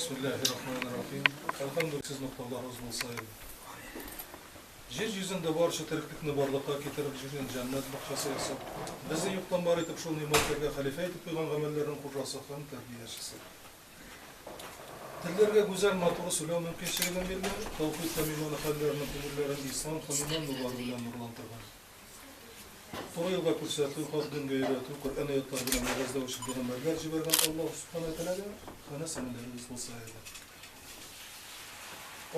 Bismillahirrahmanirrahim. Elhamdülillah siz noktalarınız olsaydı. Yeryüzünde barcha tiriklikni borliqqa keltirib жүрген jannat bog'chasi yasab, bizni yo'qdan bor etib shu ne'matlarga xalifa etib qo'ygan amallarning qurrasi ham tarbiyachisi. Tillarga go'zal matbuot so'lov mumkinchiligini bergan, tavhid tamimona qalblarning ko'ngillarini islom qilgan nurlar bilan nurlantirgan. To'g'ri yo'lga ko'rsatib, xalqning gayrati, Qur'on oyatlari bilan mag'azlovchi payg'ambarlar jibargan Alloh subhanahu va taolaga xana sanalarimiz bo'lsa edi.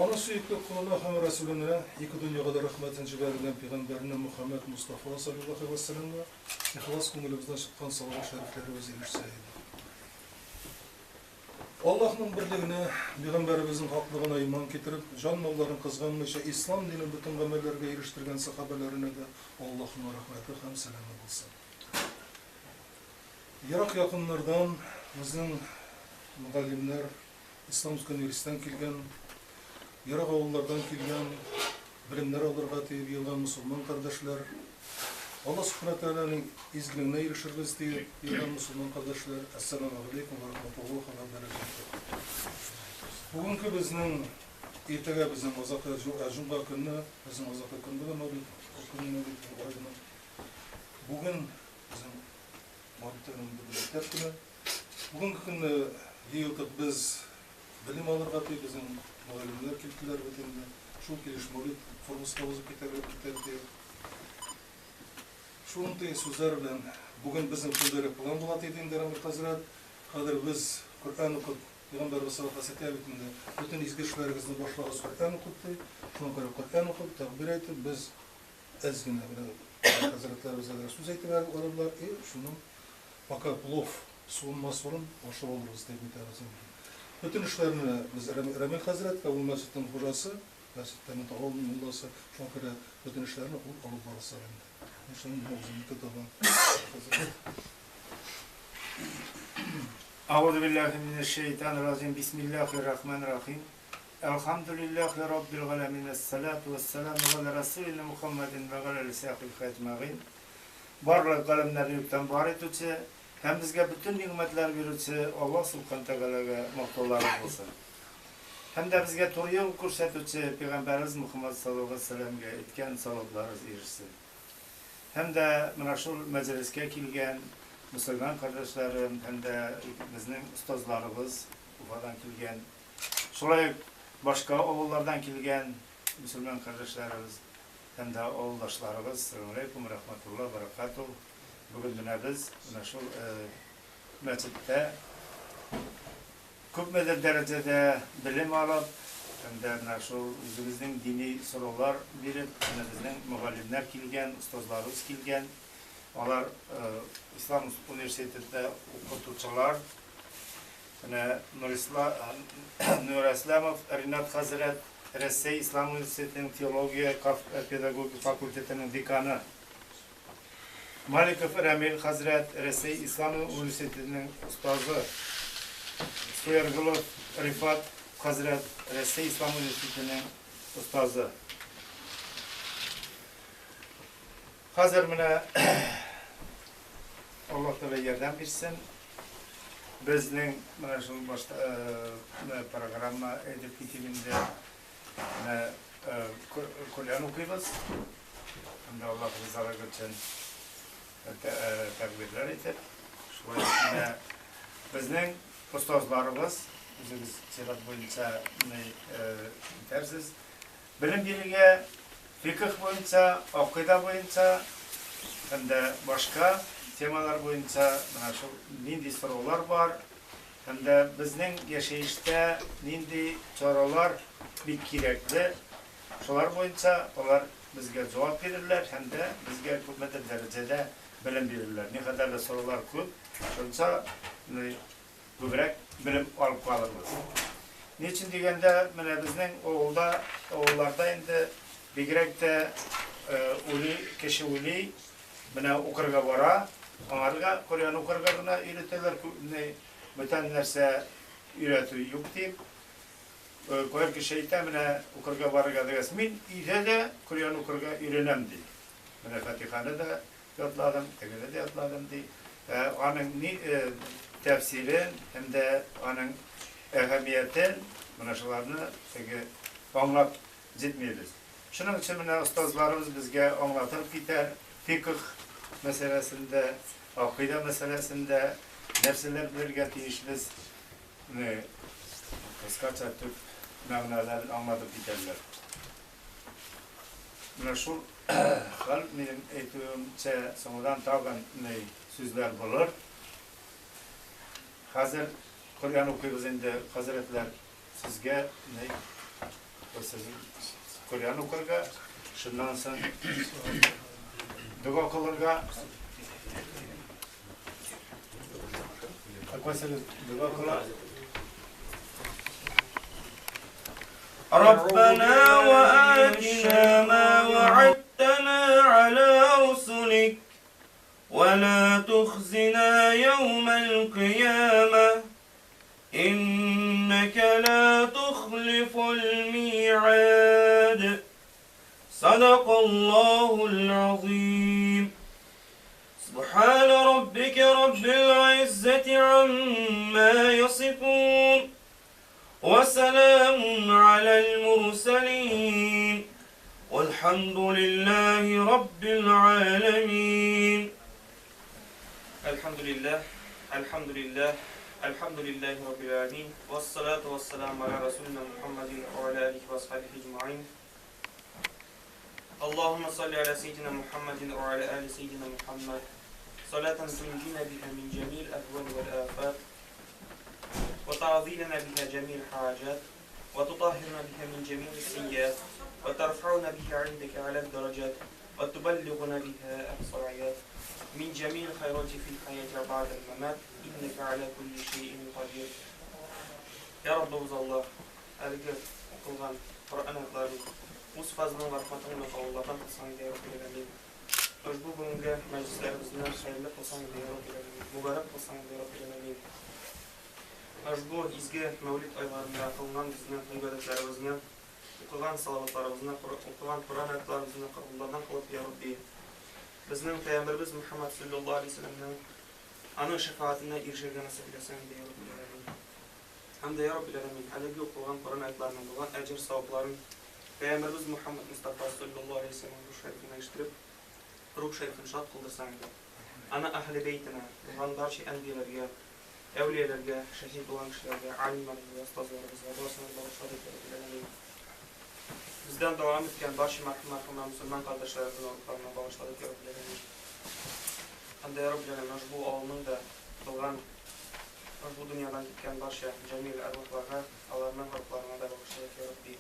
Ona suyukli kuluna ham Resulüne iki dünyada rahmetin civarından Peygamberine Muhammed Mustafa sallallahu aleyhi ve sellem'e ihlas kumulumuzdan çıkan salavat şerifleri özlemişseydi. Allah'ın birliğine, Peygamberimizin haklılığına iman getirip, can malların kızganmışa İslam dinin bütün amellerine eriştirgen sahabelerine de Allah'ın rahmeti hem selamı olsun. Irak yakınlardan bizim muallimler, İslam Üniversitesi'nden kelgen, Irak avullardan kelgen, bilimler alırga teyip yılgan Müslüman kardeşler, Allah subhanahu teala'nın izgiliğine erişirgiz deyip yılgan Müslüman kardeşler, Esselamu Aleyküm ve Rahmetullah ve Berekatuhu. Bugünkü bizning ertaga bizim azaqı Cuma günü, bizim azaqı günü de mavlid okuyunu bugün bizim mavlidlerin bir günü. Bugünkü günü yığıltıp biz bilim alırga teyip bizim muallimler keldiler bütünde. Şu keliş mavlid formasına bozuk getirdi. Şunday sözler bilen bugün bizim kundere plan bulat edinler Amir Hazret. Kadir biz Kur'an okuyup Peygamberimiz sallallahu aleyhi ve sellem bütün izgişlerimizni başlarız Kur'an okuyup, şuna göre Kur'an okuyup takbir etip biz ezgine bilen Hazretlerimize söz etip alırlar. Şunu fakat lof soğunmaz sorun başa oluruz diye müterazım. Bütün işlerini biz Ramil Hazret ve bu mescidin hocası, mescidden müteğolun mullası, şuna göre bütün işlerini alıp barası hem de. İnşallah mevzunu kitabın Hazret. Euzubillahimineşşeytanirracim. Bismillahirrahmanirrahim. Elhamdülillahi Rabbil alemin. Esselatu vesselamu ala Resulina Muhammedin ve ala lisahil haytmağin. Barlık kalemleri yükten var etüçe, hem bizge bütün nimetler verüçe Allah subhanahu teala'ga muhtalarız olsun. Hem de bizge doğru yol ko'rsatuvchi Peygamberimiz Muhammed sallallahu aleyhi ve sellem'ge etken salatlarız erişsin. Hem de mana şu meclisке kelgen Müslüman kardeşlerim, hem de bizning ustozlarımız, Ufadan kelgen, şolay başka avullardan kelgen Müslüman kardeşlerimiz, hem de avuldaşlarımız, Selamun Aleyküm ve Rahmetullah ve Berekatuhu. Bugün biz şu mescitte köpmedir derecede bilim alıp, hem de şu bizning dini sorular verip, hem de bizning muallimler kelgen, ustozlarımız kelgen. Onlar İslam Üniversitesi'nde okutuvchilar, Nur Islamov Rinat Hazret, Rossiya İslam Üniversitesi'nin Teologiya Pedagogik Fakültesi'nin dekanı, Malikov Ramil Hazret, Rossiya İslam Üniversitesi'nin ustazı, Soyergulov Rifat Hazret, Rossiya İslam Üniversitesi'nin ustazı. Hazır mına Allah Teala yerden bilsin. Bizning mana shu boshda programma edib ketilganda Kur'an o'qiymiz. Hamda Alloh rizoligi uchun takbirlar etib, shunday bizning ustozlarimiz o'zingiz sirat bo'yicha bitarsiz. Bilim beriga fiqh bo'yicha, aqida bo'yicha hamda boshqa temalar boyunca şu nindi sorular var. Hem de bizning yaşayışta nindi çoralar bir kerakli. Şolar boyunca onlar bizge cevap verirler. Hem de bizge köpmedir derecede bilim verirler. Ne kadar da sorular köp. Şonca köprek bilim alıp kalırız. Niçin degende bizning oğullarda endi begrek de kişi uli bana okurga bora. Onlarga Kur'an okurlarına öğretirler, bütün nerse öğretiyor yok deyip, koyar ki şeytan bana okurga varga degas, min ile de Kur'an okurga öğrenem deyip. Bana Fatiha'nı da yatladım, tekrar da yatladım deyip. Onun tefsirin hem de onun ehemmiyeti mana shularni anglab jetmaymiz. Shuning uchun mana ustozlarimiz bizga anlatib ketar, fiqh masalasida, aqida masalasida narsalar bilan tegishli qisqacha tub ma'nolarni anlatib ketarlar. Mana shu hal mening aytuvimcha sonradan tag'in so'zlar bo'lar. Hozir Qur'on o'qiymiz endi hazratlar sizga Qur'on o'qirga, shundan so'ng duo qilirga. Aqvasiz duo qilar. ربنا وآتنا ما وعدتنا على رسلك ولا تخزنا يوم القيامة إنك لا تخلف الميعاد صدق الله العظيم سبحان ربك رب العزة عما يصفون وسلام على المرسلين والحمد لله رب العالمين الحمد لله الحمد لله الحمد لله رب العالمين والصلاة والسلام على رسولنا محمد وعلى آله وصحبه أجمعين اللهم صل على سيدنا محمد وعلى آل سيدنا محمد صلاة تنجينا بها من جميع الأهوال والآفات وتعظيلنا بها جميع الحاجات وتطهرنا بها من جميع السيئات وترفعنا بها عندك على الدرجات وتبلغنا بها أقصى العيات من جميع الخيرات في الحياة بعد الممات إنك على كل شيء قدير يا رب الله أرجو قلغان قرآن الضاري وصفازنا ورحمتنا فالله قصان يا رب العالمين أجبو بونجا مجلس لربزنا خير لك قصان يا رب العالمين مبارك قصان يا رب العالمين Ajbu izgi mevlid aylarında kılınan bizden ibadetlerimizden, okulan salavatlarımızdan, okulan Kur'an ayetlerimizden kabullardan kılıp ya Rabbi. Bizden Peygamberimiz Muhammed sallallahu aleyhi ve sellem'den anın şefaatine irşirge nasip eylesin ya Rabbi. Hem de ya Rabbi alemin, aleyhi okulan Kur'an ayetlerinden olan ecir savapların Peygamberimiz Muhammed Mustafa sallallahu aleyhi ve sellem ruh şerifine iştirip, ruh şerifini şart kıldırsan da. Ana ahli beytine, ruhandarçı enbiyelerge, evliyelerge, şehit olan kişilerge, alimlerge, ustazlarımıza, dostlarımıza başladık ya. Bizden devam etken başı merhumlar, Müslüman kardeşlerimizin oruklarına bağışladık ya. Hem de ya Rabbi bu oğlunun da doğan, bu dünyadan gitken başı cemil ervahlarına, Allah'ın oruklarına da bağışladık ya Rabbi.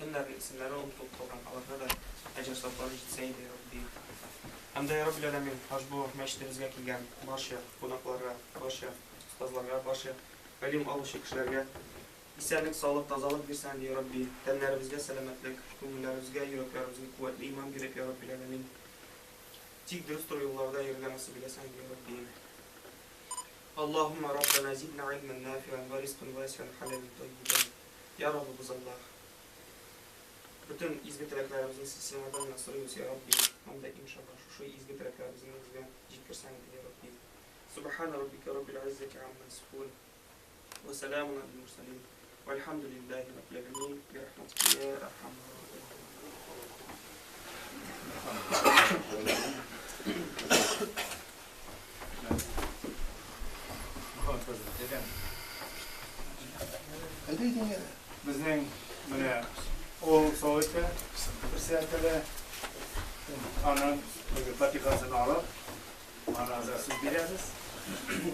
Onların isimleri unutup doğan, Allah'ına da ecir sapları gitseydi ya Rabbi. Hem de ya Rabbi bu meşrimizge kilgen başı, konaklara, başı, ustazlarga, başı, ilim alışı kişilerge, İsenlik, sağlık, tazalık bir sen diye Rabbi. Tenlerimizge selametlik, kümüllerimizge, yüreklerimizge kuvvetli iman girip ya Rabbi alemin. Tik dürüst yollarda yürüge nasip ile sen diye Rabbi. Allahümme Rabbena zidna ilmen nafi'an ve rizkın vasi'an halelin tayyiben. Ya Rabbi biz Allah. Bütün izgi tileklerimizin silsileden nasırıyoruz ya Rabbi. Hem de inşallah şu izgi tileklerimizin izge cikkirsen diye Rabbi. Subhane Rabbike Rabbil İzzeti amma yasifun. Ve selamun alel mursalin. Velhamdülillahi Rabbil alemin. Bi rahmetike ya erhamar rahimin. Bizning mana o'g'il so'yda bir siyatda ana patikasini olib, mana siz berasiz.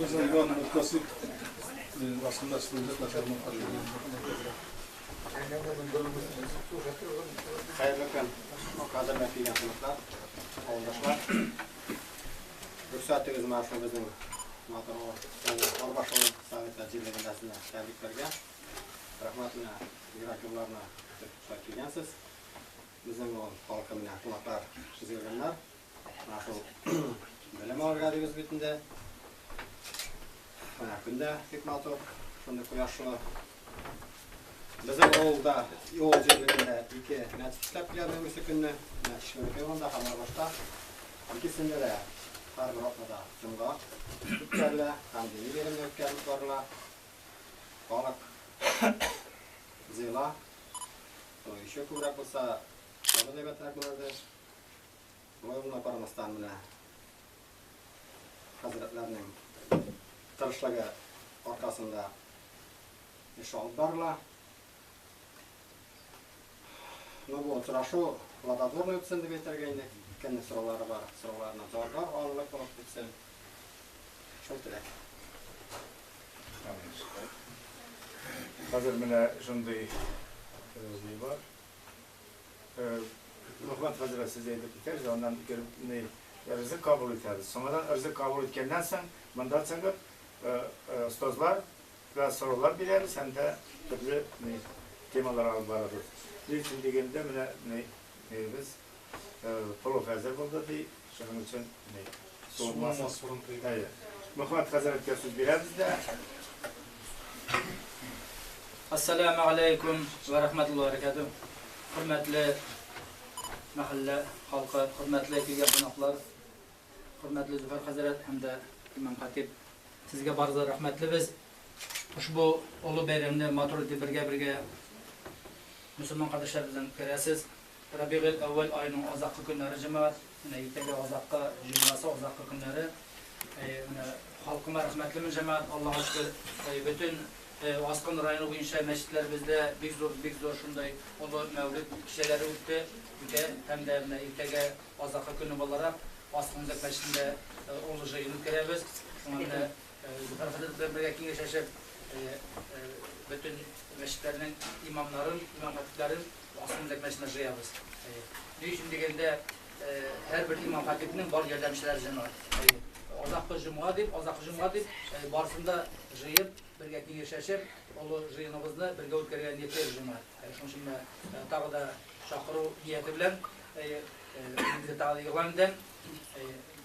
Bu zaman mutasip aslında sözde tasarım Hayırlı gün, kadırla filan sınıflar, oldaşlar. Rüksatınız maaşı bizim Orbaşoğlu Sovetler Cirliğindesine tebriklerge. Rahmetine, yurak yollarına tutuşlar kilgensiz. Bizim halkımına kulaklar çizilgenler. Naşıl bölüm ağırgadığımız bitinde. Günde hikmatı, şunda kuyaşlı. Bizim oğulda, yol cirliğinde iki netis işlep gelmemesi günü. Netişmelik yolunda hamar başta. İkisinde de her bir noktada cımga tüpkerle, hem dini verimli öpkerlik varla. balık, zila, işe kubrak olsa, adı ne betenek bulardı. Buna paramastan bile Hazretlerinin tırışlığı arkasında iş alıp barla. Bu oturuşu Vladador'la ötsen de betergeydi. Kendi soruları var, sorularına zorlar, ağırlık olup bitsin. Şöyle direk. Hazır mene şunday var. Muhammed Hazır size edip biteriz, ondan görüp rızık kabul ederiz. Sonradan rızık kabul etkenden sen, bundan sonra ustazlar ve sorular bileriz, hem de türlü temalar alıp varırız. İlkin degende biz profesör buldu diye, şunun için soğurmasın. Muhammed Hazret'e söz veririz de. Assalamu alaikum ve rahmetullahi ve berekatuhu. Hürmetli mahalle halkı, hürmetli kelgan qonaqlar, hürmetli Zufar Hazret hamda İmam Hatip, sizga barcha rahmatli biz. Ushbu ulug' bayramni maturidi birga Müslüman kardeşler bilan ko'rasiz. Rabiul avval oyining oziqqa kunlari jamoat, ertaga oziqqa jumasi oziqqa kunlari. Halkıma rahmetli jamoat, Allohga shukr. Bütün Asqın rayonu bo'yicha masjidlarimizda bek zo'r shunday ulug' mavlid kechalari o'tdi. Hem de ertaga oziqqa kuni bo'laroq Asqın masjidida ulug' jayini ko'ramiz. Shunda Zufar Hazret bilan birga kengashib bütün mescitlerinin imamların, imam hatiplerin Asqın masjidine jıyabız. Ne için degende her bir imam hatipinin bar yardımcıları jamoat. Oziqqa juma deb barsında jıyıp birga kengashib, ulu jıyınımızda birga o'tkazgan niyatlar jamoat. Shuning uchun tag'da chaqiruv niyati bilan bizga tag'da yig'landan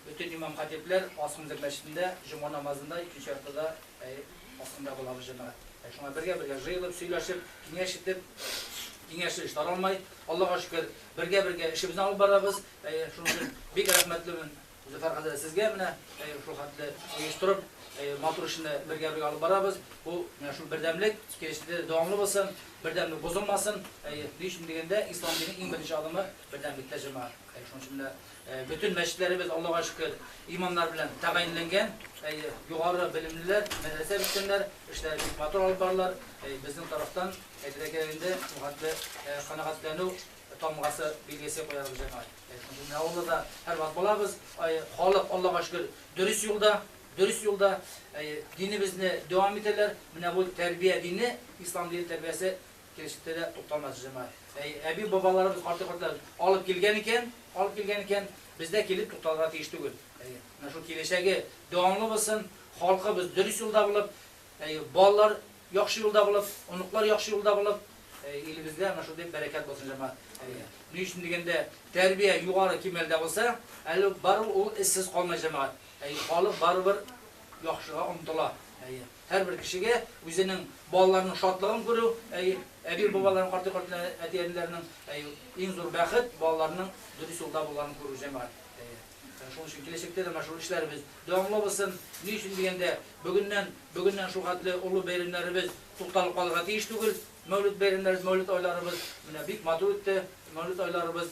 bütün imam hatipler Asqın masjidinde juma namazında ikinci haftada Asqında bo'ladi jamoat. Shunga birga jıyılıp, söylashib, kengashib tarolmay, Allohga shukr, birga ishimizni olib boramiz. Shuning uchun bek rahmatliman Zufar Hazret sizga mana shu xatni uyushtirib, matur ishini birga olib boramiz. Bu shu birdamlik kelishda davomli bo'lsin, birdamlik buzilmasin. Deyishim deganda islom dinining eng birinchi odami birdamlikda jamoat. Shuning uchun bütün masjidlarimiz Allohga shukr imomlar bilan tayinlangan, yuqori bilimlilar, madrasa bitirganlar, ishlar matur olib borlar. Bizning tarafdan aytganda bu xatni qanoatlanuv tamg'asi belgisi qo'yamiz jamoat. Shunda Allohda har vaqt bo'lamiz. Xoliq Allohga shukr dürüst yolda dinimizni devam ederler. Mana bu terbiye dini, İslam dini terbiyesi kelishda de to'xtalmas jamoat. Abi babalarimiz ortiqlar olib kelgan ekan, bizde kelib to'xtalga tegish tugul. Mana shu kelishagi davomli bo'lsin. Xalqimiz dürüst yolda bo'lib, bolalar yaxshi yo'lda bo'lib, unuqlar yaxshi yo'lda bo'lib, elimizde mana shu deb barakat bo'lsin jamoat. Ne için degende terbiye yuqori kimelde bo'lsa, hali baribir u izsiz qolmay jamoat. Xalq baribir yaxshiga umtilar. Her bir kishiga o'zining bolalarining shodligini ko'rib, abi babalarning qarti-qarti atiyanlarning eng zo'r baxt bolalarining dürüst yo'lda bo'lganini ko'rish jamoat. Shuning uchun kelajakda da mana shu ishlarimiz davomli bo'lsin. Ne uchun deganda bugundan shu xatli ulug' bayramlarimiz to'xtalib qolgan deyish tugul. Mevlüt bayramlarimiz, mevlüt oylarımız, büyük maturut'te mevlüt oylarımız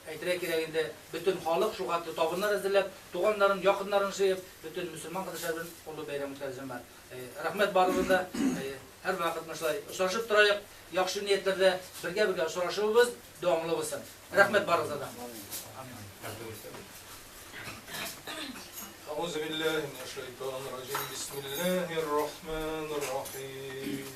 aytira kerakinde bütün halk şu xatni tobunlar hazırlab, tuğanların, yaqinlarini şeyip, bütün Müslüman kardeşler bilan ulug' bayram o'tkazganman. Rahmat barlig'ida har vaqt mana uchrashib turaylik, yaxshi niyatlarda birga uchrashuvimiz davomli bo'lsin. Rahmat barlig'ida. أعوذ بالله من الشيطان الرجيم بسم الله الرحمن الرحيم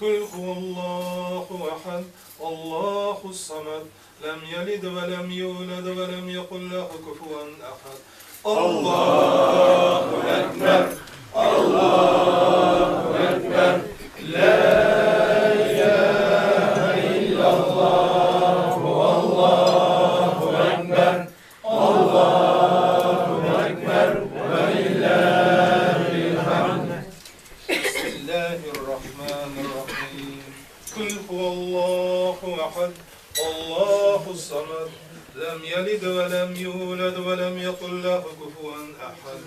قل هو الله أحد الله الصمد لم يلد ولم يولد ولم يكن له كفوا أحد الله أكبر الله أكبر لا إله إلا الله والله أكبر الله أكبر ولله الحمد بسم الله الرحمن الرحيم قل هو الله أحد الله الصمد لم يلد ولم يولد ولم يكن له كفوا أحد.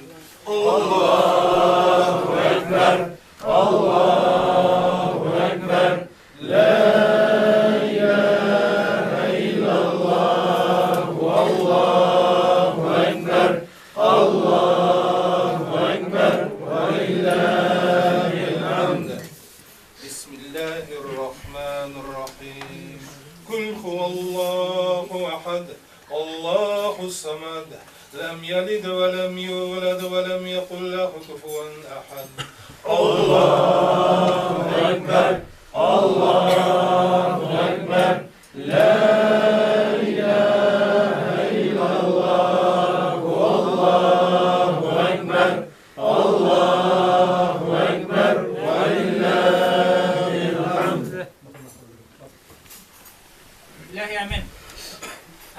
بسم الله الرحمن الرحيم. قل هو الله أحد الله الصمد لم يلد ولم يولد ولم يكن له كفوا أحد. الله آمين.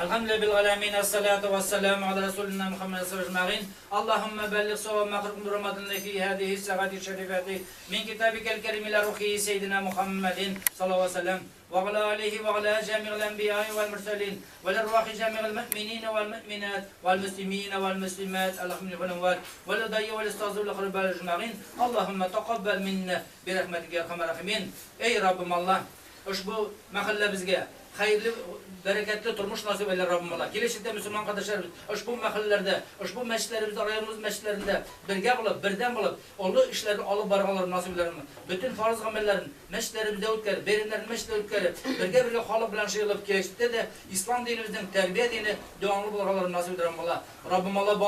الحمد لله بالعالمين الصلاة والسلام على رسولنا محمد صلى الله عليه وسلم. اللهم بلغ صواب ما قرأت رمضان في هذه الساعات الشريفة من كتابك الكريم الروحي سيدنا محمد صلى الله عليه وسلم وعلى آله وعلى جميع الأنبياء والمرسلين والأرواح جميع المؤمنين والمؤمنات والمسلمين والمسلمات الحمد لله والدعي والأستاذ والأقرباء أجمعين. اللهم تقبل منا برحمتك يا أرحم الراحمين. Ey Rabbim Allah, ushbu mahalla bizga hayırlı, bereketli turmuş nasip eyler Rabbim Allah. Gelecekte Müslüman kardeşlerimiz, ushbu mahallarda, ushbu mescitlerimizde, rayonumuz mescitlerinde birge bulup, birden bulup, olu işlerini alıp barğaları nasip eyler. Bütün farz amellerin mescitlerimizde ötkeri, berinlerin mescitleri ötkeri, birge halı bilen şey alıp gelecekte de İslam dinimizin terbiye dini devamlı barğaları nasip eyler Allah. Rabbim Allah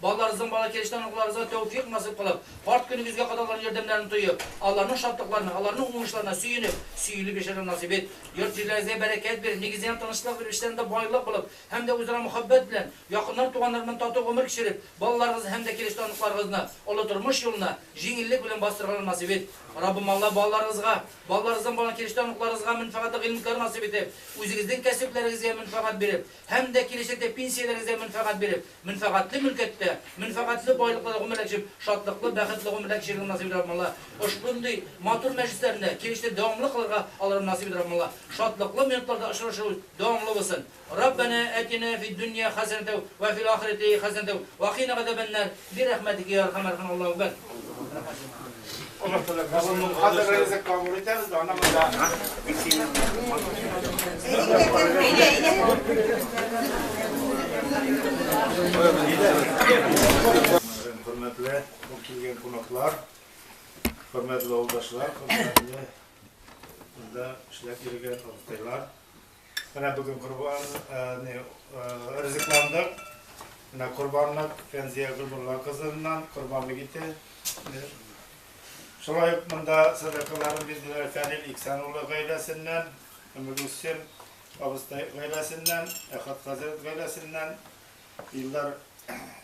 ballarınızın bala gelişten okullarınıza tevfik nasip kılıp, part günümüzge kadarların yardımlarını duyup, Allah'ın şartlıklarına, Allah'ın umuşlarına süyülü bir şeyler nasip et. Yurtçılarınıza bereket verin, negizden tanışlık verip, işlerinde bayılık bulup, hem de üzerine muhabbet bilen, yakınlar tuğanlarından tatlı ömür kişirip, ballarınızı hem de geliştenliklarınızına, olaturmuş yoluna, jingillik bilen bastırmalar nasip et. Rabbim Allah ballarınızdan bana geliştenliklarınızga münfakatlı ilmikleri nasip edip, üzerinizden kesiplerinize münfakat verip, hem de gelişekte pensiyelerinize münfakat verip, münfakatlı mülkette, münfakatlı boylıklarda ömürleşip, şatlıklı, bəxitli ömürleşip nasip edip Allah. Hoşbundu matur meclislerinde, gelişte devamlı kılırga alırım nasip edip Allah. Şatlıklı minutlarda aşırı devamlı olsun. Rabbena etina fid dünya hasenete ve fil ahireti hasenete ve qina gazabennar bir rahmetike ya erhamer Allahu ekber. Allah Teala hazır rızık kabul ederiz de ona da hürmetli kelgen konuklar, hürmetli yoldaşlar, hürmetli burada işlep yürüyen ortaylar. Bana bugün kurban rızıklandık. Bana kurbanlık Fenziye Gülbullah kızından kurbanlık gitti. Şolay bunda sadakaların bizler Fenil İksanoğlu gaylesinden, Ömür Hüseyin Abıstay gaylesinden, Ehat Hazret gaylesinden, yıllar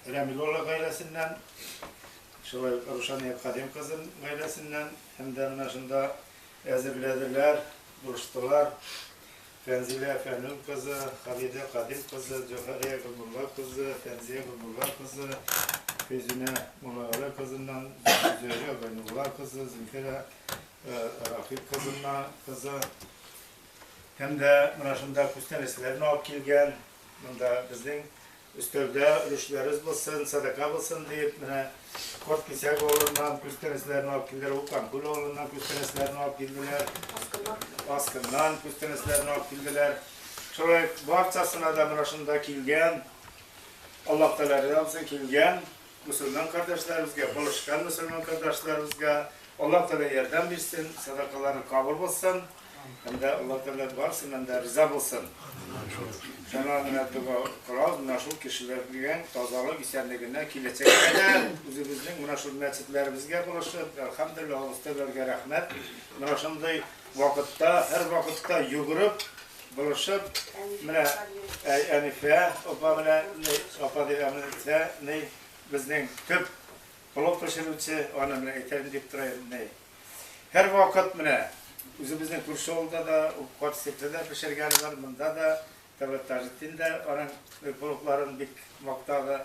Remiloğlu gaylesinden, şolay Ruşaniye Kadim kızın gaylesinden, hem de anlaşında Ezibilediler, buluştular. Fenzile Fenül kızı, Halide Kadim kızı, Cöheriye Gülbullah kızı, Fenziye Gülbullah kızı, Fezine Mulayala kızından, Zühriye Gülbullah kızı, Zülfire Rakip kızından kızı, hem de mınaşında kustanesilerini alıp kelgen, bunda bizden üstövde ürüşlerimiz bulsun, sadaka bulsun deyip, Kort Kisek oğlundan kustanesilerini alıp keldiler, Ukan Kul oğlundan kustanesilerini alıp keldiler, Askından kustanesilerini alıp keldiler. Şöyle barçasına da mınaşında kelgen, Allah Teala razı olsun kelgen, Müslüman kardeşlerimizge, buluşkan Müslüman kardeşlerimizge Allah Teala yardım versin, sadakalarını kabul olsun. Hem de Allah Teala varsın, hem de rıza olsun. Şuna minnetuga kılavuz, meşhur kişilerden tazalık istenliğine kilecek kadar üzümüzün meşhur mescitlerimizge buluşup, elhamdülillah Ustalarga rahmet. Meşhur vakitte, her vakitte yugurub, buluşup, Enife, bizning köp bulup pişiruvchi ona aytaylik deb turayım. Her vakit o'zimizning Kurshowda da, Qo'tsepda pishirgani bor, bunda da, Davlat Tajiddinda ona buluklarin bek maqtag'i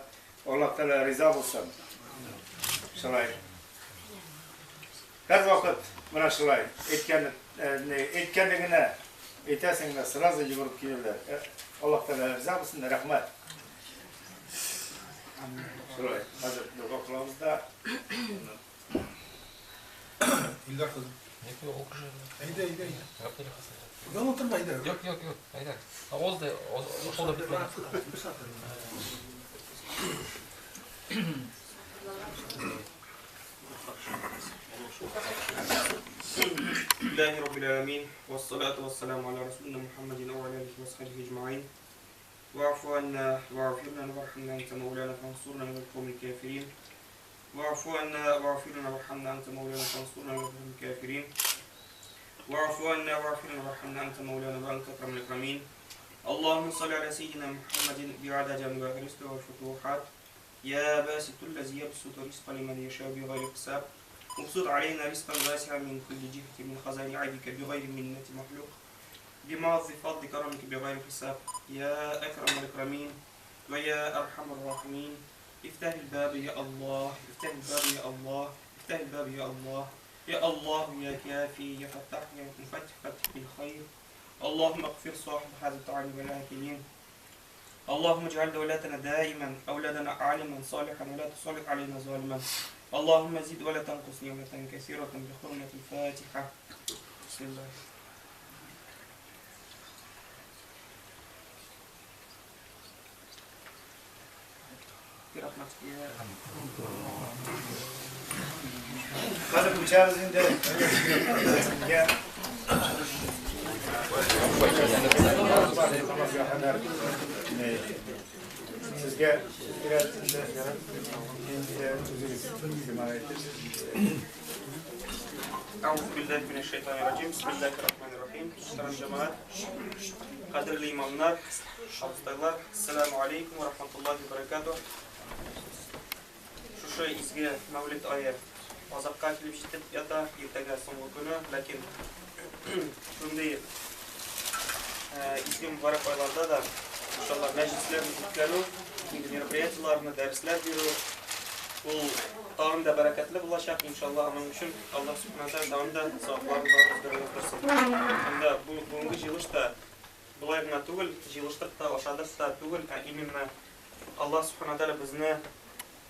Alloh taolo rizo bo'lsin. Shulay. Her vakit mana shulay aytganligini Aytarsın da sırası yugurib kelirler. Allah Teala rıza olsun da rahmat. Şuraya hazır dua qilamiz da. İller kızım. Yok okuş. Haydi haydi haydi. Yok değil. Yok oturma haydi. Yok. Haydi. Oldu. Oldu bitmedi. بسم الله رب العالمين والصلاة والسلام على رسولنا محمد وعلى آله وصحبه أجمعين واعف عنا واغفر لنا وارحمنا أنت مولانا فانصرنا على القوم الكافرين واعف عنا واغفر لنا وارحمنا أنت مولانا فانصرنا على القوم الكافرين واعف عنا واغفر لنا وارحمنا أنت مولانا وأنت أكرم الأكرمين اللهم صل على سيدنا محمد بعدد جوامع الرزق والفتوحات يا باسط الذي يبسط الرزق لمن يشاء بغير حساب وابسط علينا رزقا واسعا من كل جهة من خزائن عيبك بغير منة مخلوق بمعظ فضل كرمك بغير حساب يا أكرم الأكرمين ويا أرحم الراحمين افتح الباب يا الله افتح الباب يا الله افتح الباب يا الله يا الله يا كافي يا فتاح يا مفتح فتح بالخير اللهم اغفر صاحب هذا الطعام والآكلين اللهم اجعل دولتنا دائما أولادنا عالما صالحا ولا تسلط علينا ظالما اللهم زد ولا تنقص نعمة كثيرة بحرمة الفاتحة بسم الله برحمتك يا Hadi bıçağınızın da ya. Sizge biraz أعوذ بالله من الشيطان الرجيم بسم الله الرحمن الرحيم شكرا جماعة قدر الإمامنا حفظتlar Esselamu Aleyküm ve Rahmetullahi ve Berekatuhu. Şu izgi Mevlid ayı azapqa kelib yetib yata ertaga so'nggi kuni, lekin shunday izgi muborak oylarda da inshaalloh majlislarni o'tkazu, meropриятияларni, darslar beru bu davomda barakatli bo'lacak inshaalloh. Aman uchun Alloh subhanahu va taolo davomda savoblarni bersin. Hamda bu bugungi yig'ilishda bulaygina tugul, yig'ilishda oshadista tugul, именно Alloh subhanahu va taolo bizni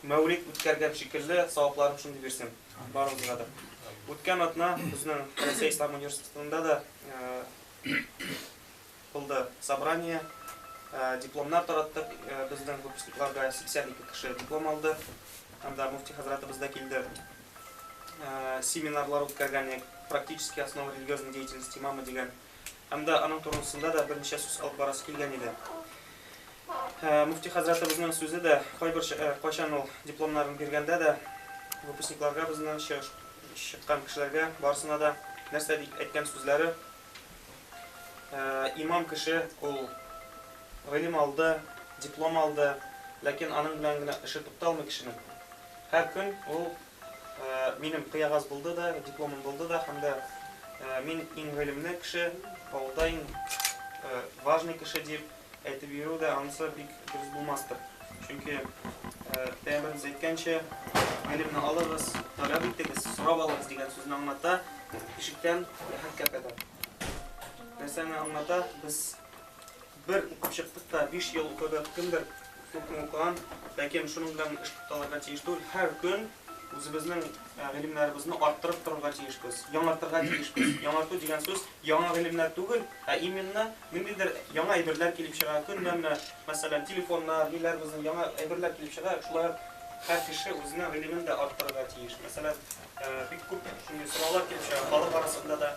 Mavlid o'tkazgan shekilli savoblarni shunday bersin. Barimizga da. O'tgan o'tna bizning Rossiya Islom universitetida da bo'ldi собрание, diplomlar taratdik. Bizdan выпускникларga 82 kishi diplom oldi. Hamda muftiy hazrati bizda keldi. Seminarlar o'tkazgan, практически основа религиозной деятельности imami degan. Hamda aning to'g'risida da bir necha so'z olib borasi kelgan edi. Muftiy hazrati bizning so'zida qachon u diplomlarni berganda da выпускникларga bizning chiqqan kishilarga borisina da narsa aytgan so'zlari imom kishi u ilm oldi, diplom oldi, lekin aning bilangina ishi to'xtalma kishining. Har kun u mening qiyag'az bo'ldi da, diplomim bo'ldi da, hamda men eng bilimli kishi, avvalda eng важный kishi deb aytib yuruvdi, anisi bek durust bo'lmasdi. Chunki Payg'ambarimiz aytgancha, bilimni olasiz, talab etasiz, so'rab olasiz degan so'zni anglata, eshikdan hakka qadar. Narsani anglata, biz bir o'qib chiqdikda 5 yil o'qigandir, o'qigan, lekin shuning bilan ish tutishga tegishli har kun o'zimizning bilimlarimizni orttirib turishga tegishmiz, yangartirishga tegishmiz. Yangartu degan so'z yangi bilimlar tugul, именно nimanidir yangi ayberlar kelib chiqar kun, masalan telefonlar, bilar bizning yangi ayberlar kelib chiqar, shular har kishi o'zining bilimini orttirishga tegish. Masalan, bir ko'p shunday savollar kelib chiqar, xalq orasida da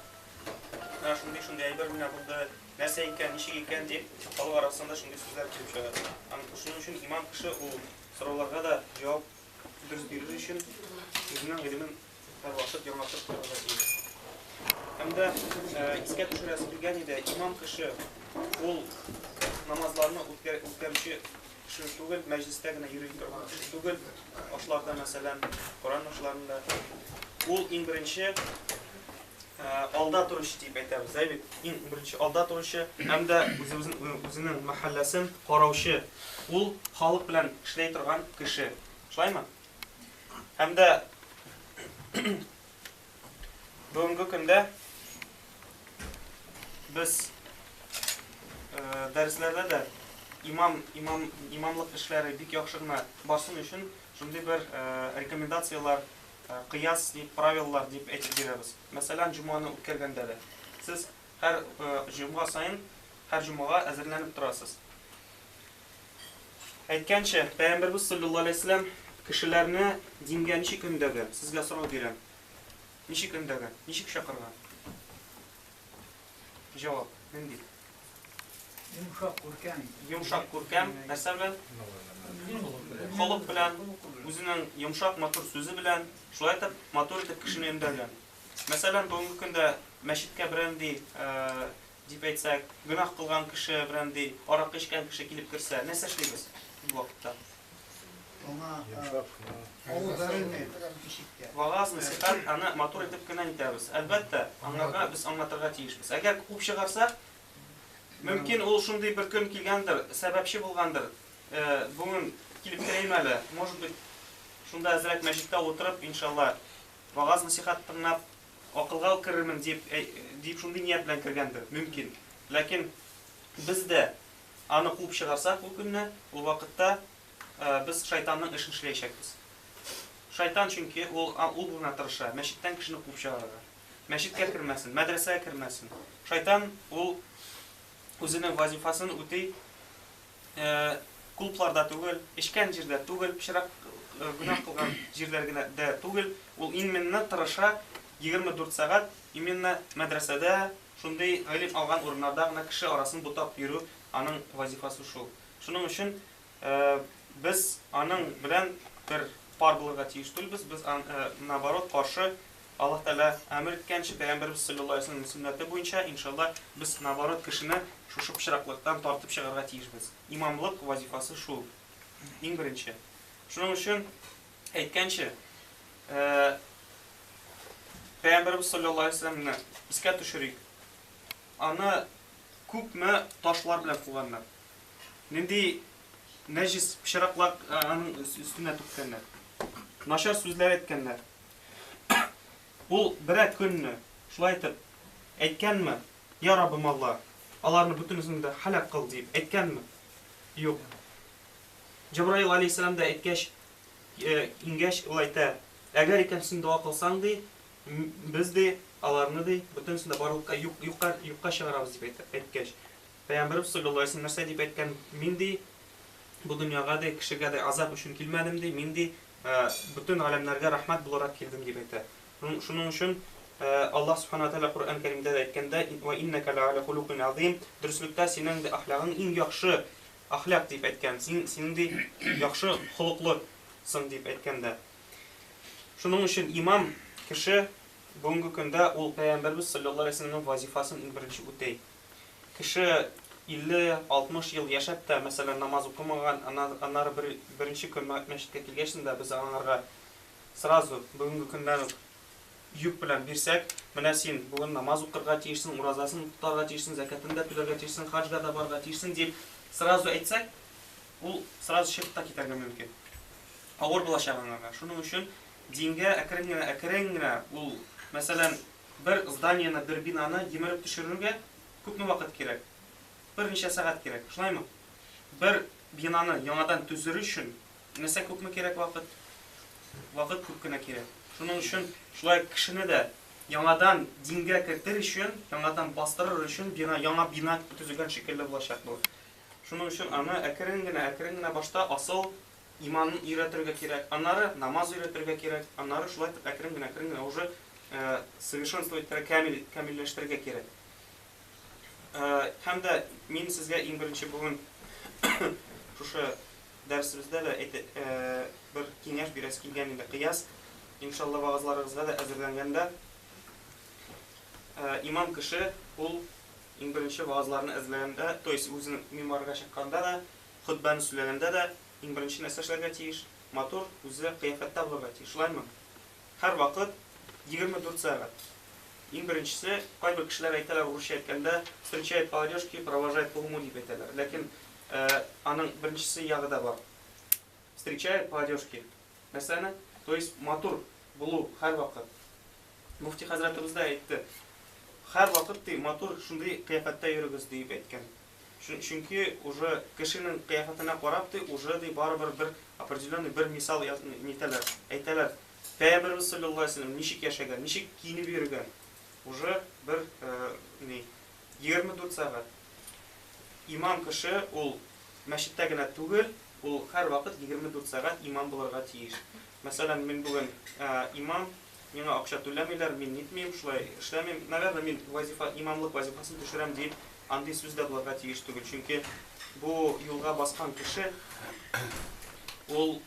shunday ayber bilan bo'ldi, narsa ekan, ish ekan deb xalq orasida shunday so'zlar kelib chiqadi. Shuning uchun imom kishi u savollarga da javob durust berish uchun o'zining ilmini parvarishib, yangilatib qo'yishga kerak. Hamda isga tushirasi bilgan edi, imom kishi u namozlarni o'tkazuvchi kishi tugul, majlisdagina yurib turgan kishi tugul, oshlarda masalan, Qur'on oshlarida u eng birinchi olda turish deb aytamiz. Zaybek eng birinchi olda turishi hamda o'zining mahallasin qorovchi, u xalq bilan ishlay turgan kishi. Shunaymi? Hamda bugungi kunda biz дәресләрдә дә имамлык эшләре бик яхшы гына барсын өчен шундый бер рекомендациялар, кыяс дип, правилалар дип әйтеп бирәбез. Мәсәлән, җомганы үткәргәндә дә сез һәр җомга сайын, һәр җомгага әзерләнеп торасыз. Әйткәнчә, Пәйгамбәрбез саллаллаһу алейһи ва саллям кешеләрне дингә ничек өндәгән? Сезгә сорау бирәм. Ничек өндәгән? Ничек чакырган? Җавап: нинди? Йомшак күркәм, нәрсә белән? Холык белән, үзенең йомшак матур сүзе белән, шулай итеп матур итеп кешене өндәгән. Мәсәлән, бүгенге көндә мәчеткә берәнди дип әйтсәк, гөнаһ кылган кеше, берәнди аракы эчкән кеше килеп керсә, нәрсә эшлибез бу вакытта? Вагаз, насихат, аны матур итеп кенә әйтәбез. Әлбәттә, аңарга без аңлатырга тиешбез. Әгәр күп чыгарса, мөмкин ул шундый бер көн килгәндер, сәбәпче булгандыр. Бүген килеп керәйм әле, может быть, шунда әзрәк мәчеттә утырып, иншалла, вагаз, насихат тыңлап, акылга керермен дип шундый ният белән кергәндер, мөмкин. Ләкин бездә аны куып чыгарсак бу көнне, ул вакытта без шайтанның эшен эшләячәкбез. Шайтан чөнки ул буна тырыша, мәчеттән кешене куып чыгарырга. Мәчеткә кермәсен, мәдрәсәгә кермәсен. Шайтан ул үзенең вазифасын үти клубларда түгел, эчкән җирдә түгел, пычрак гөнаһ кылган җирләрдә түгел, ул именно тырыша 24 сәгать именно мәдрәсәдә, шундый гыйлем алган урыннарда гына кеше арасын бутап йөрү аның вазифасы шул. Шуның өчен без аның белән бер пар булырга тиеш түгелбез, без наоборот каршы Аллаһ Тәгалә әмер иткәнчә Пәйгамбәрбез саллаллаһу алейһи ва саллям сөннәте буенча, иншалла, без наоборот кешене шушы пычраклыктан тартып чыгарга тиешбез. Имамлык вазифасы шул. Иң беренче. Шуның өчен әйткәнчә, Пәйгамбәрбез саллаллаһу алейһи ва саллямны искә төшерик. Аны күпме ташлар белән куганнар. Нинди нәҗис пычраклар аның өстенә түккәннәр. Начар сүзләр әйткәннәр. Ул берәр көнне шулай итеп әйткәнме? Я Раббым Алла, аларны бөтенесен дә һәлак кыл дип әйткәнме? Юк. Җибраил алейһиссалам да әйткәч, иңгәч ул әйтә: "Әгәр икәнсен дуа кылсаң ди, без ди аларны ди бөтенесен дә барлыкка юкка чыгарабыз" дип әйткәч, Пәйгамбәрбез саллаллаһу алейһи ва саллям нәрсә дип әйткән? Мин ди бу дөньяга да кешегә дә азап өчен килмәдем ди, мин ди бөтен галәмнәргә рәхмәт буларак килдем дип әйтә. Шуның өчен Аллаһ Субханаһу ва Тааля Кур'ан Кәримдә әйткәндә: "Ва иннaka лa'ala хулукин азим", дөреслектә синең дә ахлагың иң яхшы ахлак дип әйткән. Син ди яхшы холыклысың дип әйткәндә. Шуның өчен имам кеше бүгенге көндә ул Пәйгамбәрбез саллаллаһу алейһи ва саллямның вазифасын иң беренче үтәй. Кеше 50-60 ел яшәп тә, мәсәлән, намаз укымаган, аннары беренче көн мәчеткә килгәчендә без аңарга сразу бүгенге көндән юк белән бирсәк, менә син бүген намаз укырга тиешсең, уразасын тотарга тиешсең, закатын да түләргә тиешсең, хаҗга да барырга тиешсең дип сразу әйтсәк, ул сразу чиратта китәргә мөмкин. Авыр булачак аңарга. Шуның өчен дингә әкрен генә ул, мәсәлән, бер зданиены, бер бинаны йимереп төшерергә күпме вакыт кирәк? Берничә сәгать кирәк. Шулаймы? Бер бинаны яңадан төзер өчен нәрсә күпме кирәк вакыт? Вакыт күп кенә кирәк. Шуның өчен шулай кешене дә яңадан дингә кертер өчен, яңадан бастырыр өчен яңа бина төзегән шикелле булачак бу. Шуның өчен аны әкрен генә башта асыл иманны өйрәтергә кирәк. Аннары намаз өйрәтергә кирәк. Аннары шулай әкрен генә уже совершенствовать, камилләштерергә кирәк. Һәм дә мин сезгә иң беренче бүген шушы дәресебездә дә бер киңәш бирәс килгән инде. Кыяс, иншалла, вагызларыгызга да әзерләнгәндә, имам кеше ул иң беренче вагызларны әзерләгәндә, то есть үзенең мимарга чыкканда да, хутбаны сөйләгәндә дә иң беренче нәрсә эшләргә тиеш? Матур үзе кыяфәттә булырга тиеш. Шулаймы? Һәр вакыт 24 сәгать. Иң беренчесе, кайбер кешеләр әйтәләр, урысча әйткәндә, встречает по одежке, провожает по уму дип әйтәләр. Ләкин аның беренчесе ягы да бар. Встречает по одежке. Мәсәлән, то есть матур булу һәр вакыт. Муфти хәзрәтебез дә әйтте. Һәр вакыт матур шундый кыяфәттә йөрегез дип әйткән. Чөнки уже кешенең кыяфәтенә карап уже барыбер бер определенный бер мисал нитәләр, әйтәләр. Пәйгамбәрбез саллаллаһу алейһи ва саллям ничек яшәгән, ничек киенеп йөргән. Уже бер 24 сәгать. Имам кеше ул мәчеттә генә түгел, ул һәр вакыт 24 сәгать имам булырга тиеш. Мәсәлән, мин бүген имам, миңа акча түләмиләр, мин нитмим, шулай эшләмим. Наверное, мин имамлык вазифасын төшерәм дип, андый сүз дә булырга тиеш түгел. Чөнки бу юлга баскан кеше ул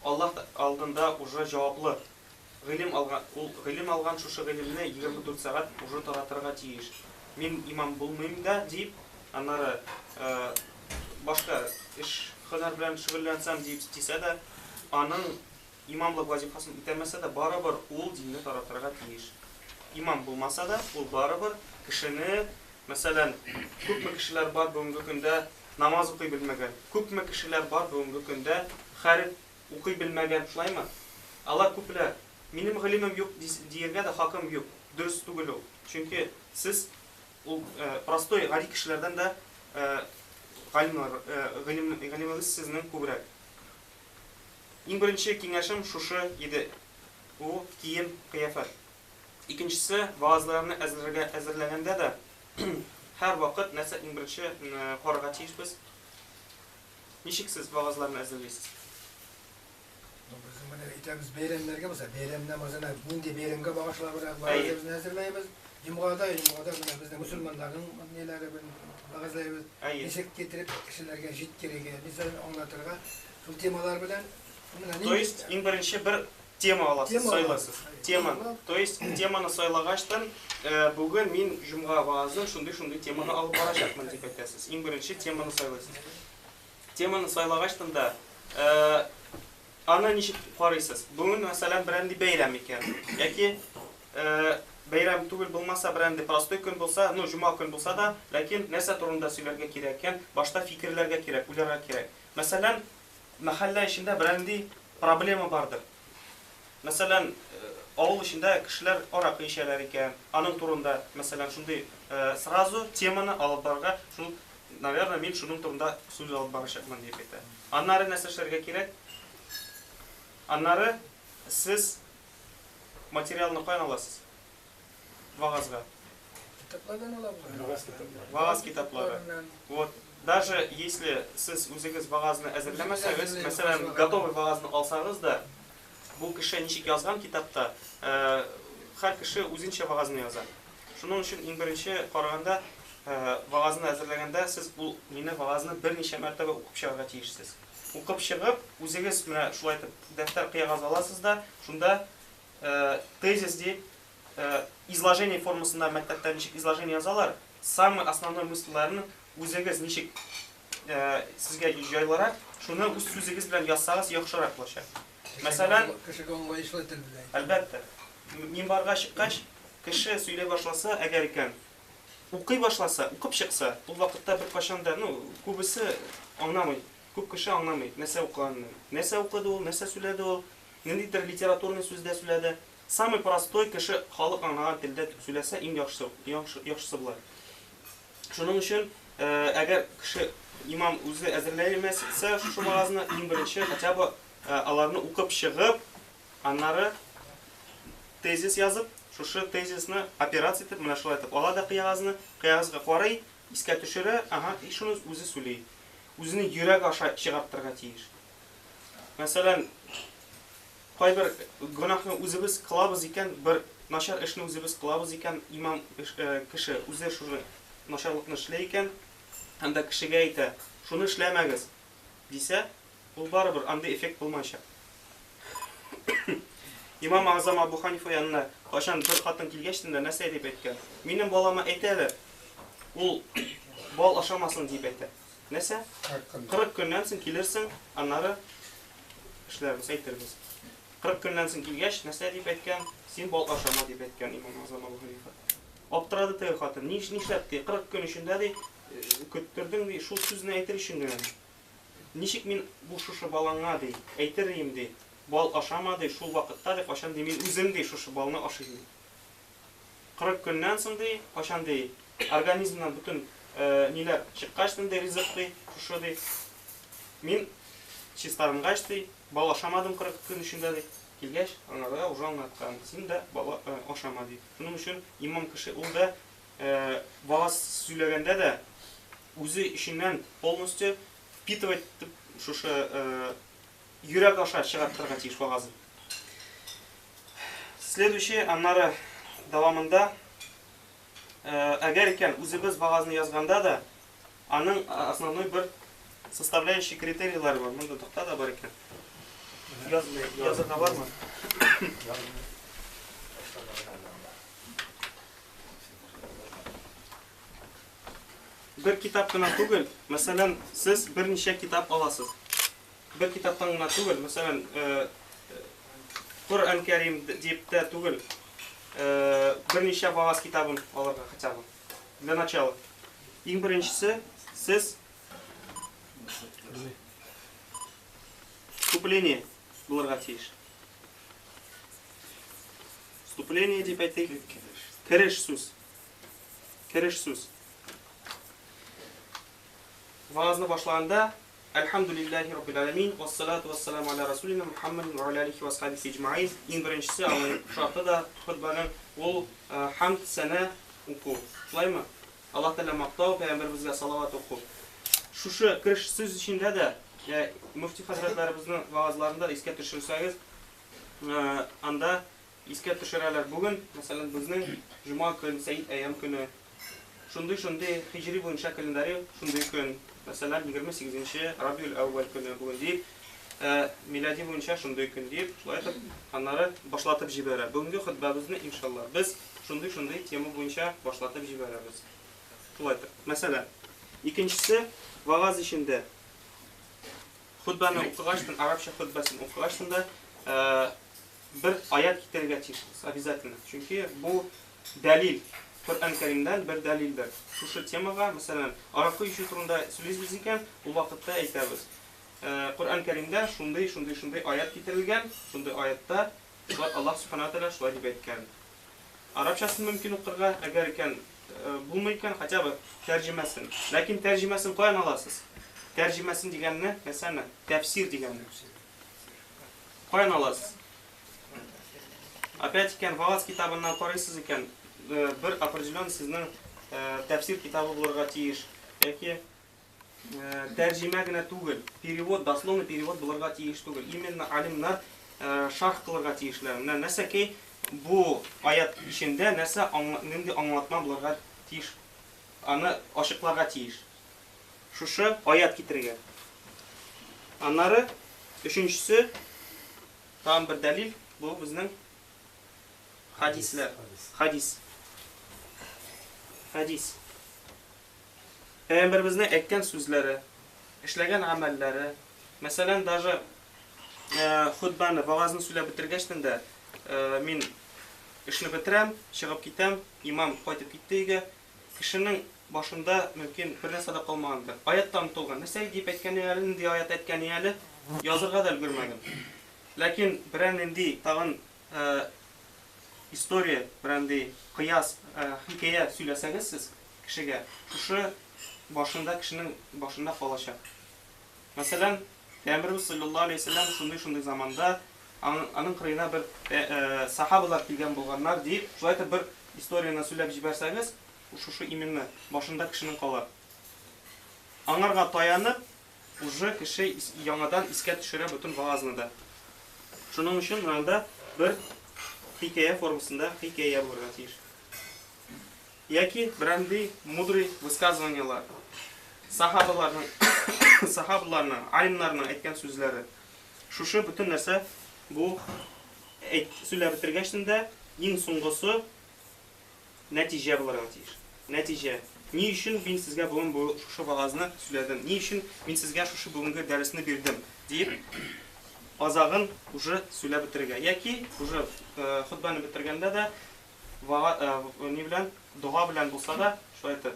Аллаһ алдында уже җаваплы. Гыйлем алган шушы гыйлемне 24 сәгать уже таратырга тиеш. Мин имам булмыйм да дип, аннары башка эш һөнәр белән шөгыльләнсәм дип дисә дә, аның имамлык вазифасын үтәмәсә дә барыбер ул динне таратырга тиеш. Имам булмаса да, ул барыбер кешене, мәсәлән, күпме кешеләр бар бүгенге көндә намаз укый белмәгән, күпме кешеләр бар бүгенге көндә хәреф укый белмәгән, шулаймы? Алар күпләр. Минем гыйлемем юк диергә дә хакым юк. Дөрес түгел ул. Чөнки сез ул простой гади кешеләрдән дә гыйлемегез сезнең күбрәк. Иң беренче киңәшем шушы иде. У кием, кыяфәт. Икенчесе, ваазларны әзерләгәндә дә һәр вакыт нәрсә иң беренче карарга тиешбез. Ничек сез ваазларны әзерлисез? Biz mana aytamiz bayramlarga bo'lsa, bayramda masalan nindi bayramga bag'ishlab va'zimizni hazırlaymiz. Jumg'ada mana bizning musulmonlarning nelari bilan bag'ishlaymiz. Nishik keltirib kishilarga jid keragi, bizlarni anglatırga shu temalar bilan То есть иң беренче бер тема аласыз, сайласыз. Тема. То есть теманы сайлагачтан бүген мин җомга ваазын шундый теманы алып барачакмын дип әйтәсез. Иң беренче теманы сайлайсыз. Теманы сайлагачтан да аны ничек карыйсыз? Бүген мәсәлән берәнди бәйрәм икән. Яки бәйрәм түгел булмаса, берәнди простой көн булса, җума көн булса да, ләкин нәрсә турында сөйләргә кирәк икән, башта фикерләргә кирәк, уйларга кирәк. Мәсәлән, мәхәллә эчендә берәнди проблема бардыр. Мәсәлән, авыл эчендә кешеләр аракы ичәләр икән, аның турында, мәсәлән, шундый сразу теманы алып барырга, шул, наверное, мин шуның турында сүз алып барачакмын дип әйтә. Аннары нәрсә эшләргә кирәк? Аннары сез материалны каян аласыз? Вагазга. kitaplardan alamiz. Вагаз китаплары. Вот. Даже если сез үзегез вагазны әзерләмәсәгез, мәсәлән, готовый вагазны алсагыз да, бу кеше ничек язган китапта, һәр кеше үзенчә вагазны яза. Шуның өчен иң беренче караганда, вагазны әзерләгәндә сез бу мине вагазны берничә мәртәбә укып чыгарга тиешсез. Укып чыгып, үзегез менә шулай итеп дәфтәр кыягаз аласыз да, шунда тезис дип изложение формасында мәктәптә ничек изложение язалар, самый основной мысльләрне үзегез ничек сезгә җайларак, шуны үз сүзегез белән язсагыз яхшырак булачак. Мәсәлән, Кешегә аңлаешлы тел белән. Әлбәттә, минбарга чыккач, кеше сөйләй башласа, әгәр икән, укый башласа, укып чыкса, ул вакытта бер кашан да, күбесе аңламый, күп кеше аңламый, нәрсә укыганын. Нәрсә укыды ул, нәрсә сөйләде ул, ниндидер литературный сүздә сөйләде. Самый простой кеше халык аңлаган телдә сөйләсә, иң яхшысы була. Шуның өчен, әгәр кеше имам үзе әзерләмәсә, шушы вагазны иң беренче хотя бы аларны укып чыгып, аннары тезис язып, шушы тезисны операция итеп, менә шулай итеп, ала да кыягазны, кыягазга карый, искә төшерә, и шуны үзе сөйли. Үзенең йөрәк аша чыгартырга тиеш. Мәсәлән, кайбер гөнаһны үзебез кылабыз икән, бер начар эшне үзебез кылабыз икән, имам кеше үзе шуны начарлыкны эшләй икән, анда кешегә әйтә, шуны эшләмәгез дисә, ул барыбер андый эффект булмаячак. Имам Азам Абу Ханифа янына кашан бер хатын килгәчтендә нәрсә дип әйткән? Минем балама әйтәләр, ул бал ашамасын дип әйтә. Нәрсә? 40 көннән соң килерсең, аннары эшләрбез, әйтербез. 40 көннән соң килгәч, нәрсә дип әйткән? Син бал ашама дип әйткән Имам Азам Абу Ханифа. Аптырады теге хатын, нишләп ди 40 көн эчендә ди көттөрдең ди, шул сүзне әйтер өчен генә. Ничек мин бу шушы балаңа ди, әйтерим ди, бал ашама ди, шул вакытта ди, кашан ди мин үзем ди шушы балны ашыйм. 40 көннән соң ди, кашан ди организмнан бүтән ниләр чыккач ди ризык ди, шушы ди. Мин чистарынгач ди, бала ашамадым 40 көн ичендә ди. Килгәч, аңарга уже аңлаткан. Син дә бала ашама ди. Шуның өчен имам кеше ул да ваз сөйләгәндә дә үзе иченнән полностью впитывать шушы йөрәк аша чыгартырга тиеш вазы. Следующий, аннары дәвамында әгәр икән үзебез вазны язганда да аның основной бер составляющий критерийлар бар. Монда тохта да бар икән. Язырга бармы? Бер китап кына түгел, мәсәлән, сез берничә китап аласыз. Бер китаптан гына түгел, мәсәлән, Коръән Кәрим дип тә түгел, берничә ваз китабын алырга хотя бы. Для начала. Иң беренчесе, сез вступление булырга тиеш. Вступление дип әйтик, кереш сүз. Кереш сүз. Вазны башлаганда Альхамдулиллахи раббил аламин вассалату вассаламу аля расулина Мухаммадин ва аля алихи ва асхабихи аджмаин. Иң беренчесе аның шарты да хутбаның ул хамд сана уку. Шулаймы? Аллаһ Тәгалә мактау, пәйгамбәребезгә салават уку. Шушы кереш сүз ичендә дә муфти хәзрәтләребезнең вазларында искә төшерсәгез, анда искә төшерәләр. Бүген, мәсәлән, безнең җума көн, Сәйд әйям көне, шундый хиҗри буенча календарь, шундый көн, мәсәлән, 28-нче Рабиул әүвәл көне бүген дип, милади буенча шундый көн дип, шулай итеп, аннары башлатып җибәрә. Бүгенге хутбабызны иншалла без шундый тема буенча башлатып җибәрәбез. Шулай итеп, мәсәлән, икенчесе вагаз ичендә хутбаны укыгачтан, арабча хутбасын укыгачтан да бер аят китерергә тиешбез, обязательно. Чөнки бу дәлил, Коръән Кәримдән бер дәлилдер. Шушы темага, мәсәлән, аракы ичү турында сөйлибез икән, ул вакытта әйтәбез. Коръән Кәримдә шундый аят китерелгән, шундый аятта Аллаһ Субханаһу ва Тәгалә шулай дип әйткән. Арабчасын мөмкин укырга, әгәр икән булмый икән, хотя бы тәрҗемәсен. Ләкин тәрҗемәсен каян аласыз? Тәрҗемәсен дигәнне, мәсәлән, тәфсир дигәнне. Каян аласыз? Опять икән, вагаз китабыннан карыйсыз икән, бер определенный сезнең тәфсир китабы булырга тиеш. Яки тәрҗемә генә түгел, перевод, дословный перевод булырга тиеш түгел. Именно алимнар шарх кылырга тиешләр. Нәрсәки бу аят ичендә нәрсә нинди аңлатма булырга тиеш, аны ачыкларга тиеш. Шушы аят китерергә. Аннары өченчесе там бер дәлил, бу безнең хадислар. Хадис. Пәйгамбәребезнең әйткән сүзләре, эшләгән гамәлләре. Мәсәлән, даже хутбаны, вагазны сөйләп бетергәчтән дә мин эшне бетерәм, чыгып китәм, имам кайтып китте өйгә. Кешенең башында мөмкин бер нәрсә дә калмагандыр. Аяттан тулган. Нәрсә дип әйткән әле, нинди аят әйткән әле, язырга да өлгермәгән. Ләкин берәр нинди тагын история, берәнди кыяс, хикая сөйләсәгез сез кешегә, шушы башында кешенең башында калачак. Мәсәлән, Пәйгамбәрбез саллаллаһу алейхи ва саллям шундый заманда аның кырыена бер сахабалар килгән булганнар дип, шулай итеп бер историяны сөйләп җибәрсәгез, шушы именно башында кешенең кала. Аңарга таянып, уже кеше яңадан искә төшерә бөтен вагазны да. Шуның өчен монда бер хикая формасында хикая булырга тиеш. Яки берәнди мудрый высказываниялар, сахабаларның, алимнарның әйткән сүзләре. Шушы бөтен нәрсә бу сөйләп бетергәчтән дә иң соңгысы нәтиҗә булырга тиеш. Нәтиҗә. Ни өчен мин сезгә бүген бу шушы вагазны сөйләдем? Ни өчен мин сезгә шушы бүгенге дәресне бирдем? Дип азагын уже сөйләп бетергә. Яки уже хутбаны бетергәндә дә ни белән, дуга белән булса да, шулай итеп.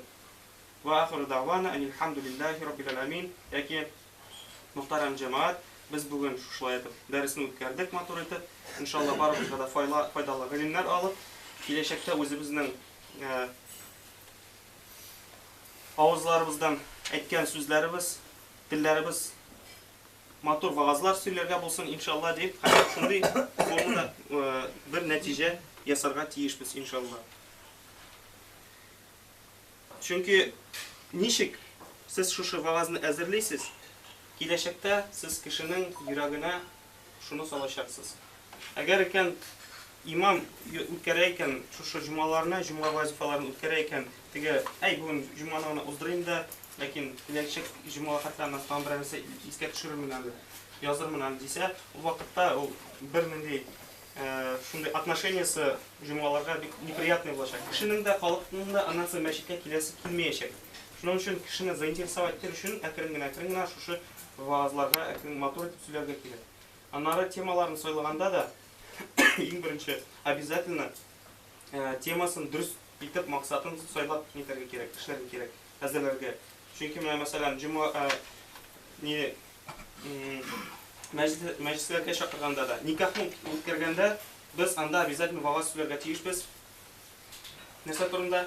Ва ахиру дa'wana алхамдулиллахи раббил аламин. Яки мөхтәрәм җәмәгать, без бүген шулай итеп дәресне үткәрдек матур итеп. Иншалла барыбызга да файдалы гыйлемнәр алып, киләчәктә үзебезнең авызларыбыздан әйткән сүзләребез, телләребез матур вагазлар сөйләргә булсын иншалла дип, һәм шундый формада бер нәтиҗә ясарга тиешбез иншалла. Чөнки ничек сез шушы вагазны әзерләйсез, киләчәктә сез кешенең йөрәгенә шуны салачаксыз. Әгәр икән имам үткәрә икән шушы җумаларны, җума вазифаларын үткәрә икән, теге, бүген җуманы уздырыйм да, ләкин киләчәк җума хәтләрне там берәрсе искә төшерермен әле, язырмын әле дисә, ул вакытта ул бер нинди шундый отношениясы җумаларга бик неприятный булачак. Кешенең дә, халыкның да аннан соң мәчеткә киләсе килмәячәк. Шуның өчен кешене заинтересовать итер өчен әкрен генә шушы ваазларга әкрен матур итеп сөйләргә кирәк. Аннары темаларын сайлаганда да иң беренче обязательно темасын дөрес итеп максатын сайлап нитәргә кирәк, эшләргә кирәк, әзерләргә. Чөнки менә мәсәлән җума мәҗлескә чакырганда да, никахны үткәргәндә без анда обязательно вагаз сөйләргә тиешбез. Нәрсә турында?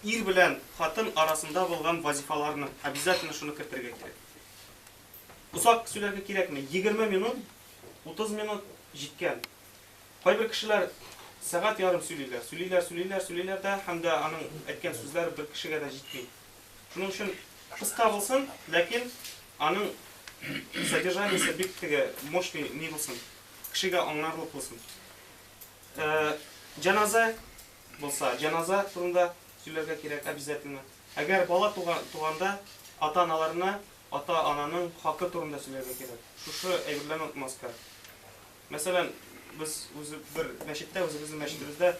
Ир белән хатын арасында булган вазифаларны обязательно шуны кертергә кирәк. Усак сөйләргә кирәкме? 20 минут, 30 минут җиткән. Кайбер кешеләр сәгать ярым сөйлиләр дә, һәм дә аның әйткән сүзләре бер кешегә дә җитми. Шуның өчен кыска булсын, ләкин аның содержаниесе бик мощный ни булсын, кешегә аңларлык булсын. Җаназа булса, җаназа турында сөйләргә кирәк обязательно. Әгәр бала туганда ата-аналарына ата-ананың хакы турында сөйләргә кирәк. Шушы әйберләрне онытмаска. Мәсәлән, без бер мәчеттә, үзебезнең мәчетебездә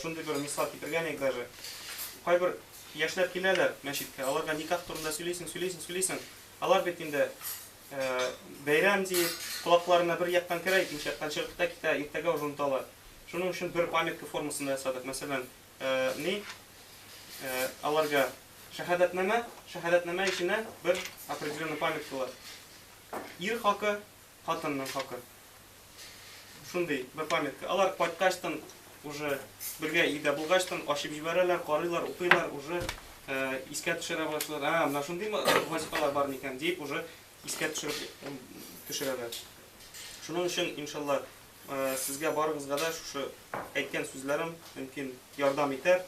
шундый бер мисал китергән идек даже. Кайбер яшьләр киләләр мәчеткә, аларга никах турында сөйлисең. Алар бит инде бәйрәм дип, кулакларына бер яктан керә, икенче яктан чыгып китә, иртәгә уже оныталар. Шуның өчен бер памятка формасында ясадык. Мәсәлән, аларга шәһадәтнамә иченә бер определенный памяткалар. Ир хакы, хатынның хакы. Шундый бер памятка. Алар кайткачтан уже бергә өйдә булгачтан ачып җибәрәләр, карыйлар, укыйлар, уже искә төшерә башлыйлар. Менә шундый вазифалар бар микән дип уже искә төшерәләр. Шуның өчен иншалла сезгә барыгызга да шушы әйткән сүзләрем мөмкин ярдәм итәр.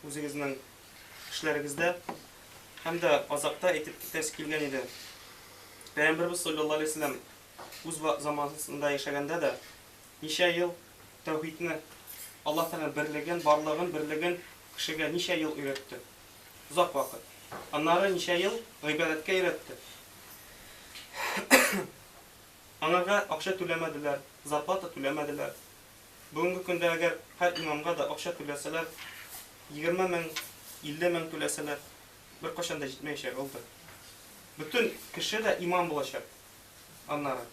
Үзегезнең эшләрегездә һәм дә азакта әйтеп китәсе килгән иде. Пәйгамбәрбез саллаллаһу алейһи ва саллям үз заманында яшәгәндә дә ничә ел тәүхидне, Аллаһ Тәгалә берлеген кешегә ничә ел өйрәтте. Узак вакыт. Аннары ничә ел гыйбадәткә өйрәтте. Аңарга акча түләмәделәр, зарплата түләмәделәр. Бүгенге көндә әгәр һәр имамга да акча түләсәләр, 20 мең, 50 мең түләсәләр, бер кашан да җитмәячәк алды. Бүтән кеше дә имам булачак. Аннары.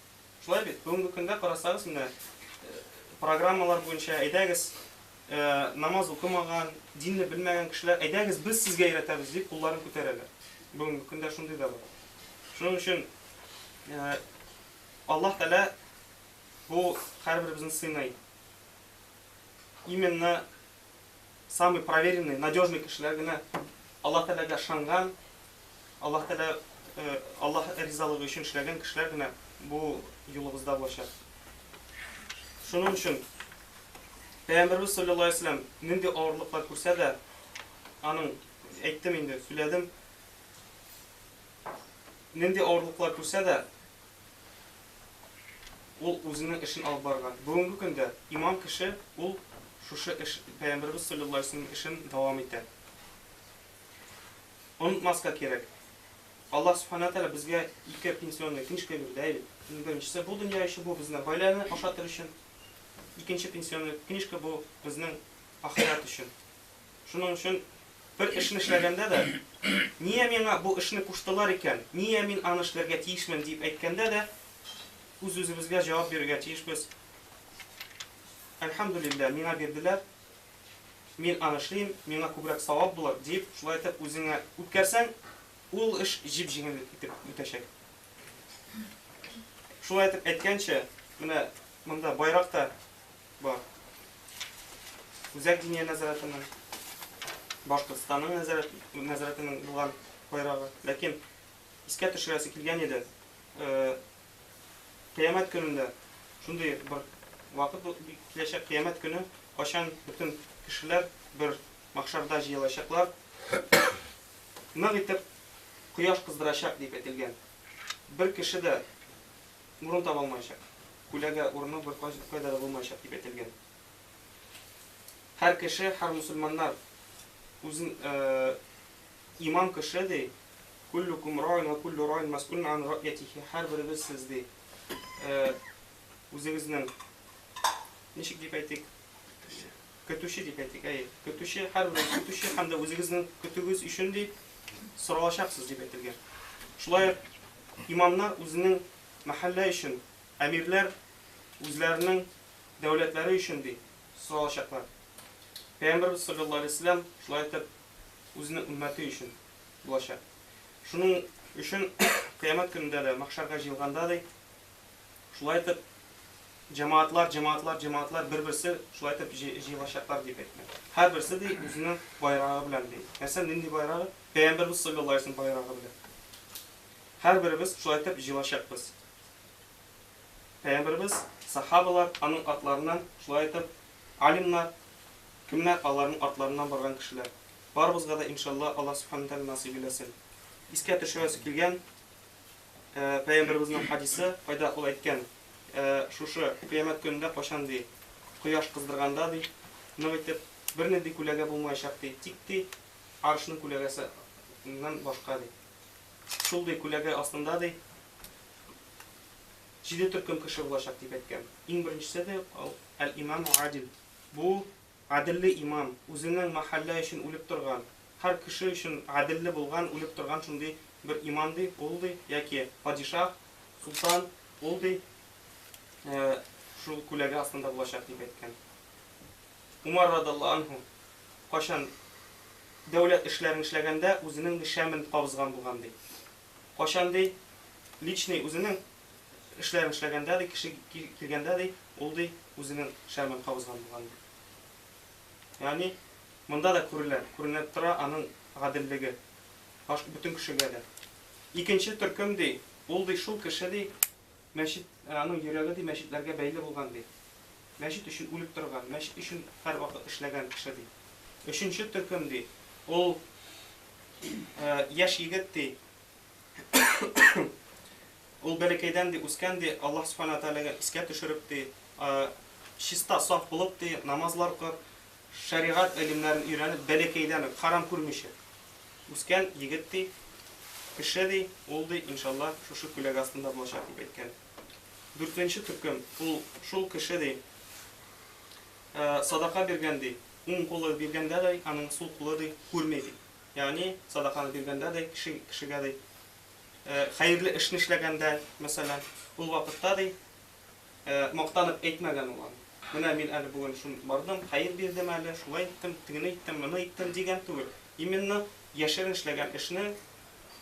Шулай бит, бүгенге көндә карасагыз, менә программалар буенча әйдәгез намаз укымаган, динне белмәгән кешеләр, әйдәгез без сезгә өйрәтәбез дип кулларын күтәрәләр. Бүгенге көндә шундый да бар. Шуның өчен Аллаһ Тәгалә бу һәрберебезне сыйный. Именно самый проверенный, надежный кешеләр генә Аллаһ Тәгаләгә ышанган, Аллаһ Тәгалә Аллаһ ризалыгы өчен эшләгән кешеләр генә бу юлыбызда булачак. Шуның өчен Пәйгамбәрбез саллаллаһу алейһи ва саллям нинди авырлыклар күрсә дә, аның әйттем инде, сөйләдем. Нинди авырлыклар күрсә дә, ул үзенең эшен алып барган. Бүгенге көндә имам кеше ул шушы эш Пәйгамбәрбез саллаллаһу алейһи ва саллям эшен дәвам итә. Онытмаска кирәк. Аллаһ субхана тәгалә безгә ике пенсионный книжка бирде. Беренчесе бу дөнья өчен, бу безне гаиләне ашатыр өчен. Икенче пенсионный книжка бу безнең ахират өчен. Шуның өчен бер эшне эшләгәндә дә, нигә миңа бу эшне куштылар икән, нигә мин аны эшләргә тиешмен дип әйткәндә дә, үз-үзебезгә җавап бирергә тиешбез. Әлхәмдүлилләh, миңа бирделәр, мин аны эшлим, миңа күбрәк савап булыр дип, шулай итеп үзеңә үткәрсәң, ул эш җип-җиңел итеп үтәчәк. Шулай итеп әйткәнчә, менә монда байракта бар. Үзәк диния нәзарәтеннән. Башкортстанның нәзарәтенең булган байрагы. Ләкин искә төшерәсе килгән иде. Кыямәт көнендә шундый бер вакыт киләчәк, кыямәт көне, кашан бөтен кешеләр бер махшарда җыелачаклар. Нык итеп кояш кыздырачак дип әйтелгән. Бер кеше дә урын таба алмаячак. Күләгә урыны бер кайда да булмаячак дип әйтелгән. Һәр кеше, һәр мусульманнар үзен имам кеше ди. Куллукум раин ва куллу раин мас'улун ан рa'yatihi. Һәр берегез сез ди. Үзегезнең ничек дип әйтик? Көтүче дип әйтик. Көтүче, һәр бер көтүче һәм дә үзегезнең көтүгез өчен дип соралачаксыз дип әйтелгән. Шулай имамнар үзенең мәхәллә өчен, әмирләр үзләренең дәүләтләре өчен дип соралачаклар. Пәйгамбәрбез саллаллаһу алейһи ва саллям шулай итеп үзенең уммәте өчен булачак. Шуның өчен кыямәт көнендә дә махшарга җыелганда да шулай итеп җәмәгатьләр бер-берсе шулай итеп җыелачаклар дип әйткән. Һәр берсе дә үзенең байрагы белән ди. Нәрсә нинди байрагы? Пәйгамбәрбез саллаллаһу алейһи ва саллям байрагы белән. Һәр беребез шулай итеп җыелачакбыз. Пәйгамбәрбез, сахабалар аның атларыннан шулай итеп алимнар, кемнәр аларның атларыннан барган кешеләр. Барыбызга да иншалла Аллаһ субханаһу ва тааля насыйп итсен. Искә төшерәсе килгән Пәйгамбәрбезнең хадисе, кайда ул әйткән, шушы кыямәт көнендә кашан ди кояш кыздырганда ди, нык итеп бернинди күләгә булмаячак ди, тик ди аршның күләгәсеннән башка ди. Шул ди күләгә астында ди 7 төркем кеше булачак дип әйткән. Иң беренчесе дә ал-имам адил. Бу адилле имам, үзенең мәхәллә өчен үлеп торган, һәр кеше өчен адилле булган, үлеп торган шундый бер имам ди, ул ди, яки падишах, султан, ул ди шул күләгә астында булачак дип әйткән. Умар радиллаһу анһу кашан дәүләт эшләрен эшләгәндә үзенең шәмен кабызган булган ди. Кашан ди личный үзенең эшләрен эшләгәндә ди, кеше килгәндә ди, ул ди үзенең шәмен кабызган булган ди. Ягъни монда да күренеп тора аның гаделлеге. Башка бөтен кешегә дә. Икенче төркем ди, ул ди шул кеше ди мәчет, аның йөрәге ди мәчетләргә бәйле булган ди. Мәчет өчен үлеп торган, мәчет өчен һәр вакыт эшләгән кеше ди. Өченче төркем ди, ул яшь егет ди. Ул бәләкәйдән ди үскән ди, Аллаһ субханаһу ва тааляга искә төшереп ди, чиста, саф булып ди, намазлар укып, шәригать илемнәрен өйрәнеп, бәләкәйдән харам күрмичә үскән егет ди, кеше ди, ул ди иншалла шушы күләгә астында булачак дип әйткән. Дүртенче төркем, ул шул кеше ди, садака биргән ди, уң кулы биргәндә дә аның сул кулы ди күрмәй ди. Ягъни садаканы биргәндә дә кешегә ди хәерле эшне эшләгәндә, мәсәлән, ул вакытта ди мактанып әйтмәгән ул. Менә мин әле бүген шун бардым, хәер бирдем әле, шулай иттем, тигене иттем, моны иттем дигән түгел. Именно яшерен эшләгән эшне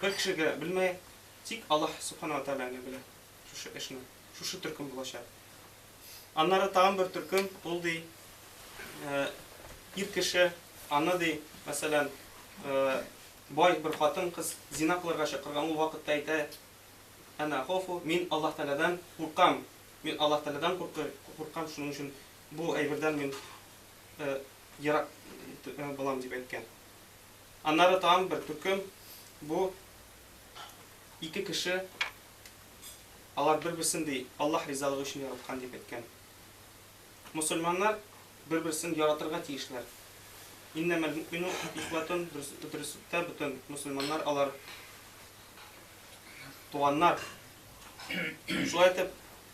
бер кешегә белмәй, тик Аллаһ субханаһу ва тааля белә шушы эшне. Шушы төркем булачак. Аннары тагын бер төркем, ул ди ир кеше, аны ди, мәсәлән, бай бер хатын кыз зина кылырга чакырган, ул вакытта әйтә: "Ана хофу, мин Аллаһ Таалядан куркам. Мин Аллаһ Таалядан куркам, шуның өчен бу әйбердән мин ярак булам" дип әйткән. Аннары тагын бер төркем, бу ике кеше, алар бер-берсен ди Аллаһ ризалыгы өчен яраткан дип әйткән. Мусульманнар бер-берсен яратырга тиешләр. Иннамал муъмину ихватун, дөрестә бөтен мусульманнар алар туганнар. Шулай итеп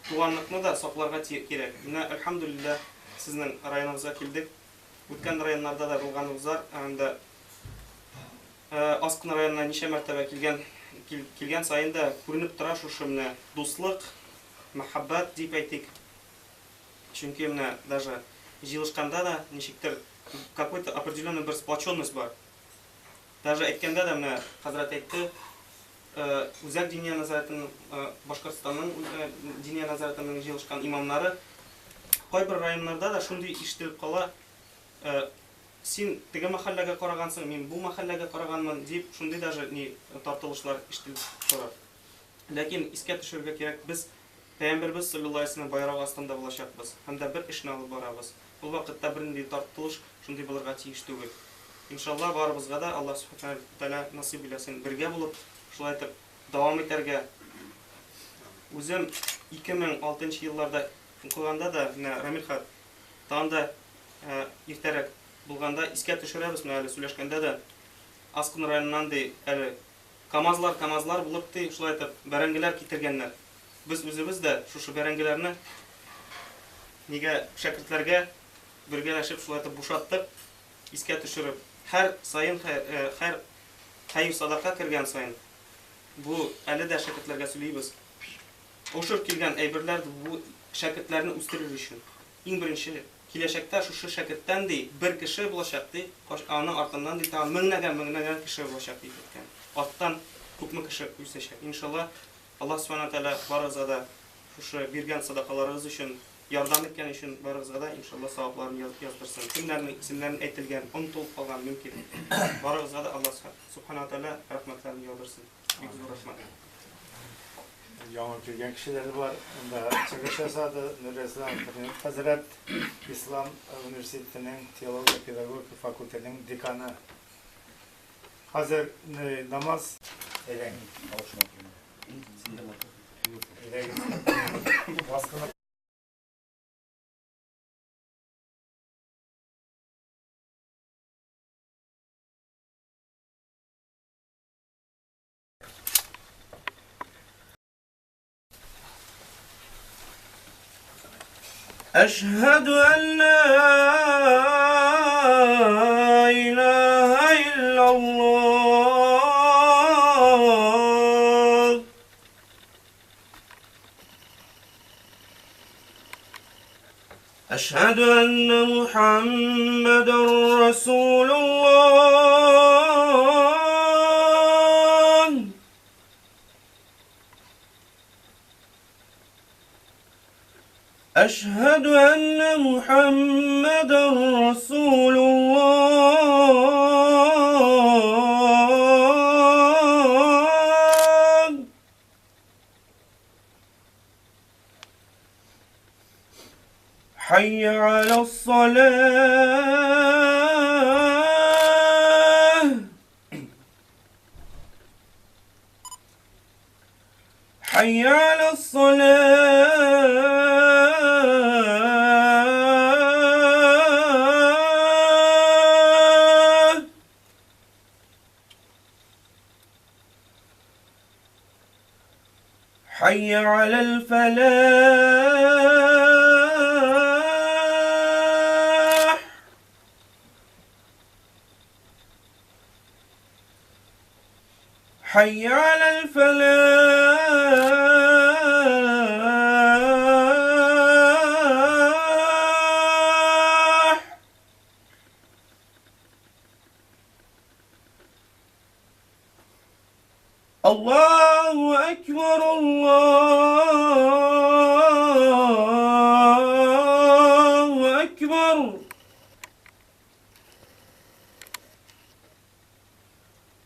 туганлыкны да сакларга кирәк. Менә әлхәмдүлилләһ сезнең районыгызга килдек. Үткән районнарда да булганыбызлар, анда Аскын районына ничә мәртәбә килгән сайын да күренеп тора шушы менә дуслык, мәхәббәт дип әйтик. Чөнки менә даже җыелышканда да ничектер какой-то определенный бер сплоченность бар. Даже әйткәндә дә менә хәзрәт әйтте, үзәк диния назаратының, Башкортстанның диния назаратының җыелышкан имамнары кайбер районнарда да шундый ишетелеп кала, син теге мәхәлләгә карагансың, мин бу мәхәлләгә караганмын дип, шундый даже тартылышлар ишетелеп тора. Ләкин искә төшерергә кирәк, без Пәйгамбәрбез саллаллаһу алейһи ва саллям байрак астында булачакбыз. Һәм дә бер эшне алып барабыз. Ул вакытта бернинди тартылыш шундый булырга тиеш түгел. Иншалла барыбызга да Аллаһ субханаһу ва тааля насыйп итсен. Бергә булып, шулай итеп дәвам итәргә. Үзем 2006 елларда укыганда да, Рамилхат, тагында иртәрәк булганда искә төшерәбез, әле сөйләшкәндә дә Аскын районыннан ди, әле КамАЗлар булып ди, шулай итеп бәрәңгеләр китергәннәр. Biz үзебез дә шушы бәрәңгеләрне нигә шәкертләргә бергәләшеп шулай итеп бушаттык, искә төшереп, һәр сайын һәр хәйр садака кергән сайын бу әле дә шәкертләргә сөйлибез. Ошыр килгән әйберләрне бу шәкертләрне үстерер өчен. Иң беренче киләчәктә шушы шәкерттән ди бер кеше булачак ди, аның артыннан ди тагын меңнәгән кеше булачак дип әйткән. Арттан күпме кеше үсәчәк. Иншалла Аллаһ субханаһу ва тааля барыгызга да шушы биргән садакаларыгыз өчен, ярдәм иткән өчен барыгызга да иншалла савапларын яздырсын. Кемнәрнең исемнәрен әйтелгән, онытылып калган мөмкин. Барыгызга да Аллаһ субханаһу ва тааля рәхмәтләрен яудырсын. Бик зур рәхмәт. Яңа килгән кешеләр бар. Анда чыгыш ясады Нурислам хәзрәт Ислам университетының теология педагогика факультетының деканы. Хәзер намаз أشهد أن لا إله إلا الله أشهد أن محمدا رسول الله أشهد أن محمدا رسول الله حي على الصلاة حي على الصلاة حي على الفلاح حي على الفلاح الله أكبر الله أكبر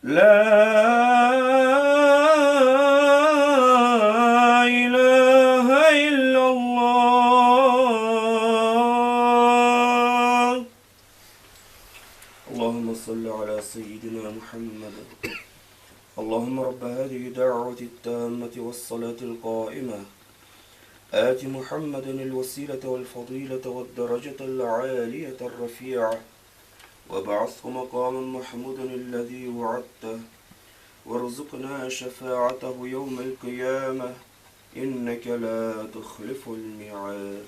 لا إله إلا الله اللهم صل على سيدنا محمد اللهم رب هذه الدعوة التامة والصلاة القائمة آت محمدا الوسيلة والفضيلة والدرجة العالية الرفيعة وابعثه مقاما محمودا الذي وعدته وارزقنا شفاعته يوم القيامة إنك لا تخلف الميعاد.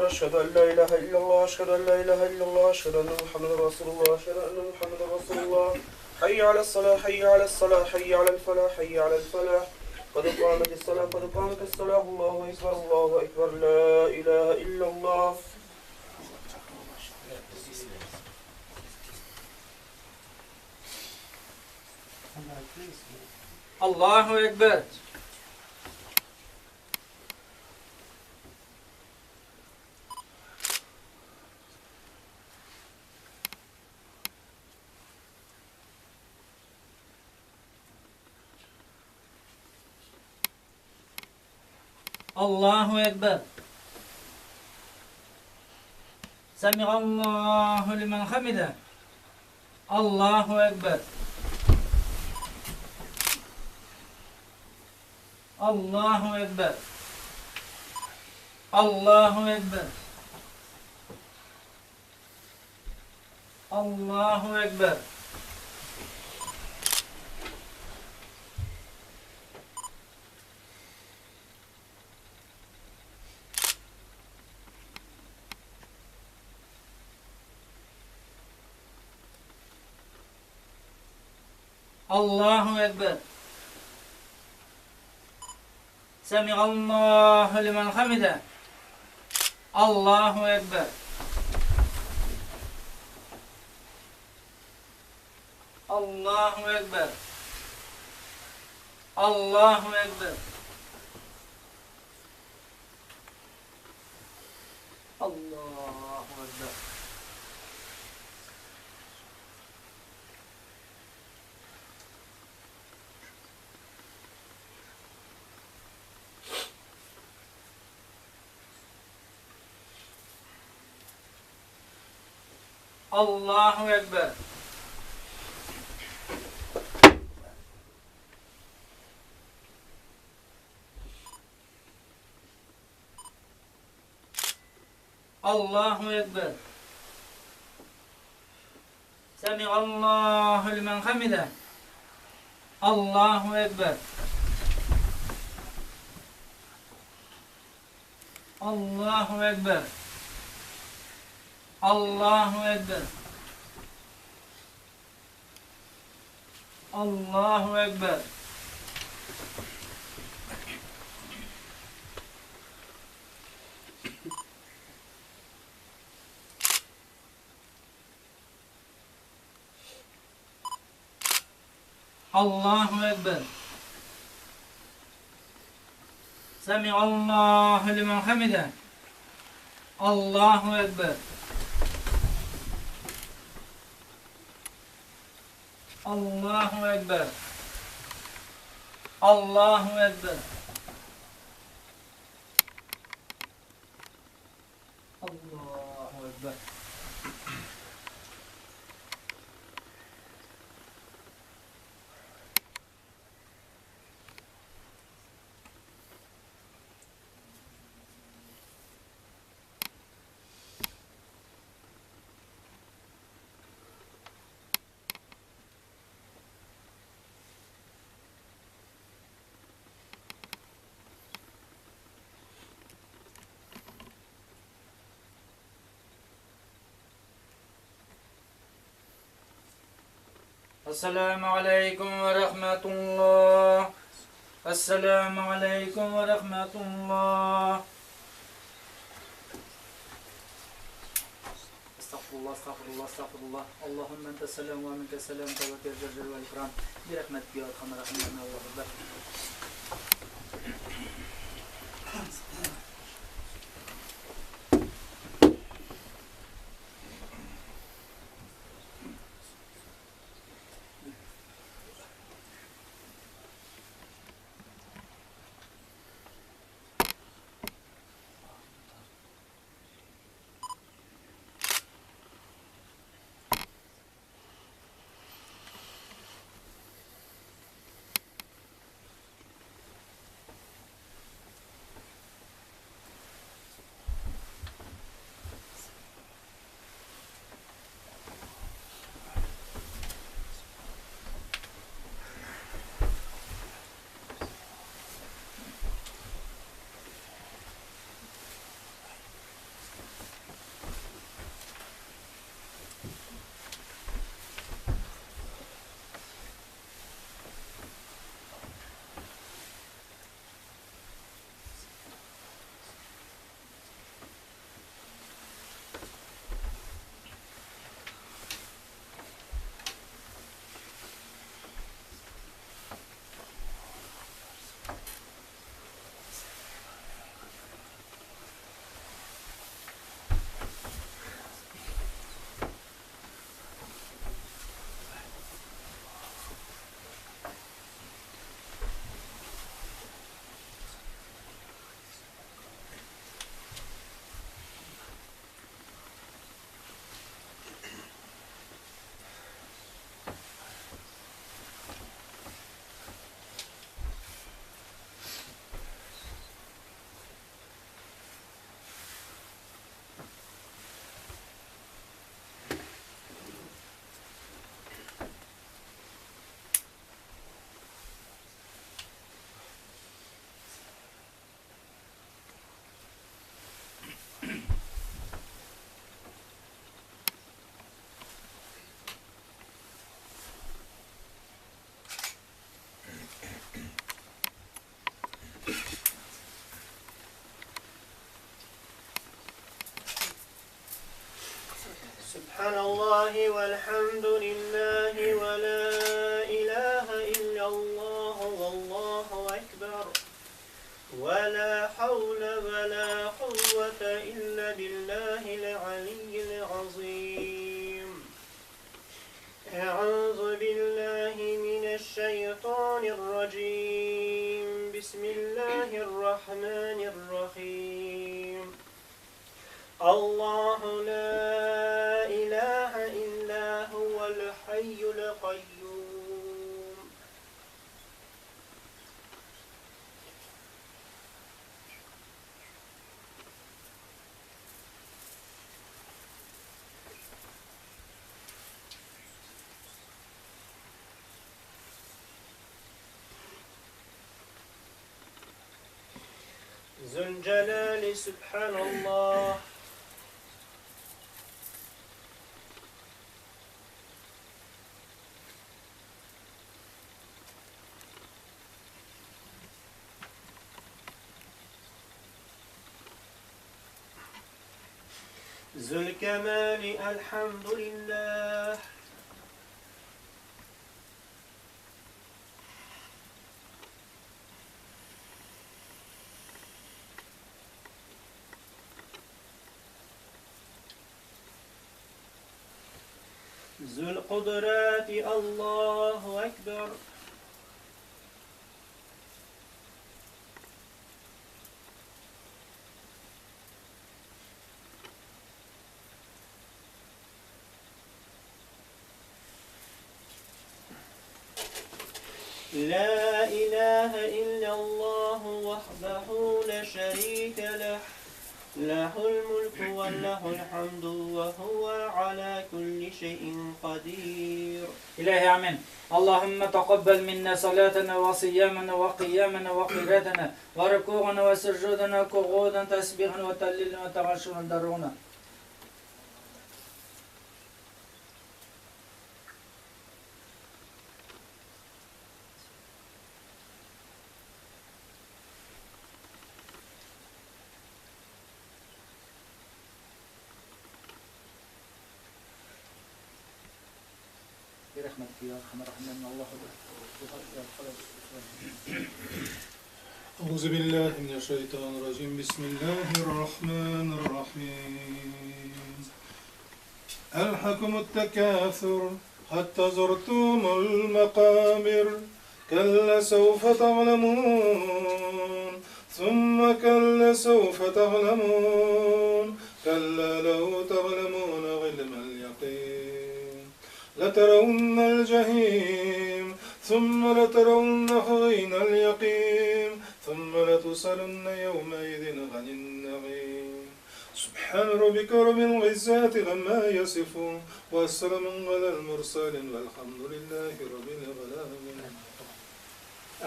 أشهد أن لا إله إلا الله أشهد أن لا إله إلا الله أشهد أن محمدا رسول الله أشهد أن محمدا رسول الله حي على الصلاة حي على الصلاة حي على الفلاح حي على الفلاح قد قامت الصلاة قد قامت الصلاة الله أكبر الله أكبر لا إله إلا الله. الله أكبر. الله أكبر. سمع الله لمن حمده. الله أكبر. الله أكبر. الله أكبر. الله أكبر. الله أكبر. سمع الله لمن حمده. الله أكبر. الله أكبر. الله أكبر. الله أكبر. الله أكبر. الله أكبر. سمع الله لمن حمده. الله أكبر. الله أكبر. الله أكبر. الله أكبر. الله أكبر. سمع الله لمن حمده. الله أكبر. الله أكبر. الله أكبر. الله أكبر. السلام عليكم ورحمة الله. السلام عليكم ورحمة الله. استغفر الله استغفر الله استغفر الله. اللهم أنت السلام ومنك السلام تبارك يا ذا الجلال والإكرام برحمتك يا أرحم الراحمين يا الله. سبحان الله والحمد لله ولا إله إلا الله والله أكبر ولا حول ولا قوة إلا بالله العلي العظيم. أعوذ بالله من الشيطان الرجيم. بسم الله الرحمن الرحيم. الله لا إله إلا هو الحي القيوم. ذو الجلال سبحان الله. ذو الكمال الحمد لله. ذو القدرات الله أكبر. لا إله إلا الله وحده لا شريك له له الملك وله الحمد وهو على كل شيء قدير. إلهي آمين. اللهم تقبل منا صلاتنا وصيامنا وقيامنا وقيراتنا وركوعنا وسجودنا وقعودا تسبيحا وتهليلا وتغشنا درنا. برحمتك يا أرحم الراحمين. الله أعوذ بالله من الشيطان الرجيم. بسم الله الرحمن الرحيم. ألهاكم التكاثر حتى زرتم المقابر كلا سوف تعلمون ثم كلا سوف تعلمون كلا لو تعلمون علم اليقين لترون الجحيم ثم لترونه عين اليقين ثم لتسألن يومئذ عن النعيم. سبحان ربك رب العزة عما يصفون والسلام على المرسلين والحمد لله رب العالمين.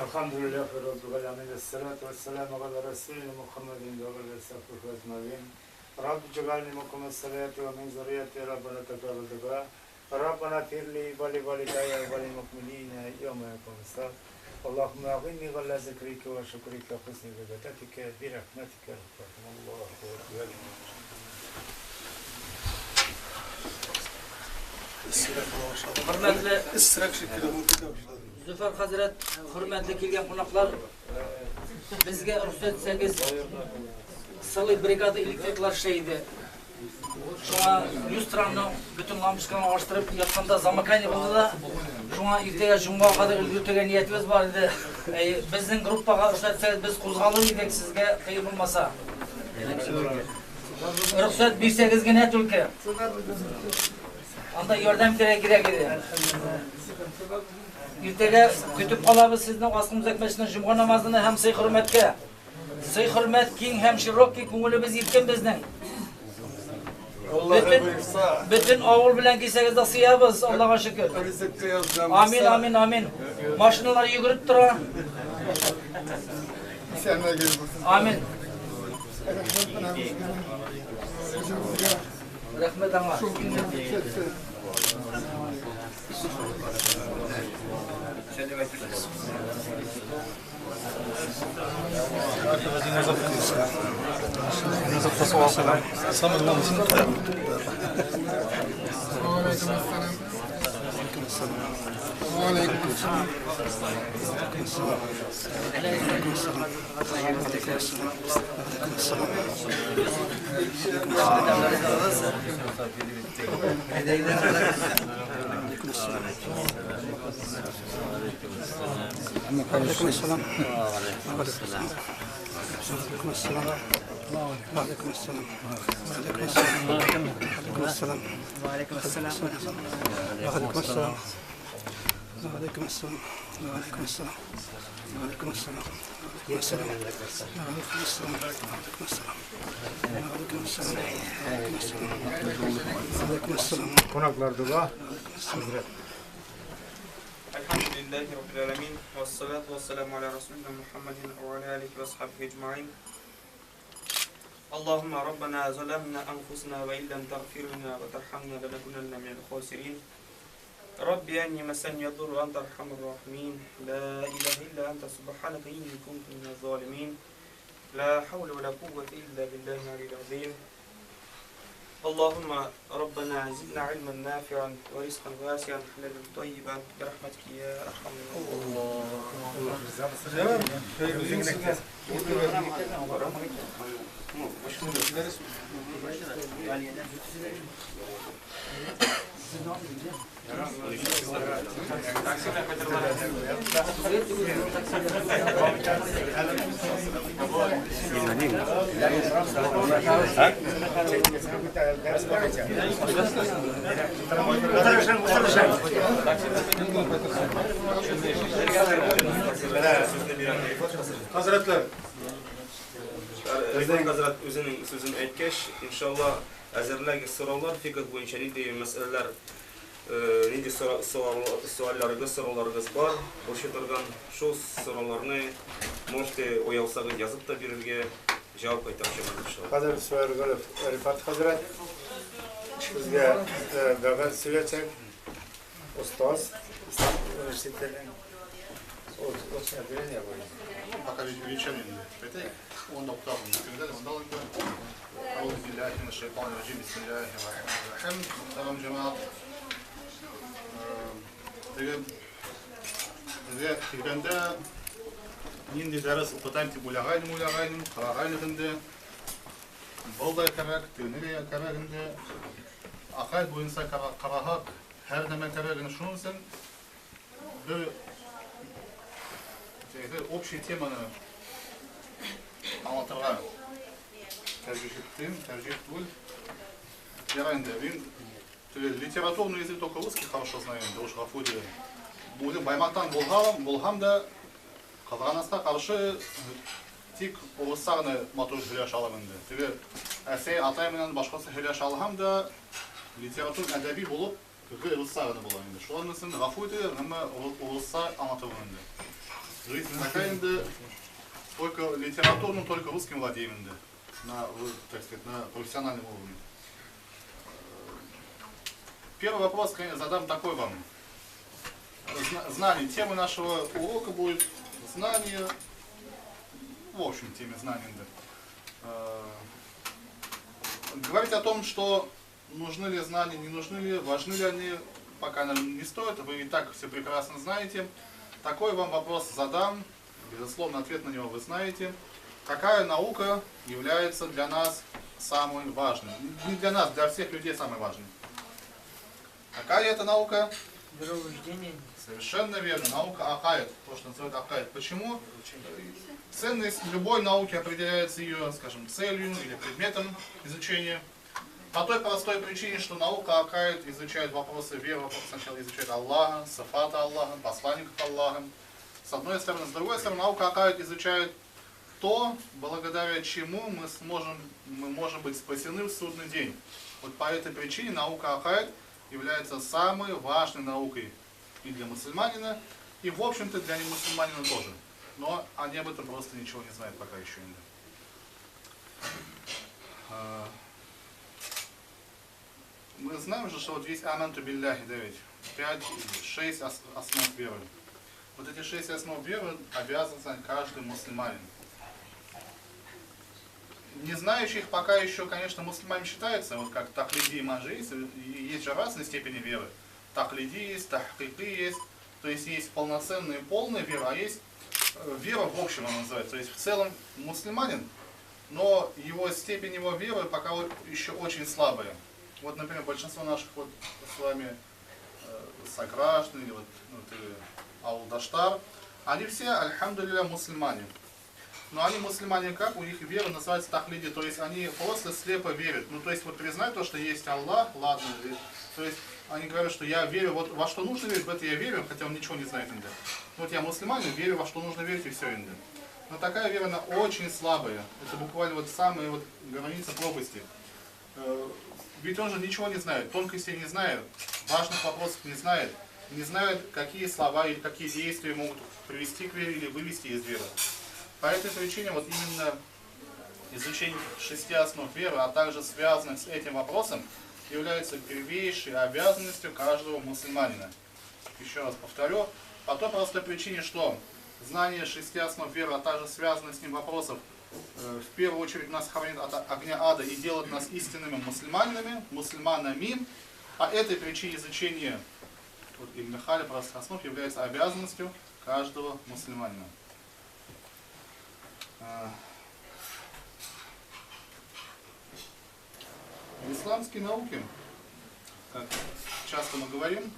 الحمد لله رب العالمين. الصلاة والسلام على رسولنا محمد وعلى آله أجمعين. رب اجعلني مقيم الصلاة ومن ذريتي ربنا تقبل دعاء. ربنا اغفر لي ولوالدي وللمؤمنين يوم يقوم الساعة. اللهم أعني على ذكرك وشكرك وحسن عبادتك برحمتك يا أرحم الراحمين. Hürmetli استرك شكله ممكن. Züfer Hazret, hürmetli kelgan qonaqlar, bizga ruxsat etsangiz, Salı brigada elektriklar ishlaydi. Şuna 100 tramni bütün lampochkani ochtirib yotganda zamakani bo'ldi-da. Shunga ertaga jumga qadar ulgurtirgan niyatimiz bor edi. Bizning gruppaga ruxsat etsangiz biz qo'zg'alib edik sizga qiyin bo'lmasa. Ruxsat bersangizgina tulki. Anda yordam kerak edi. Ertaga kutib qolamiz sizni ostimizga mashina jumg'a namozini ham siy hurmatga. Siy hurmat keng ham shirokki ko'nglimiz yetgan bizning. Bütün avul bilen kelsangiz da siyamiz Allohga shukr. Amin amin amin. Mashinalar yugurib turadi. Amin. Rahmat anga. Самое главное, Konaklar dua. Elhamdülillahi Rabbil Alemin. Vessalatu vesselamu ala Resulina Muhammedin ve ala alihi ve sahbihi ecma'in. Allahümme Rabbena zalemna enfusina ve illem tagfir lana ve terhamna lenekunenne minel khasirin. Rabbi enni mesen yadur ve ente erhamur rahimin. La ilahe illa ente subhaneke inni kuntu minel zalimin. La havle ve la kuvvete illa billahi aliyyil azim. اللهم ربنا زدنا علما نافعا ورزقا واسعا حلالا طيبا برحمتك يا ارحم Hazretler, Özden Hazret özünün sözünü aytkeş, inşallah әзірләге сораулар, фикх буенча нинди мәсьәләләр, нинди сорауларыгыз бар, борчы торган шул сорауларны можете уялсагыз язып та бирергә, җавап кайтарчымын иншалла. Хәзер Суайргөлев Рифат хәзрәт безгә бәгать сөйләтсәк, устаз Ислам университетының очень отделение будет. Пока вечерний, он доктор, он أعوذ بالله من الشيطان الرجيم بسم الله الرحمن الرحيم. Tamam cemaat. Bizga kirganda nindi dars o'qitanti bo'lag'ayni, qarag'ayni bolday kerak, tuniga kerak endi. Aqid bo'yicha qarahaq, har nima kerak endi shuning uchun bir общий теманы anlatırlar. Tercih был. Я литературный язык только русский хорошо знаю, да уж Гафури. Будем Баймактан Булхам да Казаганаста каршы тик орыстарны матур сөйләшә алам инде. Теге әсәй атай менән башкасы сөйләшә алам да литератур әдәби булып русарны була инде. Шуларның өчен Гафури һәм орыслар аңлатып инде. Жизнь такая инде, только литературным, только русским владеем инде. Так сказать, на профессиональном уровне. Первый вопрос, конечно, задам такой вам. Знание. Тема нашего урока будет знание, в общем, теме знаний. Говорить о том, что нужны ли знания, не нужны ли, важны ли они, пока нам не стоит. Вы и так все прекрасно знаете. Такой вам вопрос задам. Безусловно, ответ на него вы знаете. Какая наука является для нас самой важной? Не для нас, для всех людей самой важной. Какая это наука? Вероучение. Совершенно верно. Наука акаид. То, что называют акаид. Почему? Ценность любой науки определяется ее, скажем, целью или предметом изучения. По той простой причине, что наука акаид изучает вопросы веры, сначала изучает Аллаха, сифата Аллаха, посланников Аллаха. С одной стороны. С другой стороны, наука акаид изучает то, благодаря чему мы можем быть спасены в судный день. Вот по этой причине наука акаид является самой важной наукой и для мусульманина, и в общем-то для немусульманина тоже. Но они об этом просто ничего не знают пока еще. Мы знаем же, что вот есть аманту билляхи 9, 5-6 основ веры. Вот эти 6 основ веры обязан знать каждый мусульманин. не знающих пока еще, конечно, мусульмане считаются, вот как тахлиди и манжи, и есть же разные степени веры. Тахлиди есть, тахкики есть, то есть есть полноценная и полная вера, а есть вера в общем, она называется. То есть в целом мусульманин, но его степень его веры пока еще очень слабая. Вот, например, большинство наших вот с вами сограждан, или вот Аудаштар, они все, альхамдулилля, мусульмане. Но они мусульмане как? У них вера называется тахлиди, то есть они просто слепо верят. Ну, то есть вот признают то, что есть Аллах, ладно. То есть они говорят, что я верю, вот во что нужно верить, в это я верю, хотя он ничего не знает иногда. Вот я мусульманин, верю, во что нужно верить, и все иногда. Но такая вера, она очень слабая. Это буквально вот самая вот граница пропасти. Ведь он же ничего не знает, тонкостей не знает, важных вопросов не знает, какие слова или какие действия могут привести к вере или вывести из веры. По этой причине вот именно изучение 6 основ веры, а также связанных с этим вопросом, является первейшей обязанностью каждого мусульманина. Еще раз повторю, по той простой причине, что знание 6 основ веры, а также связанных с ним вопросов, в первую очередь нас хранит от огня ада и делает нас истинными мусульманами. По этой причине изучение Ибн Халя простых основ является обязанностью каждого мусульманина. В исламские науки, как часто мы говорим,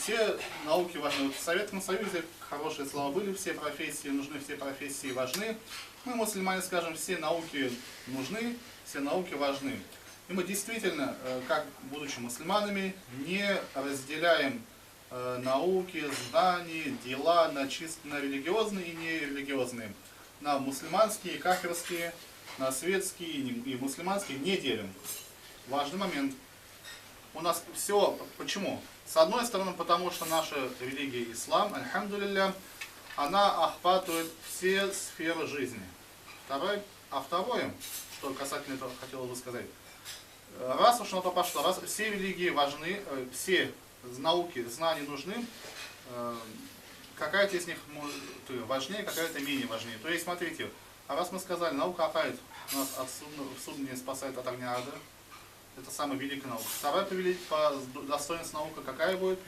все науки важны. Вот в Советском Союзе хорошие слова были, все профессии нужны, все профессии важны. Мы, мусульмане, скажем, все науки нужны, все науки важны. И мы действительно, как будучи мусульманами, не разделяем науки, знания, дела на чисто на религиозные и нерелигиозные. На мусульманские и кафирские, на светские и мусульманские не делим. Важный момент. У нас все, почему? С одной стороны, потому что наша религия ислам, альхамдулилля, она охватывает все сферы жизни. Второе, что касательно этого хотелось бы сказать, раз уж на то пошло, раз все религии важны, все науки, знания нужны, какая-то из них важнее, какая-то менее важнее. То есть, смотрите, раз мы сказали, наука акаид нас от судна спасает от огня ада, это самая великая наука. Вторая по достоинству наука какая будет?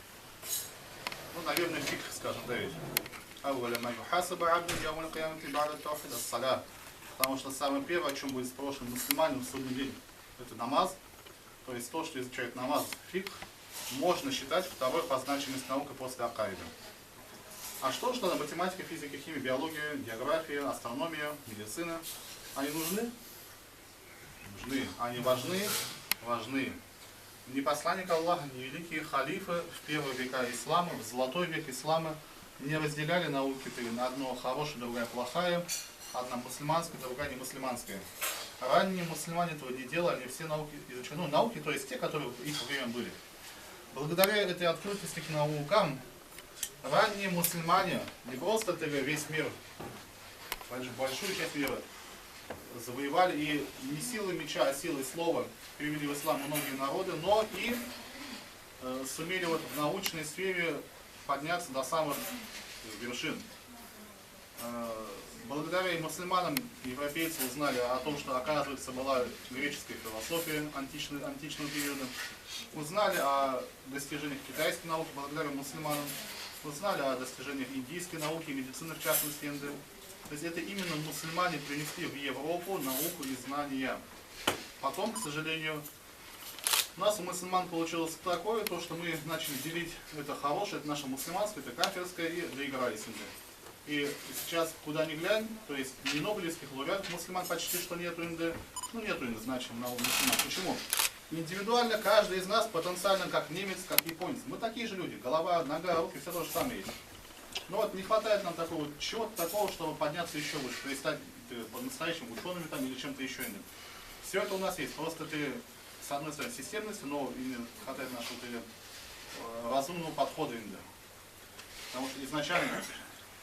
Ну, наверное, фикх, скажем, да ведь. Потому что самое первое, о чем будет спрошен мусульманин в судный день, это намаз. То есть то, что изучает намаз, фикх, можно считать второй по значимости наукой после акаида. А что же тогда математика, физика, химия, биология, география, астрономия, медицина? Они нужны? Нужны. Они важны? Важны. Ни посланник Аллаха, ни великие халифы в первые века ислама, в золотой век ислама не разделяли науки на одно хорошее, другая плохая, одна мусульманская, другая не мусульманская. Ранние мусульмане этого не делали, они все науки изучали. Ну, науки, то есть те, которые в их время были. Благодаря этой открытости к наукам, ранние мусульмане, не просто весь мир, большую часть мира, завоевали и не силой меча, а силой слова привели в ислам многие народы, но и сумели вот в научной сфере подняться до самых вершин. Благодаря мусульманам европейцы узнали о том, что, оказывается, была греческая философия античного периода, узнали о достижениях китайской науки благодаря мусульманам, узнали о достижениях индийской науки, медицины, в частности, инды. То есть это именно мусульмане принесли в Европу науку и знания. Потом, к сожалению, у нас у мусульман получилось такое, то, что мы начали делить это хорошее, это наше мусульманское, это кафирское, и доигрались. И сейчас, куда ни глянь, то есть ни нобелевских лауреатов мусульман почти что нету инды, ну нету инды значимых на мусульман. Почему? Индивидуально каждый из нас потенциально как немец, как японец. Мы такие же люди, голова, нога, руки, все то же самое есть. Но вот не хватает нам такого чего-то такого, чтобы подняться еще выше, то есть стать по-настоящему учеными там или чем-то еще иным. Все это у нас есть, просто ты с одной стороны системности, но и не хватает нашего разумного подхода иногда. Потому что изначально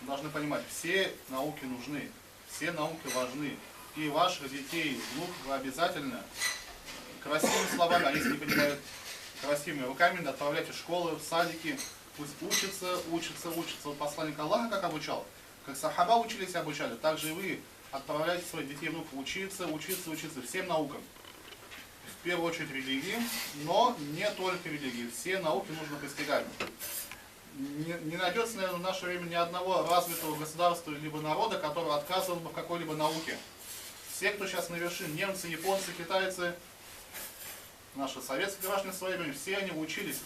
мы должны понимать, все науки нужны, все науки важны. И ваших детей, внуков вы обязательно красивыми словами, а если не понимают красивыми руками, отправляйте в школы, в садики, пусть учатся. Вот посланник Аллаха как обучал, как сахаба учились и обучали, так же и вы отправляйте своих детей и внуков учиться всем наукам. В первую очередь религии, но не только религии. Все науки нужно постигать. Не найдется, наверное, в наше время ни одного развитого государства либо народа, который отказывал бы в какой-либо науке. Все, кто сейчас на вершине, немцы, японцы, китайцы, наши советские граждане в свое время, все они учились.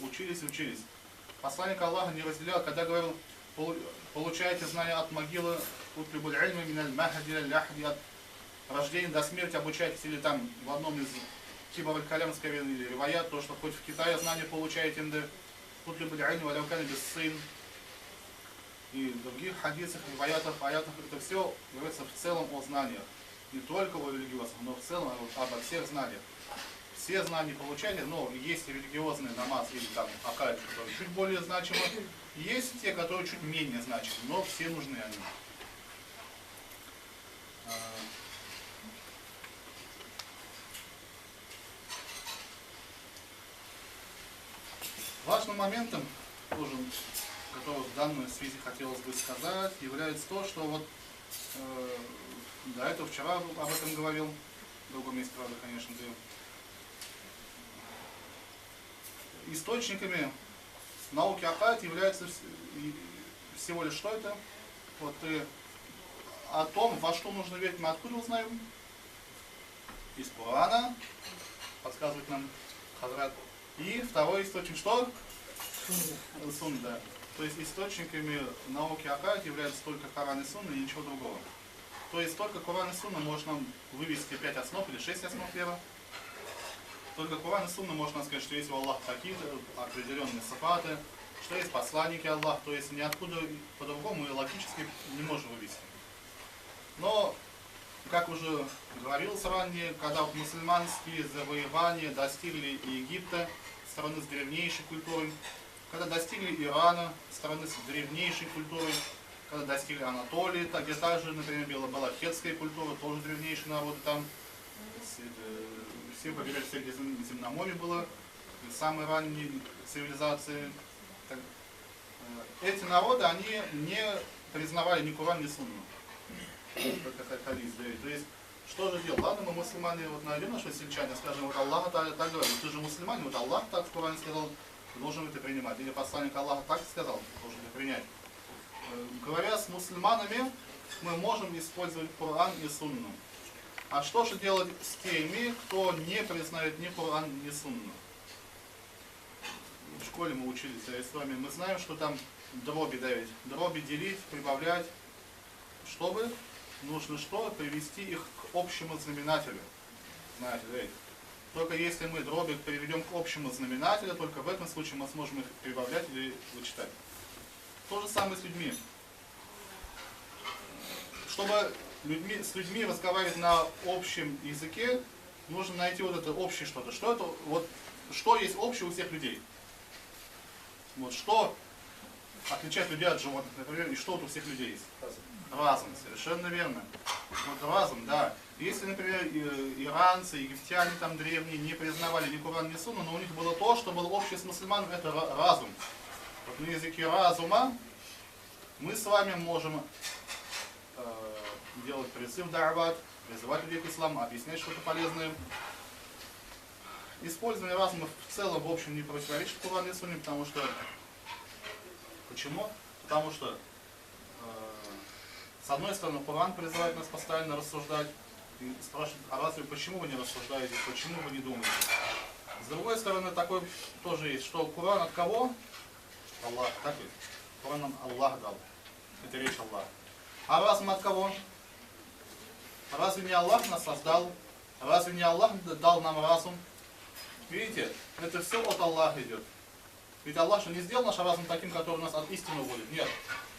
Посланник Аллаха не разделял, когда говорил, получайте знания от могилы, от рождения до смерти обучайтесь, или там в одном из типа Аль-Калям, скорее, или риваят, то, что хоть в Китае знания получаете, и других хадисах, риваятах, аятах, это все говорится в целом о знаниях. Не только о религиозных, но в целом обо всех знаниях. Все знания получали, но есть религиозный намаз или там акайд, которые чуть более значимы, есть те, которые чуть менее значимы, но все нужны они. Важным моментом, тоже, который в данной связи хотелось бы сказать, является то, что вот до этого вчера об этом говорил, в другом месте, правда, конечно, источниками науки акайд является всего лишь что это? Вот о том, во что нужно верить, мы откуда узнаем? Из Корана, подсказывает нам Хазрат. И второй источник что? Сунна. То есть источниками науки акайд являются только Коран и Сунна и ничего другого. То есть только Коран и Сунна может нам вывести 5 основ или 6 основ веры. Только Коран и Сунна может нам сказать, что есть у Аллаха какие-то определенные сифаты, что есть посланники Аллаха, то есть ниоткуда по-другому и логически не можем вывести. Но, как уже говорилось ранее, когда вот мусульманские завоевания достигли Египта, страны с древнейшей культурой, когда достигли Ирана, страны с древнейшей культурой, когда достигли Анатолии, где также, например, была хетская культура, тоже древнейшие народы там, все побережье Средиземноморья было, самые ранние цивилизации. Эти народы, они не признавали ни Коран, ни Сунну. То есть, что же делать? Ладно, мы мусульмане, вот найдем нашего сельчане, скажем, вот Аллах так говорит, ты же мусульманин, вот Аллах так в Коране сказал, ты должен это принимать. Или посланник Аллаха так сказал, ты должен это принять. Говоря с мусульманами, мы можем использовать Коран и Сунну. А что же делать с теми, кто не признает ни Коран, ни Сунну? В школе мы учились с вами, мы знаем, что там дроби давить, дроби делить, прибавлять, чтобы нужно что? Привести их к общему знаменателю. Знаете, да? Только если мы дроби приведем к общему знаменателю, только в этом случае мы сможем их прибавлять или вычитать. То же самое с людьми. Чтобы с людьми разговаривать на общем языке, нужно найти вот это общее что-то. Что это? Вот что есть общее у всех людей? Вот что отличает людей от животных, например, и что вот у всех людей есть? Разум, совершенно верно. Вот разум, да. Если, например, иранцы, египтяне там древние не признавали ни Коран, ни Сунну, но у них было то, что было общее с мусульманами, это разум. Вот на языке разума мы с вами можем делать призыв да'ват, призывать людей к исламу, объяснять что-то полезное. Использование разума в целом, в общем, не противоречит Корану и Сунне, потому что... Почему? Потому что с одной стороны, Коран призывает нас постоянно рассуждать и спрашивает, а разве почему вы не рассуждаете, почему вы не думаете? С другой стороны, такой тоже есть, что Коран от кого? Аллах, так ведь? Коран нам Аллах дал. Это речь Аллаха. А разум от кого? Разве не Аллах нас создал? Разве не Аллах дал нам разум? Видите, это все от Аллаха идет. Ведь Аллах же не сделал наш разум таким, который нас от истины уводит. Нет.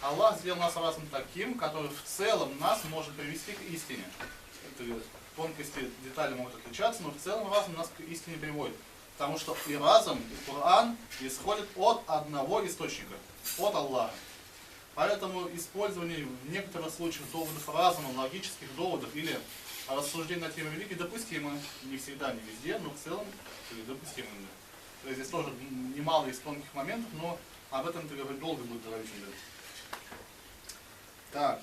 Аллах сделал наш разум таким, который в целом нас может привести к истине. Это тонкости, детали могут отличаться, но в целом разум нас к истине приводит. Потому что и разум, и Коран исходят от одного источника, от Аллаха. Поэтому использование в некоторых случаях доводов разума, логических доводов или рассуждений на тему религии допустимо. Не всегда, не везде, но в целом допустимо. То есть здесь тоже немало из тонких моментов, но об этом долго будет говорить. Так.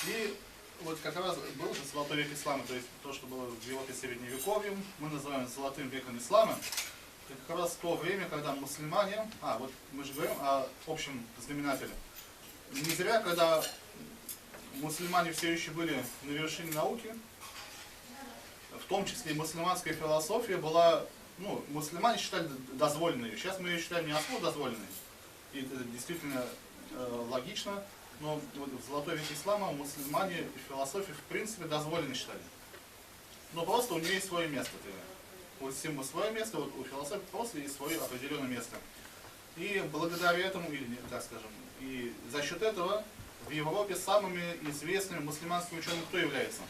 И вот как раз был же золотой век ислама, то есть то, что было в Европе средневековьем, мы называем золотым веком ислама. Это как раз то время, когда мусульмане, вот мы же говорим о общем знаменателе. Не зря, когда мусульмане все еще были на вершине науки, в том числе и мусульманская философия была, мусульмане считали дозволенной. Сейчас мы ее считаем не особо дозволенной. И это действительно логично. Но вот в золотой век ислама мусульмане философию в принципе дозволенной считали. Но просто у нее есть свое место. У всему свое место, вот у философии просто есть свое определенное место. И благодаря этому, или так скажем, и за счет этого в Европе самыми известными мусульманскими учеными кто является?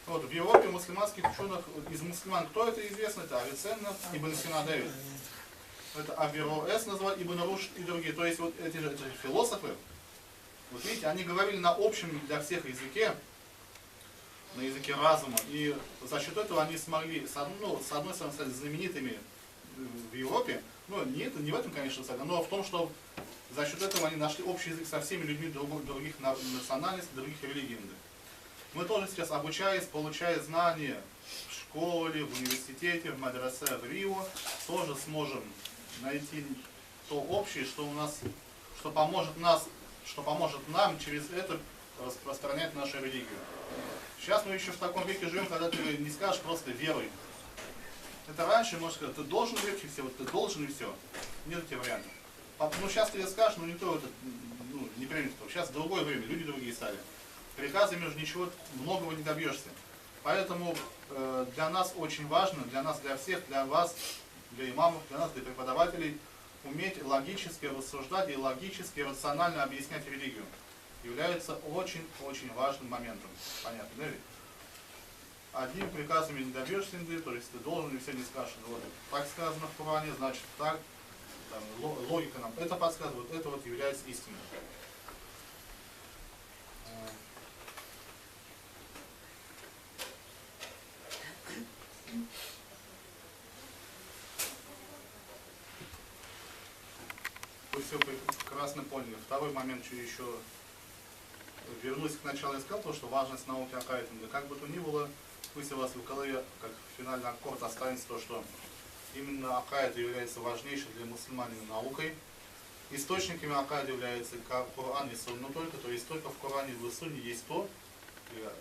Вот в Европе мусульманских ученых, из мусульман кто это известно? Это Авиценна, Ибн Сина Давид. Это Авероэс назвал, Ибн Рушд и другие. То есть вот эти же философы, вот видите, они говорили на общем для всех языке, на языке разума. И за счет этого они смогли, с одной стороны, стать знаменитыми в Европе. Не в этом, конечно, но в том, что за счет этого они нашли общий язык со всеми людьми других национальностей, других религий. Мы тоже сейчас, обучаясь, получая знания в школе, в университете, в медресе, в Рио, тоже сможем найти то общее, что поможет нам через это распространять нашу религию. Сейчас мы еще в таком веке живем, когда ты не скажешь просто веруй. Это раньше, можно сказать, ты должен верить и все, вот ты должен и все. Нет этих вариантов. Сейчас ты скажешь, никто это не примет. Сейчас другое время, люди другие стали. Приказами уже ничего многого не добьешься. Поэтому для нас очень важно, для нас, для всех, для вас, для имамов, для нас, для преподавателей, уметь логически рассуждать и логически, рационально объяснять религию. Является очень-очень важным моментом. Понятно, да? Одними приказами не добьешься, то есть ты должен и все не скажешь. Вот, так сказано в Коране, значит так. Там, логика нам это подсказывает, это вот является истиной. Вы все прекрасно поняли. Второй момент, что еще вернусь к началу, я сказал, что важность науки акаидинга. Как бы то ни было, пусть у вас в голове, как финальный аккорд, останется то, что именно акаид является важнейшей для мусульманина наукой. Источниками акаида являются как Коран и Сунна только, то есть только в Коране и в Сунне есть то,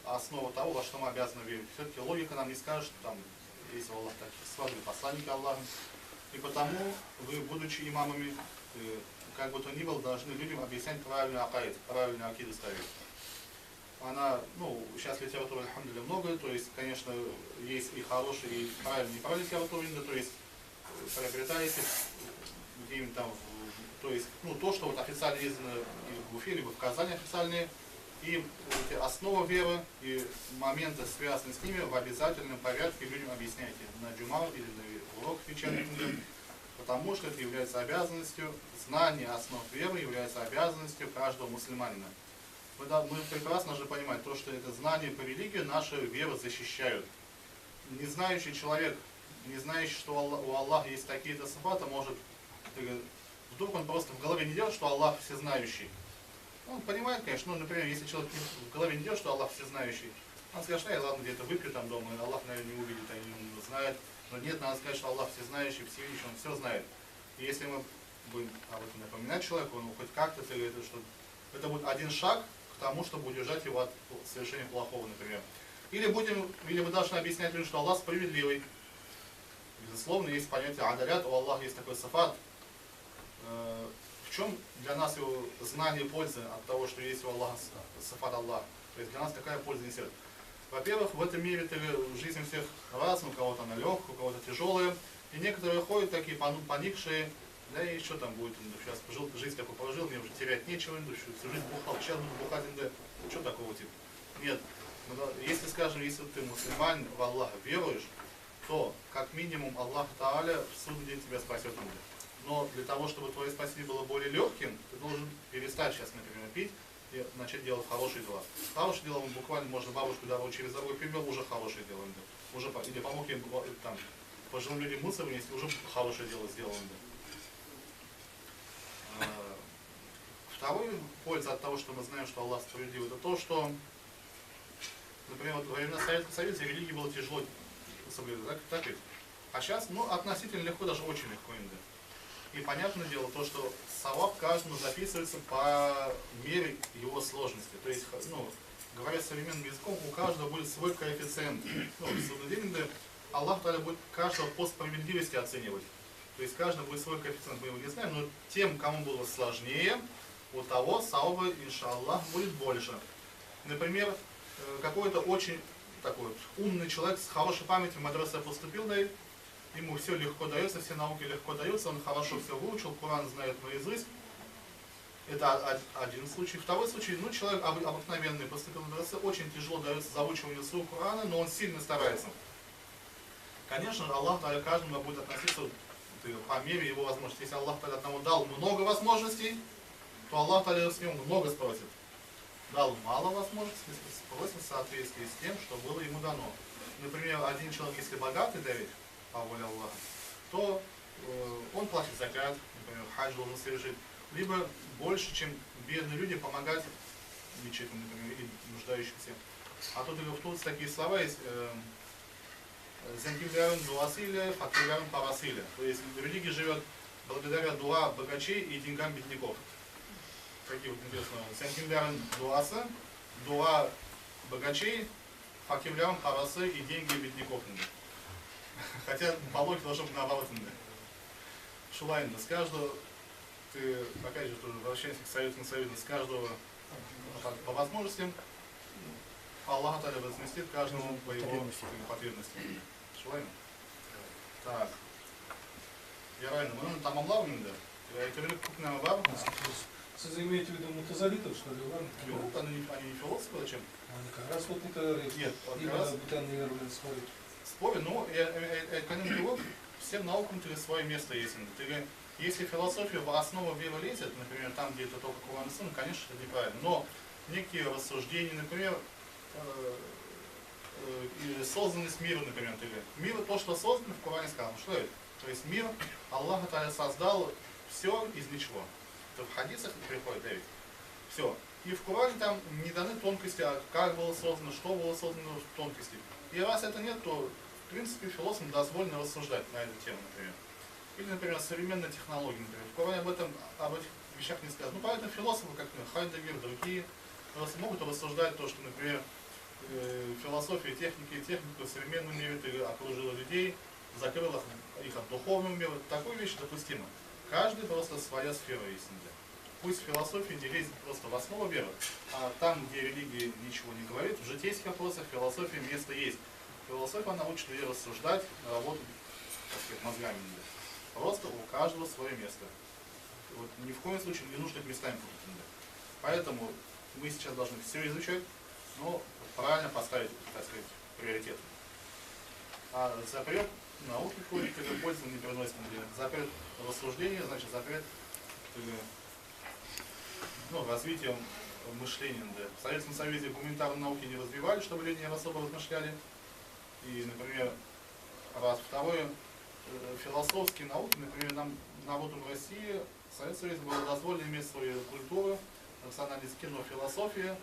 основа того, во что мы обязаны верить. Все-таки логика нам не скажет, что там есть Аллах таких славные посланники Аллаха. И потому вы, будучи имамами, как бы то ни было, должны людям объяснять правильный акаид, правильную акиду ставить. Она, сейчас литературы, альхамдулилля, много, то есть, конечно, есть и хорошие, и правильные, и неправильные литературы, то есть, приобретаете где-нибудь там, то есть, то, что вот официально издано и в Уфе, либо в Казани официальные, и основа веры, и моменты, связанные с ними, в обязательном порядке людям объясняйте на джума или на урок вечерних, потому что это является обязанностью, знание основ веры является обязанностью каждого мусульманина. Мы прекрасно же понимаем, то, что это знание по религии нашу веру защищают. Не знающий человек, не знающий, что у Аллаха есть такие-то сифаты, может, вдруг он просто в голове не делает, что Аллах всезнающий. Он понимает, конечно, например, если человек в голове не делает, что Аллах всезнающий, он скажет, ладно, где-то выпью там дома, и Аллах, наверное, не увидит, не знает. Но нет, надо сказать, что Аллах всезнающий, всевидящий, он все знает. И если мы будем об этом напоминать человеку, хоть как-то, что это будет один шаг к тому, чтобы удержать его от совершения плохого, например. Или мы должны объяснять людям, что Аллах справедливый. Безусловно, есть понятие адалят, у Аллаха есть такой сафат. В чем для нас его знание пользы от того, что есть у Аллаха сафат Аллах? То есть для нас какая польза несет? Во-первых, в этом мире жизнь всех разная, у кого-то она легкая, у кого-то тяжелая. И некоторые ходят такие поникшие, да и что там будет, сейчас жизнь такой прожил, мне уже терять нечего, всю жизнь бухал, сейчас буду бухать, что такого типа? Нет. Если, скажем, если ты мусульманин, в Аллаха веруешь, то как минимум Аллах Тааля в судный день тебя спасет. Но для того, чтобы твое спасение было более легким, ты должен перестать сейчас, например, пить и начать делать хорошие дела. Хорошие дела, буквально можно бабушку дорогу через дорогу привел, уже хорошее дело. Уже, или помог им там, пожилым людям мусор вынести, уже хорошее дело сделано. второй польза от того, что мы знаем, что Аллах справедлив, это то, что, например, вот во времена Советского Союза религии было тяжело соблюдать, так ведь? А сейчас, ну, относительно легко, даже очень легко иногда. И понятное дело то, что саваб каждому записывается по мере его сложности. То есть, ну, говоря современным языком, у каждого будет свой коэффициент. Ну, соблюдение, Аллах Та'аля будет каждого по справедливости оценивать. То есть каждый будет свой коэффициент, мы его не знаем, но тем, кому было сложнее, у того сауба, иншаллах, будет больше. Например, какой-то очень такой вот умный человек с хорошей памятью в мадресе поступил, да, ему все легко дается, все науки легко даются, он хорошо все выучил, Коран знает наизусть. Это один случай. Второй случай, ну, человек обыкновенный поступил в мадресе, очень тяжело дается заучивание слух Корана, но он сильно старается. Конечно, Аллах Та'аля каждому будет относиться по мере его возможностей. Если Аллах Та'аля одному дал много возможностей, то Аллах Та'аля с него много спросит. Дал мало возможностей, спросит в соответствии с тем, что было ему дано. Например, один человек, если богатый, Давид, по воле Аллаха, то он платит закат, например, хадж должен совершить, либо больше, чем бедные люди, помогать мечетям, например, и нуждающимся. А тут такие слова есть, зангивляем дуасиля, факивляем парасиля. То есть религия живет благодаря дуа богачей и деньгам бедняков. Такие вот интересные. Зангивляем дуаса, дуа богачей, факивляем парасы и деньги бедняков. Хотя по логике должно быть наоборот. Шулайн, с каждого, ты, опять же, тоже возвращаемся к совету, с каждого по возможностям Аллах Та'аля возместит каждому по его потребностям. Шулайн? Так. Ярайна, мы там омлавлены, да? Это велик купная бар. Вы имеете в виду мутазалитов, что ли? Ну, они не философы, зачем? Они как раз вот это нет, споры, но экономика всем наукам свое место есть. Если философия в основу веры лезет, например, там, где это только Коран и Сунна, конечно, это неправильно. Но некие рассуждения, например, созданность мира, например, мир, то, что создано в Коране сказано, что это? То есть мир, Аллах Та'аля создал все из ничего. Это в хадисах приходит, Давид. Все. И в Коране там не даны тонкости, а как было создано, что было создано в тонкости. И раз это нет, то в принципе философам дозволено рассуждать на эту тему, например. Или, например, современные технологии, например. В Коране об этих вещах не сказано. Ну, поэтому философы, как Хайдеггер, другие, могут рассуждать то, что, например, философия техники и техника в современном мире окружила людей, закрыла их от духовного мира. Такую вещь допустима. Каждый просто своя сфера есть. Пусть философия не лезет просто в основу веры, а там, где религия ничего не говорит, в житейских вопросах философии место есть. Философия, она учит людей рассуждать, работать, так сказать, мозгами. Просто у каждого свое место. Вот, ни в коем случае не нужно их местами путать. Поэтому мы сейчас должны все изучать, но правильно поставить, так сказать, приоритет. А запрет науки входит, когда пользу не приносит. Запрет рассуждения, значит запрет развитием мышления. В Советском Союзе гуманитарные науки не развивали, чтобы люди не особо размышляли. И, например, второе, философские науки, например, нам народу в России, в Советском Союзе было дозволено иметь свою культуру, национальный язык, но философия,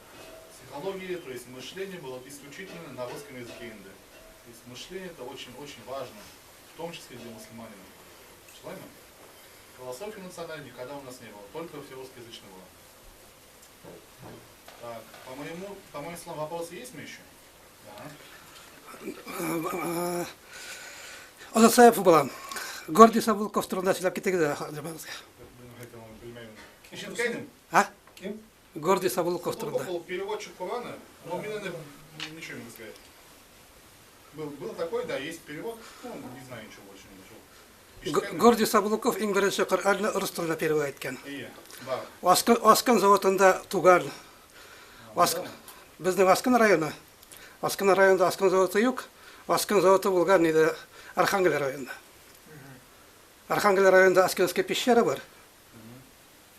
психология, то есть мышление было исключительно на русском языке. То есть мышление это очень-очень важно, в том числе для мусульманина. Шлайма? Философии национальной никогда у нас не было, только все русскоязычно было. Так, по моим словам, вопросы есть мы еще? Да. Оза была. Гордий Сабулков трудно сюда китегда. А? Кем? Гордий Сабулков трудно. Был переводчик Корана, но мне ничего не сказать. Был такой, да, есть перевод, ну, не знаю ничего больше. Гордий Сабулков иң бірінші Құр'анны орыс тіліне перевод еткен. Иә, бар. Аскан заводында туған. Біздің Аскан районы. Аскан районында Аскан заводы юк. Аскан заводы болған еді Архангель районында. Архангель районында Асканская пещера бар.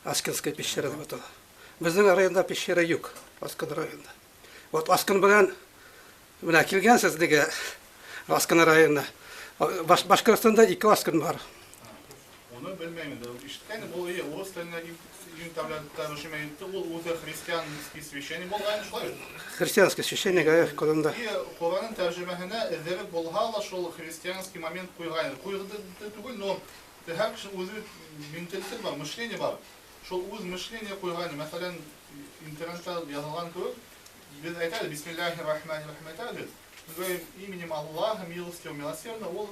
Асканская пещера деп аталады. Біздің районда пещера юк. Аскан районында. Вот Аскан білген мына келгенсіз деге Аскан районына. Башқұртстанда 2 Аскан бар. Onu bilmeyim. İşte bu iyi. Oğuz teline tarjime o hristiyanский священник болған шулай. Христианский священник колында. И Коранның тәрҗемәһенә эзләп булга ла шул христианский момент куйган. Куйгы түгел, но һәр кеше үзе менталитет бар, мышление бар. Шул үз мышление куйган. Мәсәлән, интернетта язылган кебек, без әйтәбез бисмиллаһир-рахманир-рахим әйтәбез. Biz именем Аллаха, милостивого, милосердного, ол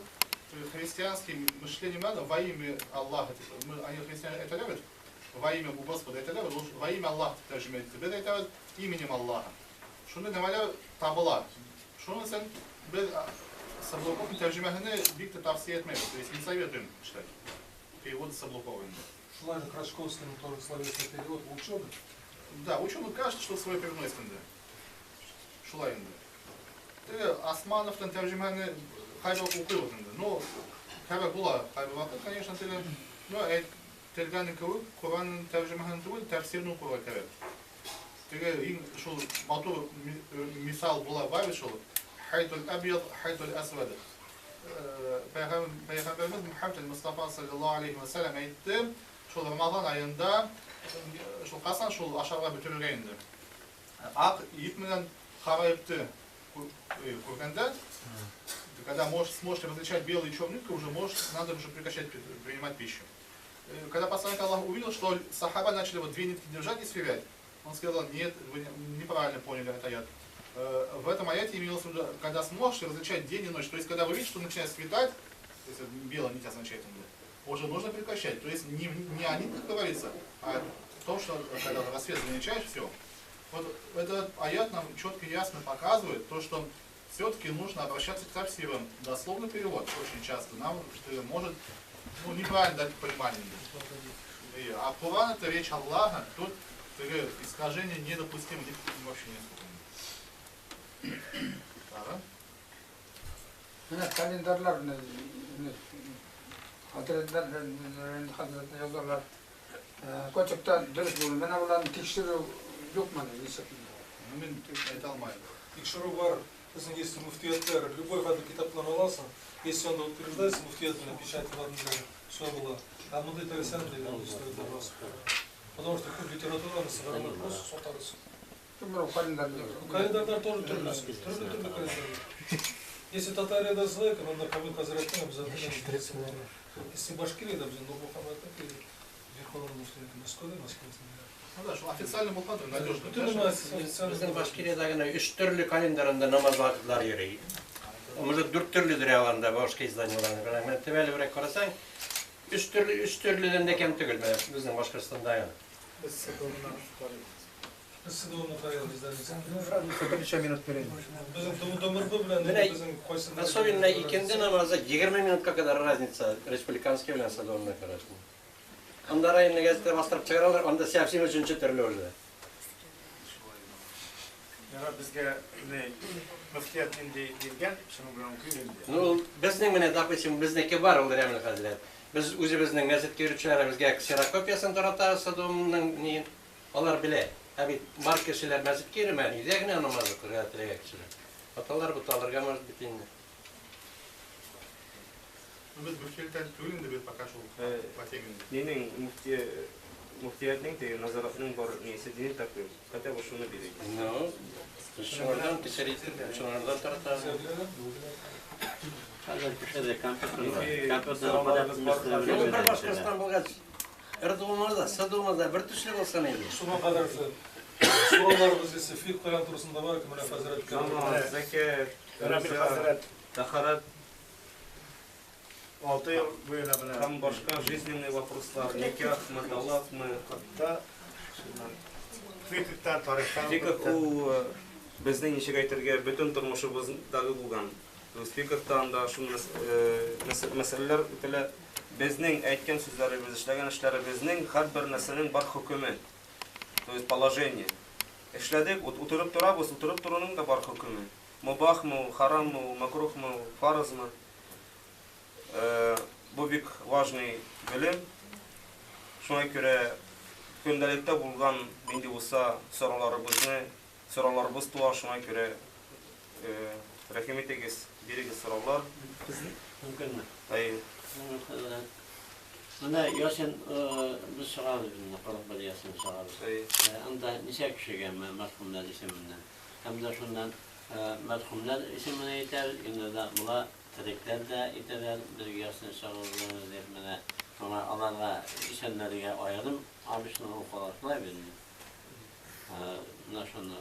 христианский мышление надо во имя Аллаха. Они христиане это любят, во имя Господа это любят, во имя Аллаха тәрҗемә итте. Без әйтәбез именем Аллаха. Шуны нәмәлә табыла. Шуны сен без Саблоковның тәрҗемәһенә бик тә тәвсия итмәбез. То есть не советуем читать. Перевод Саблоковый. Шулай же Крачковский тоже словесный перевод учебы. Да, ученый кажется, что свой переносит. Шулай инде. Османовтың тәрҗемәне кайбак укый инде. Но кайбак була, кайбак вакыт, конечно, но телгәне кебек, Коранның тәрҗемәһен түгел, тәфсирне укырга кирәк. Теге иң шул матур мисал була бар шул. Хайтул абьяд, хайтул асвад. Пәйгамбәрбез Мухаммад Мустафа саллаллаху алейхи ва саллям әйтте, шул Рамазан аенда шул касан шул ашарга бөтөрелгән инде. Ак ит менән кара ипте курганда, когда сможете различать белый и черный, уже надо уже прекращать принимать пищу. Когда посланник Аллаха увидел, что сахаба начали вот две нитки держать и сверять, он сказал: нет, вы неправильно поняли этот аят. В этом аяте имелось в виду, когда сможете различать день и ночь, то есть когда вы видите, что начинает светать, то есть белая нить означает, уже нужно прекращать. То есть не о нитах говорится, а то, что когда рассвет замечаешь, все. Вот этот аят нам четко и ясно показывает то, что все-таки нужно обращаться к тафсирам. Дословный перевод очень часто нам может неправильно дать понимание. А Коран это речь Аллаха, тут искажение недопустимо вообще не сколько. Mine kalendarlar Hazretine yazarlar. Koçukta dürüst bulun. Ben onların tekşiri yok mu? Мен айта алмаймын. Тикшеру бар, біздің есть муфтияттар, любой қандай кітаптан аласың, если он утверждается, муфтияттың печати барында все было. А мындай тарасян деген стоит вопрос. Потому что көп литератураны сығармай просто сотарысың. Календардар тоже түрлі календар. Если Татарияда знайка, надо Камил Хазреттің обязательно. Если Башкирияда біздің Нурмухаммадтың Верховный муфтияты Москвада. Ну да, что официально был кадр, надежно. Біздің Башкирияда 3 түрлі календарында намаз вакытлары йөрөй. Может 4 түрлүдүр алганда башка изданияларда. Мен тәбәлебрәк карасаң, 3 түрлүдән дә кем түгел безнең Башкортстанда. Особенно икенде намазы 20 минутка кадәр разница республиканский белән садовный карашны. Анда районный газета бастырып чыгаралар, анда совсем üçüncü төрле уже. Безгә мөфтият инде дигән, шуның белән күренде. Ну, безнең менә допустим, безнеке бар ул Рәмил хәзрәт. Без үзебезнең газета йөрүчеләребезгә ксерокопиясын таратабыз садовның ни, алар белә. Ә бит бар кешеләр мәзит киремән, үзе генә намаз укырга теләгән кешеләр. Аталар буталарга может бит инде. Biz Bükkel'den tüyünde bir bakış olduk. Nenin muftiyatning te nazoratning bor nesi din takvim. Kata bu şunu bilir. No. Şunlardan keseriydi. Şunlardan tarataz. Hazır köşede kampüsünde. Bir başkasından bulgaç. Erdoğan'da, Sadoma'da bir tuşlu olsa neydi? Şuna kadar sorularımız ise fiqh koyan turusunda var ki Münef Hazret Namaz, zekat, Rabil Hazret, taharat, 6 yıl böyle böyle. там başka жизненные вопрослар, nikah mı, talak mı? Hatta fiqhtan, tarixtan. Fikih u bizning nechik aytirga butun turmushimizdagi bo'lgan. Fiqhdan da shu masalalar o'tila bizning aytgan so'zlarimiz, ishlagan ishlarimizning har bir narsaning bir hukmi. То есть положение. Ishladik, o'tirib turamiz, o'tirib turuning da bir hukmi. Mubahmi, harammi, makruhmi, farzmi? Bu büyük важный bilim. Şuna göre gündelikte bulgan indi olsa sorularımız tuğa şuna göre rahmet egiz, birigi sorular. Mümkün mü? Hayır. Mına Yasin biz çağırdık, Qarabağ Yasin çağırdık. Anda neçə kişiyə mərhumlar ismindən. Hem de şundan mərhumlar ismini yeter, yine de bula tədiklər də yeterler, bir Yasin çağırdığı deyip mənə. Ama Allah'a isimleriye ayırdım, abisine okulaşlar verildi. Naşonu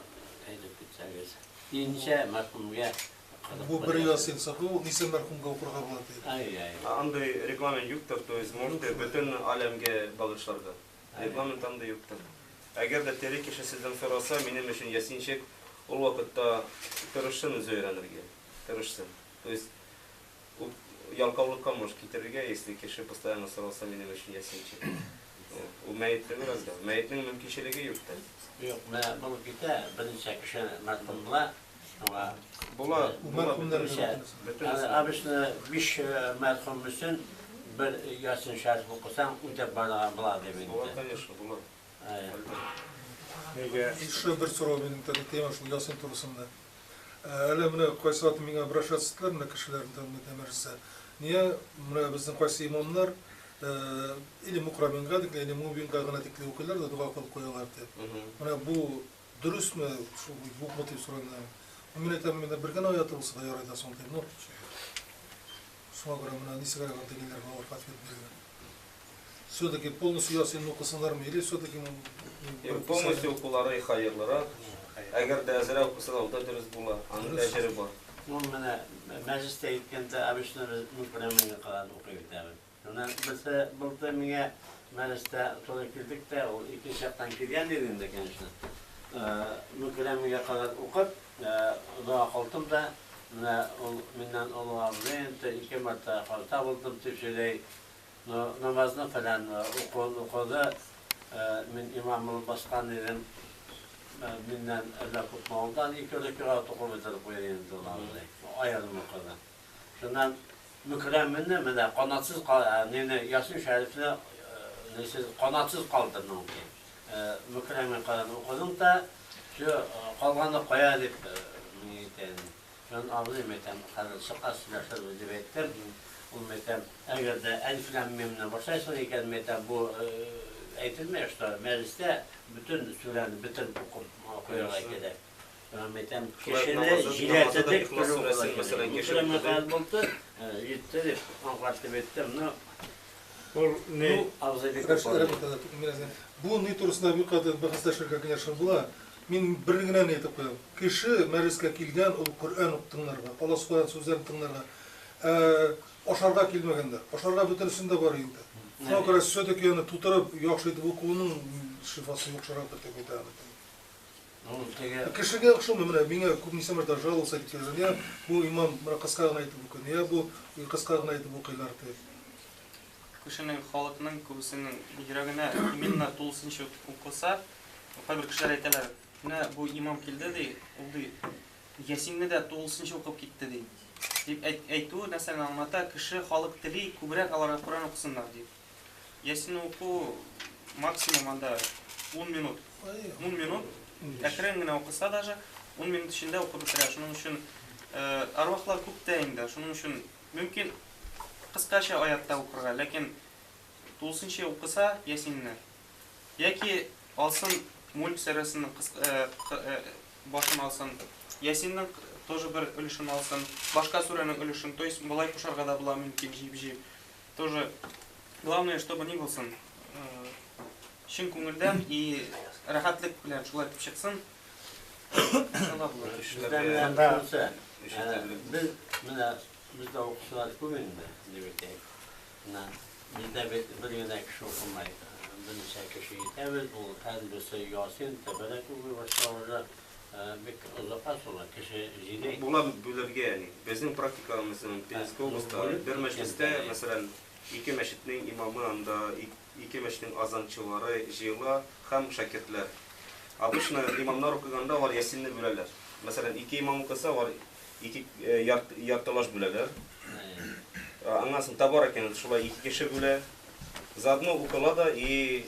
edip gitseniz. Yenice mərhumya. Bu bir Yasin sakı, nise merhumga okurga болады. Андай регламент юктыр, то есть можете bütün alemge bağışlarga. Регламент андай юктыр. Eğer de teri kişi sizden sorarsa, benim için Yasinçek o vakitte tırışsın özü öğrenirge. Tırışsın. То есть yalkavlıkka moş getirirge, если kişi постоянно sorarsa benim için Yasinçek. O meyitli biraz da. Meyitinin mümkünçeliği yoktur. Yok, bunu gide birinci kişi mərhumla. Bula abisine bir mərhum üçün bir Yasin şərif okusan, öte bana bula demeydi. Bula, конечно, bula. Еще bir soru benim tabii tema şu Yasin turusunda. Öyle mine qaysi vaxt menga обращаться mine kişilerden demirse. Niye mine bizim qaysi imamlar ili mukraminga dikle ili mubinga gana dikle okuyorlar da dua kılıp koyuyorlar diye. Mine bu dürüst mü şu bu motiv sorunlar? Mine tabii bir gana hayatı olsa da yarayda son değil. No. Şuna göre mine nisi kadar antekiler var fatih etmiyor. Все-таки полностью Yasin'in okusunlar mı? Или все-таки полностью okuları hayırlara. Eğer de ezere okusalar o da dürüst bula. Anın eceri var. Onun bana mecliste gittiğinde abisine mükremeyi kadar okuyup dedim. Ondan mesela burada mine mecliste sonra girdik de o iki şarttan girgen dediğimde kendisine. Mükremeyi kadar okup dua kıldım da minden Allah'ın iki marta kalta buldum tüpsüleyi. Namazını falan okudu. Min imamın başkan dedim. Minden evla kutmağımdan ilk öyle kıraat okumaları koyayım dolandı. Ayarım okudu. Şundan mükreminle mi de kanatsız Yasin Şerif'le kanatsız kaldım ki. Mükremin kadar okudum da şu kalganı koya deyip ben ağzım etem, sıkasılaşır ödü ettim. Eğer de eliflenmemle başlaysa iken bu eğitilmiyor işte mecliste bütün süreni bütün okuyarak gider. Metem kişinin jiletedik mesela kişinin mesela buldu gitti anlattı bittim ne bu ne turusunda bir kadar bahsederken конечно була. Мен bir генә не айтып куям. Кеше мәҗлескә килгән, ул Коръән укытыңларга, Аллаһ Субханаһу сүзләрен тыңларга. Ашарга килмәгәндер. Ашарга бөтенсендә бар инде. Шуңа күрә все-таки аны тутырып, яхшы итеп укуның шифасы юкшырак дип әйтәм. Кешегә охшамый, менә миңа күпнесе мәртәбә жаловаться итәләр. Я бу имам кыска гына әйтеп укый. Я бу кыска гына әйтеп укыйлар дип. Кешенең халыкның күбесенең йөрәгенә именно тулысынча укыса, кайбер кешеләр әйтәләр, менә бу имам килде ди, ул ди Ясинне дә тулысынча укып китте ди. Дип әйтү нәрсәне аңлата, кеше халык тели күбрәк аларга Коръән укысыннар дип. Ясин уку максимум анда 10 минут. 10 минут. Әкрен генә укыса даже 10 минут эчендә укып бетерә. Шуның өчен арвахлар күптә инде. Шуның өчен мөмкин кыскача аятта укырга, ләкин тулысынча укыса Ясинне. Яки алсын Мульк сүрәсенең башын алсын, Ясинның тоже bir өлешен алсын, башка сүрәнең өлешен, то есть болай кушарга да була мөмкин җип-җип. Тоже главное, чтобы ни булсын, чын күңелдән и рәхәтлек белән шулай итеп чыксын. Bizde okuşlar kuvvetli demek. Bizde bir yöne kişi okumayı, bir kişi evet bu kendisi Yasin tebelek bu başlamalar bir uzakta sonra kişi jile. Bula bölürge yani. Bizim praktikalarımızın Peskop'ta bir mecliste mesela iki meşitnin imamı anda iki meşitin azançıları jila hem şakirtler. Обычно imamlar okuganda var Yasinni bölerler. Mesela iki imam okusa var iki yartılаш bölerler. Anlasın tabarken şulay iki kişi böler. Zaten okula и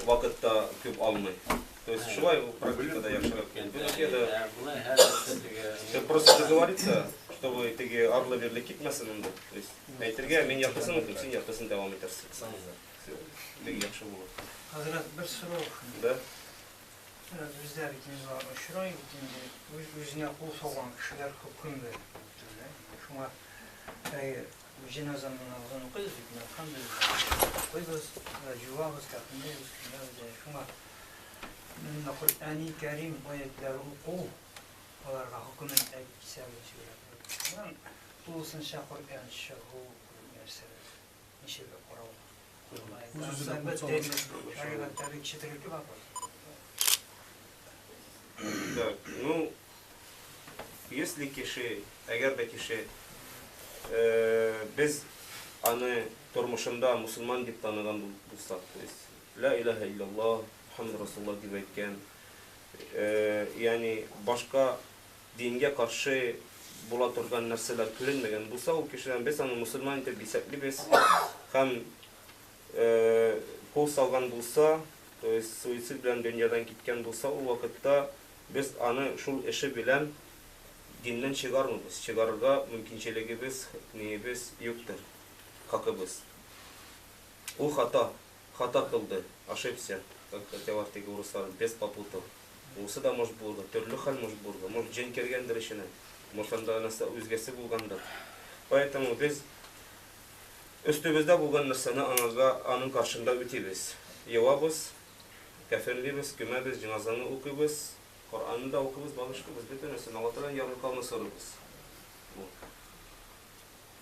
vakitte küp almay. То есть шулай практикада yaxşırak. Это просто договориться, чтобы теге арлы-берлі кетмесін онда. То есть, әйтергә, мен яқтысын өтім, сен яқтысын давам етерсің. Бек яқшы болады. Hazret bir soru. Да? Bizler ikimiz var. Şuraya gittiğinde özüne kul soğan kişiler hüküm verir. Şuna cenazanın ağzını koyuz hükümler. Hamdülillah. Koyuz cevabız katındayız. Şuna Kur'an-ı Kerim ayetleri oku. Onlarga hükümün ekserini söyler. Ulusun şah Kur'an şahı merseler. Nişebe koralı. Так, ну, если кеше, әгәр дә кеше, без аны тормышында мусульман дип таныган булсак, то есть, ла илаха илляллах, Мухаммад Расулуллах дип әйткән, ягъни башка дингә каршы була торган нәрсәләр күренмәгән булса, ул кешедән без аны мусульман дип исәплибез, һәм кул салган булса, то есть суицид белән дөньядан киткән булса, ул вакытта без аны шул эше белән диннән чыгармыйбыз. Чыгарырга мөмкинчелегебез, небез юктыр. Хакыбыз. Ул хата кылды, ошибся, как говорят теге урыслар, без попутал. Улсы да может булды, төрле хәл может булды, может җен кергәндер ишенә, может анда нәрсә үзгәсе булгандыр. Поэтому без өстебездә булган нәрсәне аның каршында үтибез. Явабыз, кәфенлибез, күмәбез, җиназаны укыйбыз, Коръанны да укыбыз, багышкыбыз, бөтен нәрсәне Алла Тәгаләнең ярлыкларын сорыйбыз.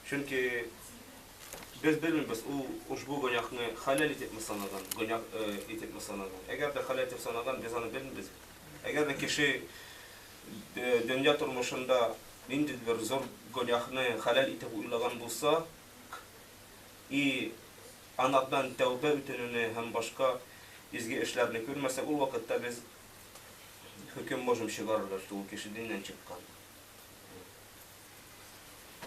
Чөнки без белмибез, ул ушбу гөнаһны халал итепме санаган, гөнаһ итепме санаган. Әгәр дә халал итеп санаган, без аны белмибез. Әгәр дә кеше дөнья тормышында ниндидер бер зур гөнаһны халал итеп уйлаган булса, и анатдан тәүбә үтенүне һәм башка изге эшләрне күрмәсәк, ул вакытта без хөкем можем чыгарырга, что ул кеше диннән чыккан.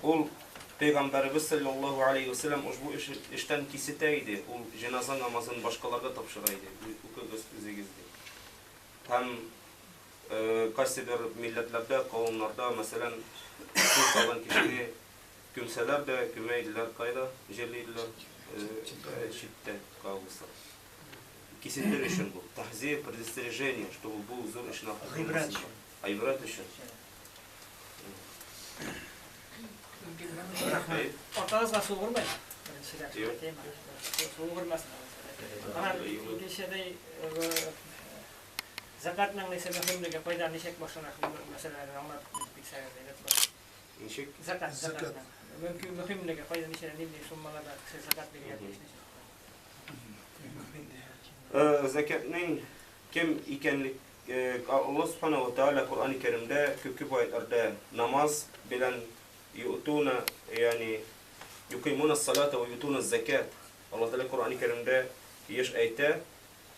Ул Пәйгамбәрбез саллаллаху алейхи ва саллям ушбу эштән кисетә иде. Ул җеназа намазын башкаларга тапшыра иде. Укыгыз үзегез дип. Һәм кайсы бер милләтләрдә, кавымнарда, мәсәлән, кулсалган кешене күмсәләр дә, күмәйделәр, кайда җирләйделәр, читтә калса. Кисетер өчен бу. Тахзир, предостережение, чтобы был зур эшне кылмасын. Айбрат өчен. Атагызга су вурмай. Су вурмасын. Ана кешедей закатның несе мөһимлеге пайда ничек башлана мәсьәләләрне аңлап битсәгез әйтәләр. Ничек? Закат. Мөһимлеге пайда ничек нинди суммаларда закат биргән. Закатның кем икәнлек Аллаһ Субханаһу ва Тааля Кур'ан-ы Кәримдә күп аятlarda намаз белән يؤتون يعني يقيمون الصلاة ويؤتون الزكاة. الله تعالى Кур'ан-ы Кәримдә еш әйтә,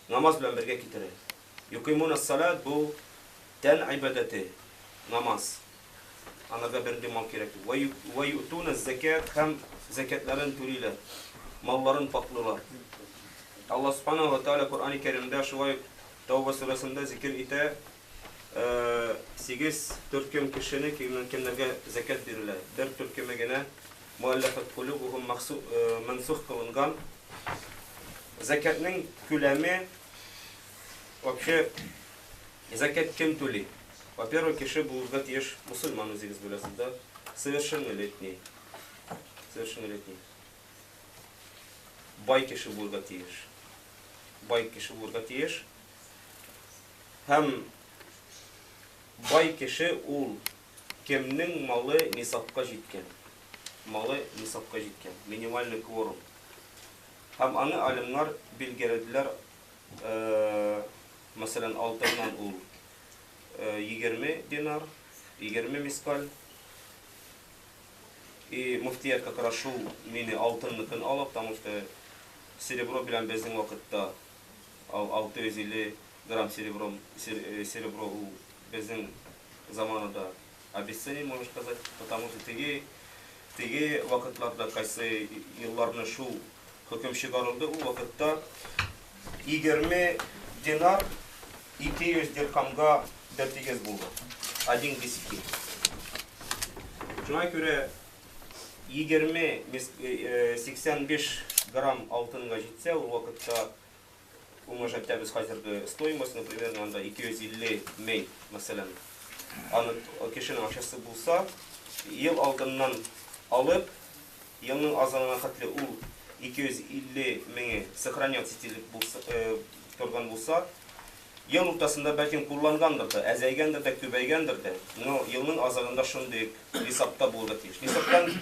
намаз белән бергә китерә. يقيمون الصلاة бу тән ибадәте, намаз. Анага бердә мал кирәк. ويؤتون الزكاة һәм закатларын түлиләр, малларын паклыйлар. Аллаһ Субханаһу ва Тааля Кур'ан-ы Кәримдә шулай Тәүбә сүрәсендә зикр итә, 8 төркем кешене кемнәргә закат бирелә. Бер төркеме генә муаллафат кулубухум мансух кылынган. Закатның күләме вообще закат кем түли? Во-первых, кеше булырга тиеш мусульман, үзегез беләсез да, совершеннолетний. Совершеннолетний. Бай кеше булырга тиеш. Бай кеше булырга тиеш. Һәм бай кеше ул кемнең малы нисапка җиткән. Малы нисапка җиткән. Минимальный кворум. Һәм аны алимнар билгеләделәр, мәсәлән, алтыннан ул 20 динар, 20 мискаль. И муфтия как раз шул мине алтынныкын алып, потому что серебро белән безнең вакытта 650 грамм серебро ул безнең заманында обесценение, можно сказать, потому что теге вакытларда кайсы елларны шул хөкем чыгарылды, ул вакытта 20 динар 200 дирхамга бер тигез булды. 1 десятин. Şuna göre 20-85 грамм алтынга жетсе, ул вакытта умножать без хәзерге стоимость, например, анда 250 мең, мәсәлән. Аны кешенең акчасы булса, ел алдыннан алып, елның азагына хәтле ул 250 меңе сохранять ителеп булса, торган булса, ел уртасында бәлкем куллангандыр да, әзәйгәндер дә, күбәйгәндер дә. Но елның азагында шундый хисапта булырга тиеш. Хисаптан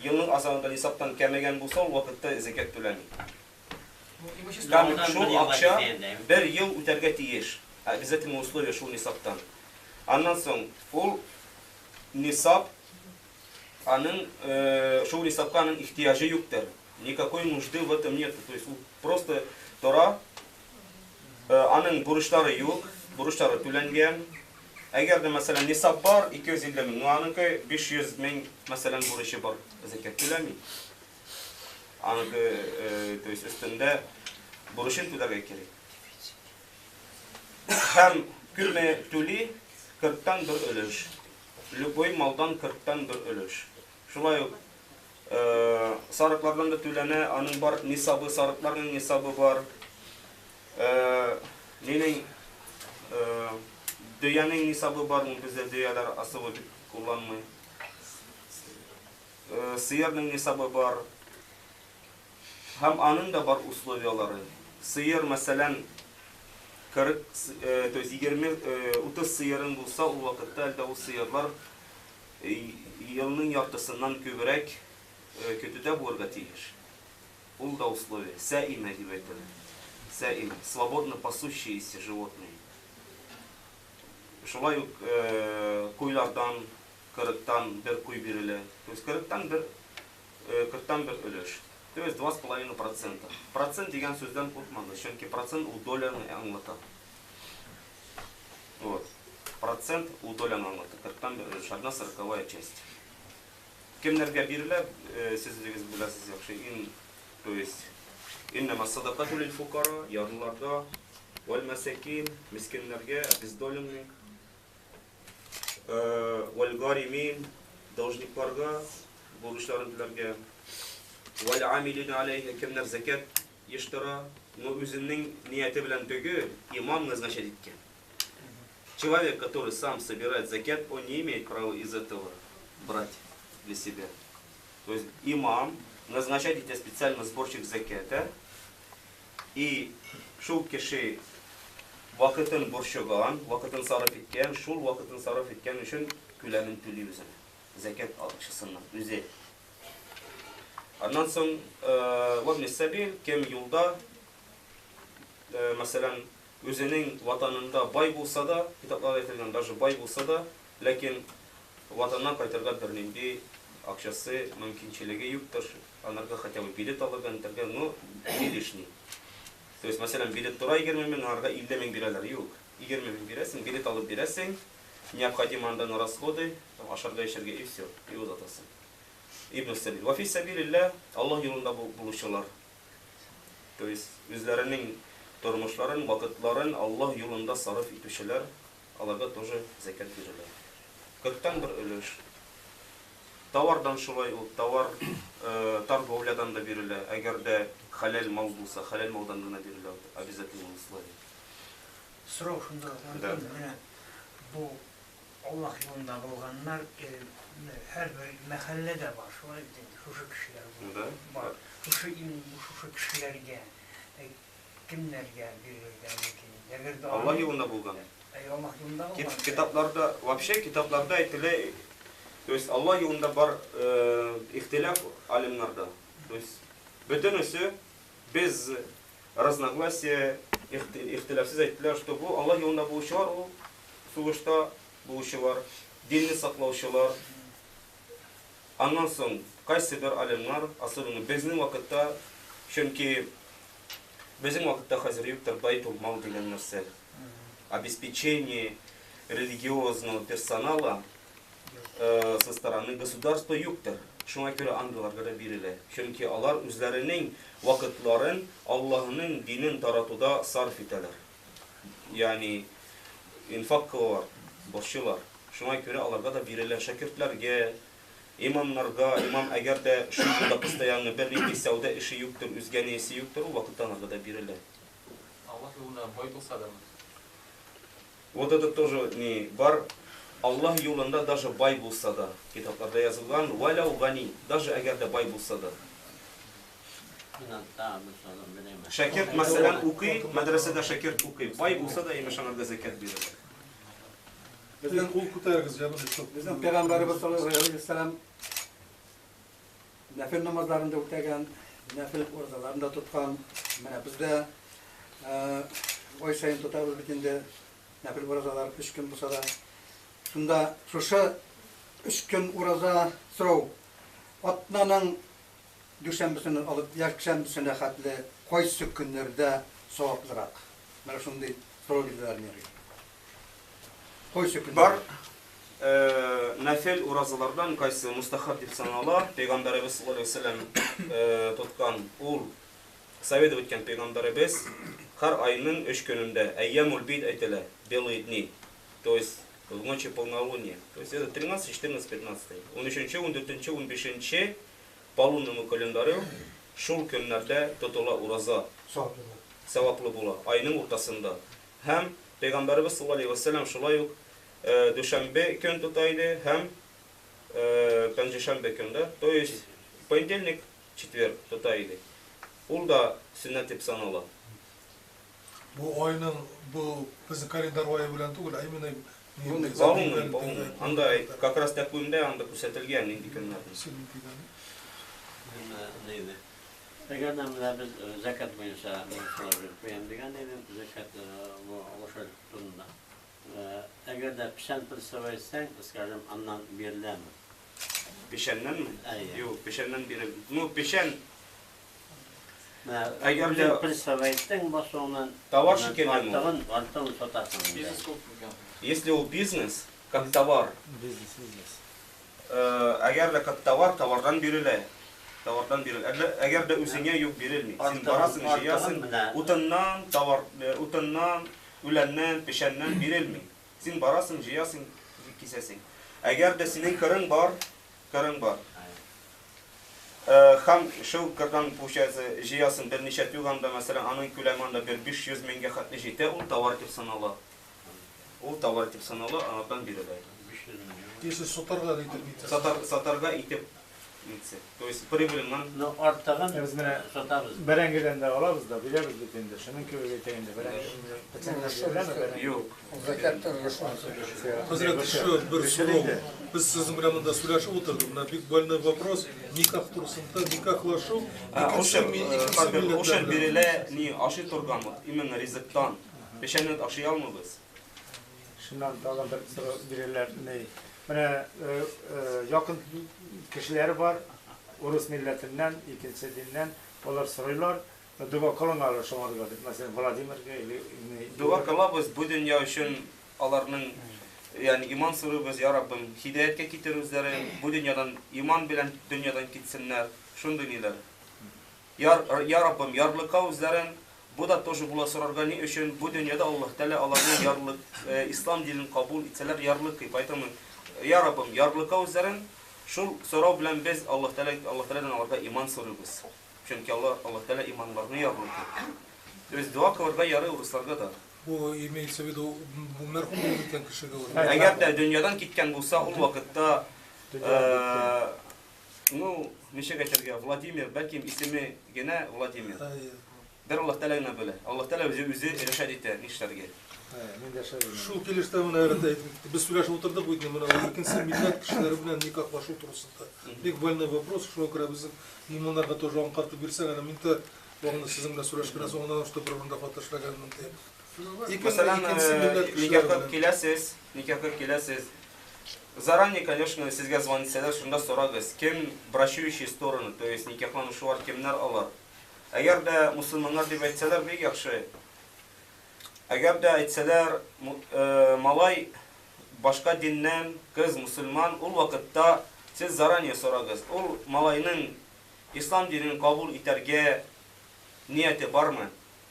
елның азагында хисаптан кәмәгән булса, ул вакытта закат түләми. Шул акча бер ел үтәргә тиеш. Обязательно условие шул хисаптан. Аннан соң ул нисап аның шул хисапка аның ихтияҗы юктыр. Никакой нужды в этом нет. То есть просто тора аның бурычлары юк, бурычлары түләнгән. Әгәр дә мәсәлән нисап бар 250 мең, но аныңкы 500 мең мәсәлән бурычы бар, закат түләми. Аныңкы то есть өстендә бурычын түләргә кирәк. Һәм күпме түли 40-тан 1 өлеш. Любой малдан 40-тан 1 өлеш. Шулай ук сарыклардан да түләнә, аның бар нисабы, сарыкларның нисабы бар. Нинең дөянең нисабы бар, бездә дөяләр асылы дип кулланмый. Сыерның нисабы бар. Һәм аның да бар условиялары. Сыер, мәсәлән, 40, то есть 20-30 сыерың булса, ул вакытта әлдә ул сыерлар елның яртысыннан күбрәк көтүдә булырга тиеш. Ул да условие. Саима дип әйтелә. Саима, свободно пасущиеся животные. Шулай ук куйлардан 40-тан 1 куй бирелә. То есть 40-тан 1 өлеш. То есть 2,5%. Процент дигән сүздән куркмагыз, чөнки процент ул доляны аңлата. Вот. Процент ул доляны аңлата. 40-тан 1 өлеш, 1/40 часть. Кемнәргә бирелә, сез үзегез беләсез яхшы. То есть иннама садакату лил фукара, ярлыларга, вал масакин, мискиннәргә, обездоленных, вал гаримин, должникларга, бурычларын түләргә, вал амилин алейха, кемнәр закат ештыра, но үзенең нияте белән түгел, имам назначать иткән. Человек, который сам собирает закат, он не имеет права из этого брать для себя. То есть имам назначать эти специально сборщик заката, и шул кеше вакытын борчыган, вакытын сарыф иткән, шул вакытын сарыф иткән өчен күләмен түли үзенә. Закат алучысыннан үзе. Аннан соң вабни сабил кем юлда, мәсәлән, үзенең ватанында бай булса да, китапларда әйтелгән, даже бай булса да, ләкин ватаннан кайтырга бернинди акчасы мөмкинчелеге юктыр. Анарга хотя бы билет алырга, но не лишний. То есть, мәсәлән, билет тора 20 мең, анарга 50 мең бирәләр. Юк. 20 мең бирәсең, билет алып бирәсең, необходимо андан расходы, ашарга эчәргә и все, и узатасың. Ибн Сабил. Ва фи сабилилlah, Аллаһ юлында булучылар. То есть, үзләренең тормышларын, вакытларын Аллаһ юлында сарыф итүчеләр, аларга тоже закат бирелә. 40-тан 1 өлеш. Товардан шулай ул, товар торговлядан да бирелә. Әгәр дә халал мал булса, халал малдан гына бирелә, обязательно условие. Сорау шунда, бу Аллаһ юлында булганнар һәрбер мәхәлләдә бар, шулай шушы кешеләр бар. Шушы кешеләргә кемнәргә бирергә мөмкин? Аллаһ юлында булган. Аллаһ юлында булган. Китапларда, вообще китапларда әйтелә, то есть Аллаһ юлында бар ихтилаф алимнарда. То есть бөтенесе без разногласия, ихтилафсыз әйтелә, что бу Аллаһ юлында булучылар, ул сугышта булучылар, динне саклаучылар. Аннан соң кайсы бер алимнар, особенно безнең вакытта, чөнки безнең вакытта хәзер юктыр байтул мал дигән нәрсә. Обеспечение религиозного персонала со стороны государства юктыр. Шуңа күрә андыларга да бирелә. Чөнки алар үзләренең вакытларын Аллаһның динен таратуда сарф итәләр. Ягъни инфак кылалар, борчылар. Шуңа күрә аларга да бирелә шәкертләргә, имамнарга, имам әгәр дә шул постоянно бер нинди сәүдә эше юктыр, үзгә ниясе юктыр, ул вакытта аңа да бирелә. Аллах юлында бай булса да. Вот это тоже не бар. Аллах юлында даже бай булса да, китапларда язылган, валяу гани, даже әгәр дә бай булса да. Шәкерт мәсәлән укый, мәдрәсәдә шәкерт укый, бай булса да имеш аңарга закат бирелә. Bizden kul kutarız canım çok. Bizden Peygamberimiz sallallahu aleyhi ve sellem nafil namazlarında o'tagan, nafil ro'zalarında tutgan, mana bizde oy sayin tutamiz bikinde nafil ro'zalar 3 kun bo'lsa da, shunda shu 3 kun ro'za so'rov otnaning dushanbasini olib, yakshanbasini xatli qaysi kunlarda savobliroq. Mana shunday so'rovlarni bergan. Бар нәфил уразалардан кайсы мустахаб дип санала, Пәйгамбәребез саллаллаху алейхи ва саллям тоткан, ул советов иткән Пәйгамбәребез һәр айның 3 көнендә әйямул бид әйтелә, белые дни. То есть в ночи полнолуния. То есть это 13, 14, 15. 13, 14, 15 по лунному календарю шул көннәрдә тотыла ураза. Саваплы була айның уртасында. Һәм Пәйгамбәребез саллаллаху алейхи ва саллям шулай ук душанбе көн тотайды һәм пәнҗешәмбе көндә, то есть понедельник, четверг тотайды. Ул да сөннәт дип санала. Bu ayının, bu bizim kalender ayı bilen түгел, именно Балун, андай как раз такуында анда күрсәтелгән инде көннәрдә. Әгәр дә без закат буенча куям дигән идем, закат ошол турында. Әгәр дә пешән присвоисәң, скажем, аннан биреләме? Пешәннәнме? Юк, пешәннән бирел. Ну, пешән әгәр дә присвоисәң, башыңнан товар шикелле. Артын сатасың. Если у бизнес как товар, әгәр дә как товар, товардан бирелә. Товардан бирел. Әгәр дә үзеңә юк бирелми. Син барасың, җыясың, утыннан, товар, утыннан, үләннән, пешәннән бирелми. Син барасың, җыясың, кисәсең. Әгәр дә синең кырың бар, һәм шул кырдан получается җыясың берничә туганда, мәсәлән, аның күләмендә 500 меңгә хәтле җитә, ул товар дип санала. Ул товар дип санала, андан бирелә. Если сатарга итеп, сатарга итеп нитсе. То есть прибыльнән, но артыгын Biz менә сатабыз. бәрәңгедән дә алабыз да, биләбез бит инде. Шуның кебек әйтәгәндә бәрәңге. Юк. Хәзрәт, şu bir soru. Biz sizin bilen mында сөйләшеп утырдык. Менә бик больной вопрос. Никах турысында никахлашу. Ошол бирелә ни ашый торган, именно ризыктан. Пешәннән ашый алмабыз. Шуннан тагын бер сорау бирәләр. Менә якын кешеләр бар, урыс милләтеннән, икенче диннән, алар сорыйлар, дуа кылыңалар шуңарга дип, мәсәлән, Владимирга или Дуа кылабыз бу дөнья өчен аларның, yani iman сорыйбыз, я Раббым, хидаятка китер үзләре, бу дөньядан иман белән дөньядан китсеннәр, шундый ниләр. Я Раббым, ярлыкка үзләрен, бу да тоже була сорарга ни өчен, бу дөньяда Аллаһ Тәала аларның ярлык, ислам динен кабул итсәләр ярлык, поэтому я Раббым, ярлыкка үзләрен шул сорау белән без Аллаһ Тәаладан аларга иман сорыйбыз. Чөнки Аллаһ Тәала иманларны ярлык. То есть дуа кылырга ярый урысларга да. Bu имеется в виду bu мәрхүм булып киткән кешегә. Әгәр дә дөньядан киткән булса, ул вакытта ну, ничек әйтергә, Владимир, бәлки исеме генә Владимир. Бер Аллаһ Тәала генә белә. Аллаһ Тәала үзе ирешә итә нишләргә. Шул килештә менә без сөйләшеп утырдык бит менә икенче милләт кешеләре белән никахлашу турысында. Бик больной вопрос, шуңа күрә без имамнарга тоже аңкартып бирсәң, аны мин дә вакытны сезнең белән сөйләшкән соңыннан что проблемда катнашлаганмын дип. Мәсәлән, никахка киләсез. Заранее, конечно, сезгә звонитсәләр, шунда сорагыз, кем брачующий стороны, то есть никахланучылар кемнәр алар. Әгәр дә мусульманнар дип әйтсәләр, бик яхшы. Әгәр дә әйтсәләр, малай башка диннән, кыз мусульман, ул вакытта сез заранее сорагыз. Ул малайның ислам динен кабул итәргә нияте бармы?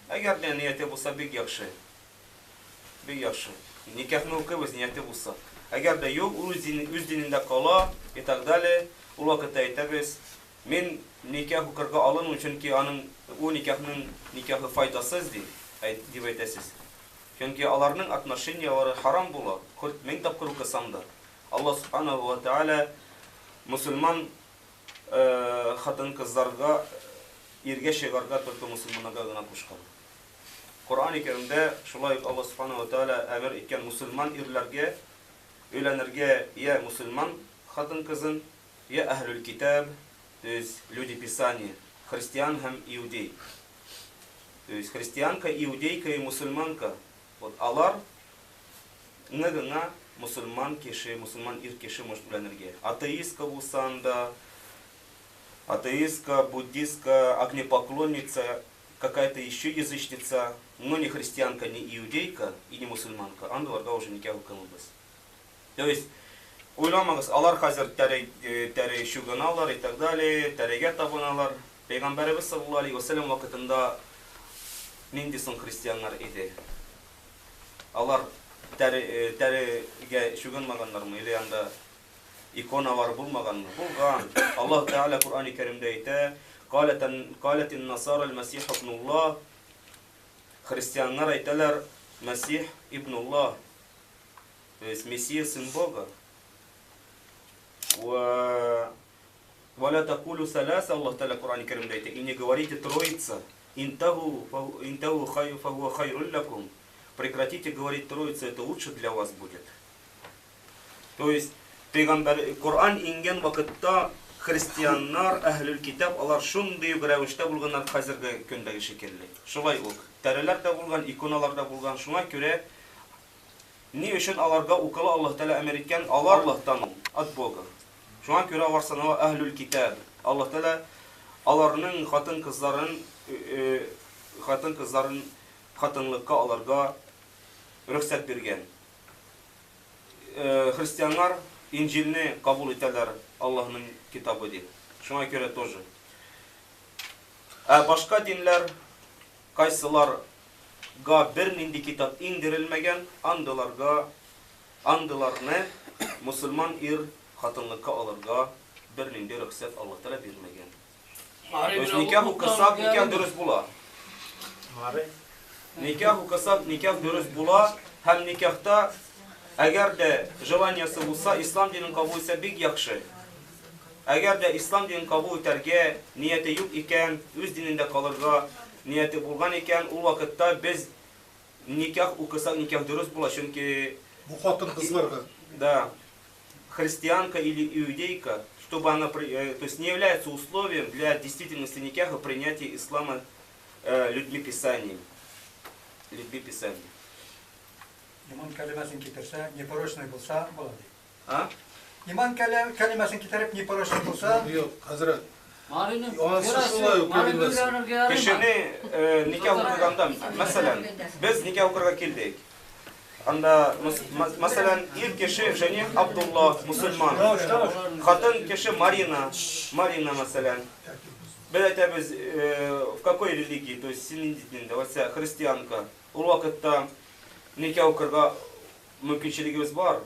Әгәр дә нияте булса, бик яхшы. Бик яхшы. Никахны укыбыз, нияте булса. Әгәр дә юк, ул үз динендә кала и так далее, ул вакытта әйтәбез, мин никах укырга алынмыйм, чөнки аның у никахы файдасыз дип әйтәсез. Чөнки аларның отношениялары харам була. 40 мең тапкыр укысам да. Аллаһ субханаһу ва тааля мусульман хатын-кызларга иргә чыгарга только мусульманнарга гына кушкан. Коръан-ы Кәримдә шулай Аллаһ субханаһу ва тааля әмер иткән мусульман ирләргә өйләнергә я мусульман хатын-кызын, я әһлүл китаб, то есть люди Писания, христиан һәм иудей. То есть христианка, иудейка и мусульманка. Вот алар ныгына мусульман кеше, мусульман ир кеше может өйләнергә. Атеистка булсан да, атеистка, буддистка, огнепоклонница, какая-то еще язычница, но не христианка, не иудейка и не мусульманка. Андыларга уже никак укылмабыз. То есть ойламагыз, алар хәзер тәре шуганалар и так далее, тәрегә табыналар. Пәйгамбәрбез саллаллаху алейхи ва саллям вакытында нинди соң христианнар иде? Алар тәрегә шуганмаганнармы или анда иконалар булмаганмы? Булган. Аллаһ Тәгалә Куръан-ы Кәримдә әйтә: "Калат ин-насара аль-Масих ибнуллах". Христианнар әйтәләр: "Масих ибнуллах". То есть Мессия сын Бога. ولا تقولوا ثلاثة, Аллах Та'аля Коръане Каримде айтет, и не говорите троица, интаху фахуа хайрун лакум. Прекратите говорить троица, это лучше для вас будет. То есть Пейгамбар Коръан инген вакытта христианнар, әһлүл китаб, алар шундый рәвештә булганнар хәзерге көндәге шикелле. Шулай ук тәреләр дә булган, иконалар да булган. Шуңа күрә ни өчен аларга укыла Аллаһ Та'аля әмер иткән? Алар Аллаһтан от Бога. Шуңа күрә алар санала әһлүл китаб. Аллаһ Та'аля аларның хатын-кызларын хатынлыкка аларга рөхсәт биргән. Христианнар Инҗилне кабул итәләр Аллаһның китабы дип. Шуңа күрә тоже. Башка динләр кайсыларга бер нинди китап иңдерелмәгән, андыларны мусульман ир хатынлыкка алырга бер нинди рөхсәт Аллаһ Та'аля бирмәгән. То есть никах укысак, никах дөрес була. Никах укысак, никах дөрес була, һәм никахта әгәр дә желаниясе булса, ислам динен кабул итсә бик яхшы. Әгәр дә ислам динен кабул итәргә нияте юк икән, үз динендә калырга нияте булган икән, ул вакытта без никах укысак, никах дөрес була, чөнки бу хатын-кызларга да, христианка или иудейка, чтобы она, то есть не является условием для действительности никаха принятия ислама людьми Писания. İman kelimesini getirse, непорочный bulsa, болады. А? İman kelimesini getirip непорочный bulsa, yok, Hazret. Кешене никах укыганда, мәсәлән, без никах укырга килдек. Анда, мәсәлән, ир кеше жених Абдулла, мусульман. Хатын кеше Марина, мәсәлән. Без әйтәбез, в какой религии, то есть синең динендә, вася христианка. Ул вакытта никах укырга мөмкинчелегебез бар.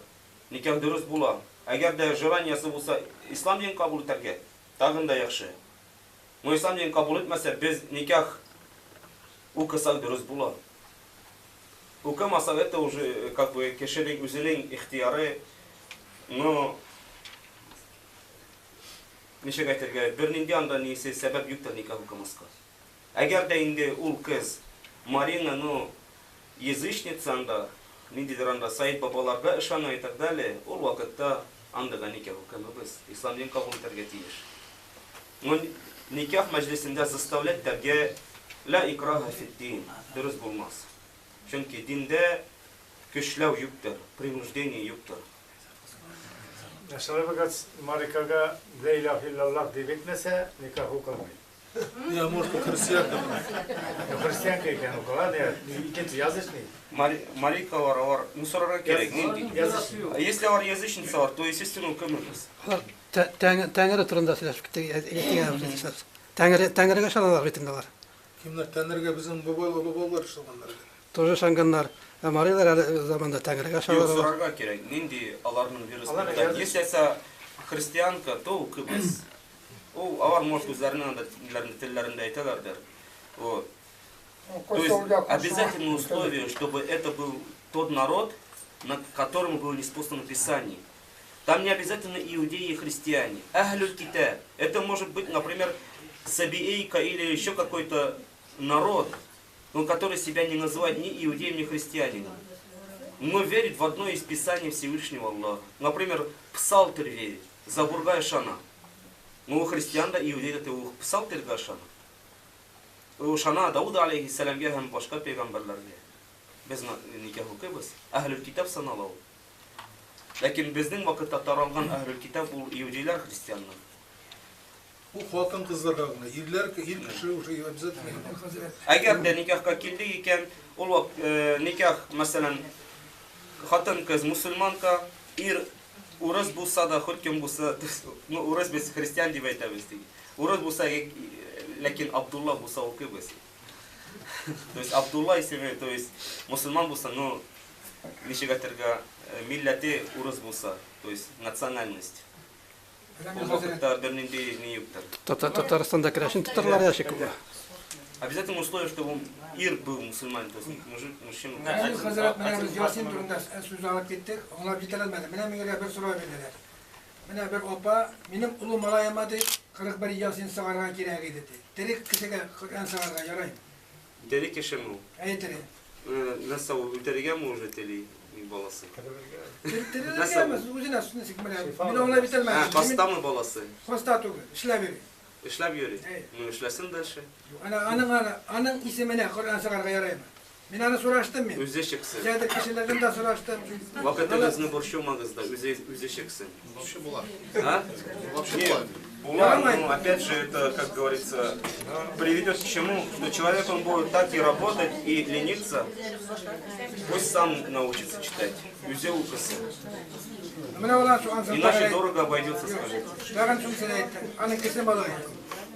Никах дөрес була. Әгәр дә желаниясе булса, ислам динен кабул итәргә, тагын да яхшы. Но ислам динен кабул итмәсә, без никах укысак дөрес була. Укымасак, это уже как бы кешенең үзенең ихтияры, но ничек әйтергә, бер нинди анда нисе сәбәп юктыр никах укымаска. Әгәр дә инде ул кыз Марина, ну, язычница анда, ниндидер анда Саид бабаларга ышана и так далее, ул вакытта андага никах укымабыз, ислам динен кабул итәргә тиеш. Но никах мәҗлесендә заставлять итәргә ла икраха фид-дин, дөрес булмас. Чөнки диндә көчләү юктыр, принуждение юктыр. Шалабагац Марикага ла илаха иллаллах дип әйтмәсә, никах укылмый. Я, может, христианка. Христианка икән укыла, икенче язычный. Марикалар мусорга кирәк. Если алар язычницалар, то естественно укымыйбыз. Тәңре турында сөйләшеп Тәңрегә шалалар бит инде алар. Kimler Тәңрегә безнең бабалар шылганнар. тоже шанганнар. Амарилар әле заманда тәңірге Yok, шалар. sorarga gerek. Nindi alarının virüsü. Если это христианка, то Кыbrıs. O avar может üzerinden tillerinde aytalardır. Вот. То есть обязательное условие, чтобы это был тот народ, на которому было неспослано Писание. Там не обязательно иудеи и христиане. Ахлюль китаб. Это может быть, например, сабиейка или еще какой-то народ, но который себя не называет ни иудеем, ни христианином, но верит в одно из Писаний Всевышнего Аллаха. Например, псалтырь верит, Забурга и Шана. Но у христиан да иудей это у псалтырь Гашана. У Шана Дауда алейхиссалямге hem başka peygamberlerge. Biz nikah okuyuz. Ahlül kitap sanalım. Lakin bizning vaqtda taralgan ahlül kitap bu iudiler hristiyanlar. Bu halkın kızlarına, irler ki ilk kişi уже обязательно. Agar da nikahga keldi ekan, ul vaqt nikah masalan xotin qiz musulmonka, er o'ris bo'lsa da, kim bo'lsa, no o'ris biz xristian deb aytamiz. O'ris bo'lsa, lekin Abdullah bo'lsa o'qiymiz. То есть Абдулла исеме, то есть мусульман bo'lsa, no nishigatirga millati o'ris bo'lsa, то есть национальность. Татарстанда крашин татарлар яшик була. Обязательно условие, чтобы он ир был мусульманин, то есть мужчина. Хазрат менә без Ясин турында сүз алып киттек, аңлап җитә алмады. Менә миңа бер сорау бирделәр. Менә бер апа, минем улым малаяма ди 41 Ясин сыгарга кирәк иде ди. Терек кешегә Коръән сыгарга ярый. Терек кешеме? Әйтер. Насау үтәргә может или баласы? Терек эмас, үзенә сүзне сикмәлә. Мин аңлап җитә алмадым. Хастамы баласы? Хаста түгел, эшләп йөри. Эшләп йөри. Ну эшләсен дальше. Аның исеменә Коръән сыгарга ярыймы? Мин аны сораштым мин. Үзе чыксын. Җәдә кешеләрдән дә сораштым. Вакытыгызны борчылмагызда, үзе чыксын. Вообще была. А? Вообще была. Ну, опять же, это, как говорится, приведет к чему, что человек он будет так и работать, и лениться, пусть сам научится читать. Үзе укысы. Иначе дорого обойдется, скажите. Тагын шунысын әйтте. Аның кесе балай.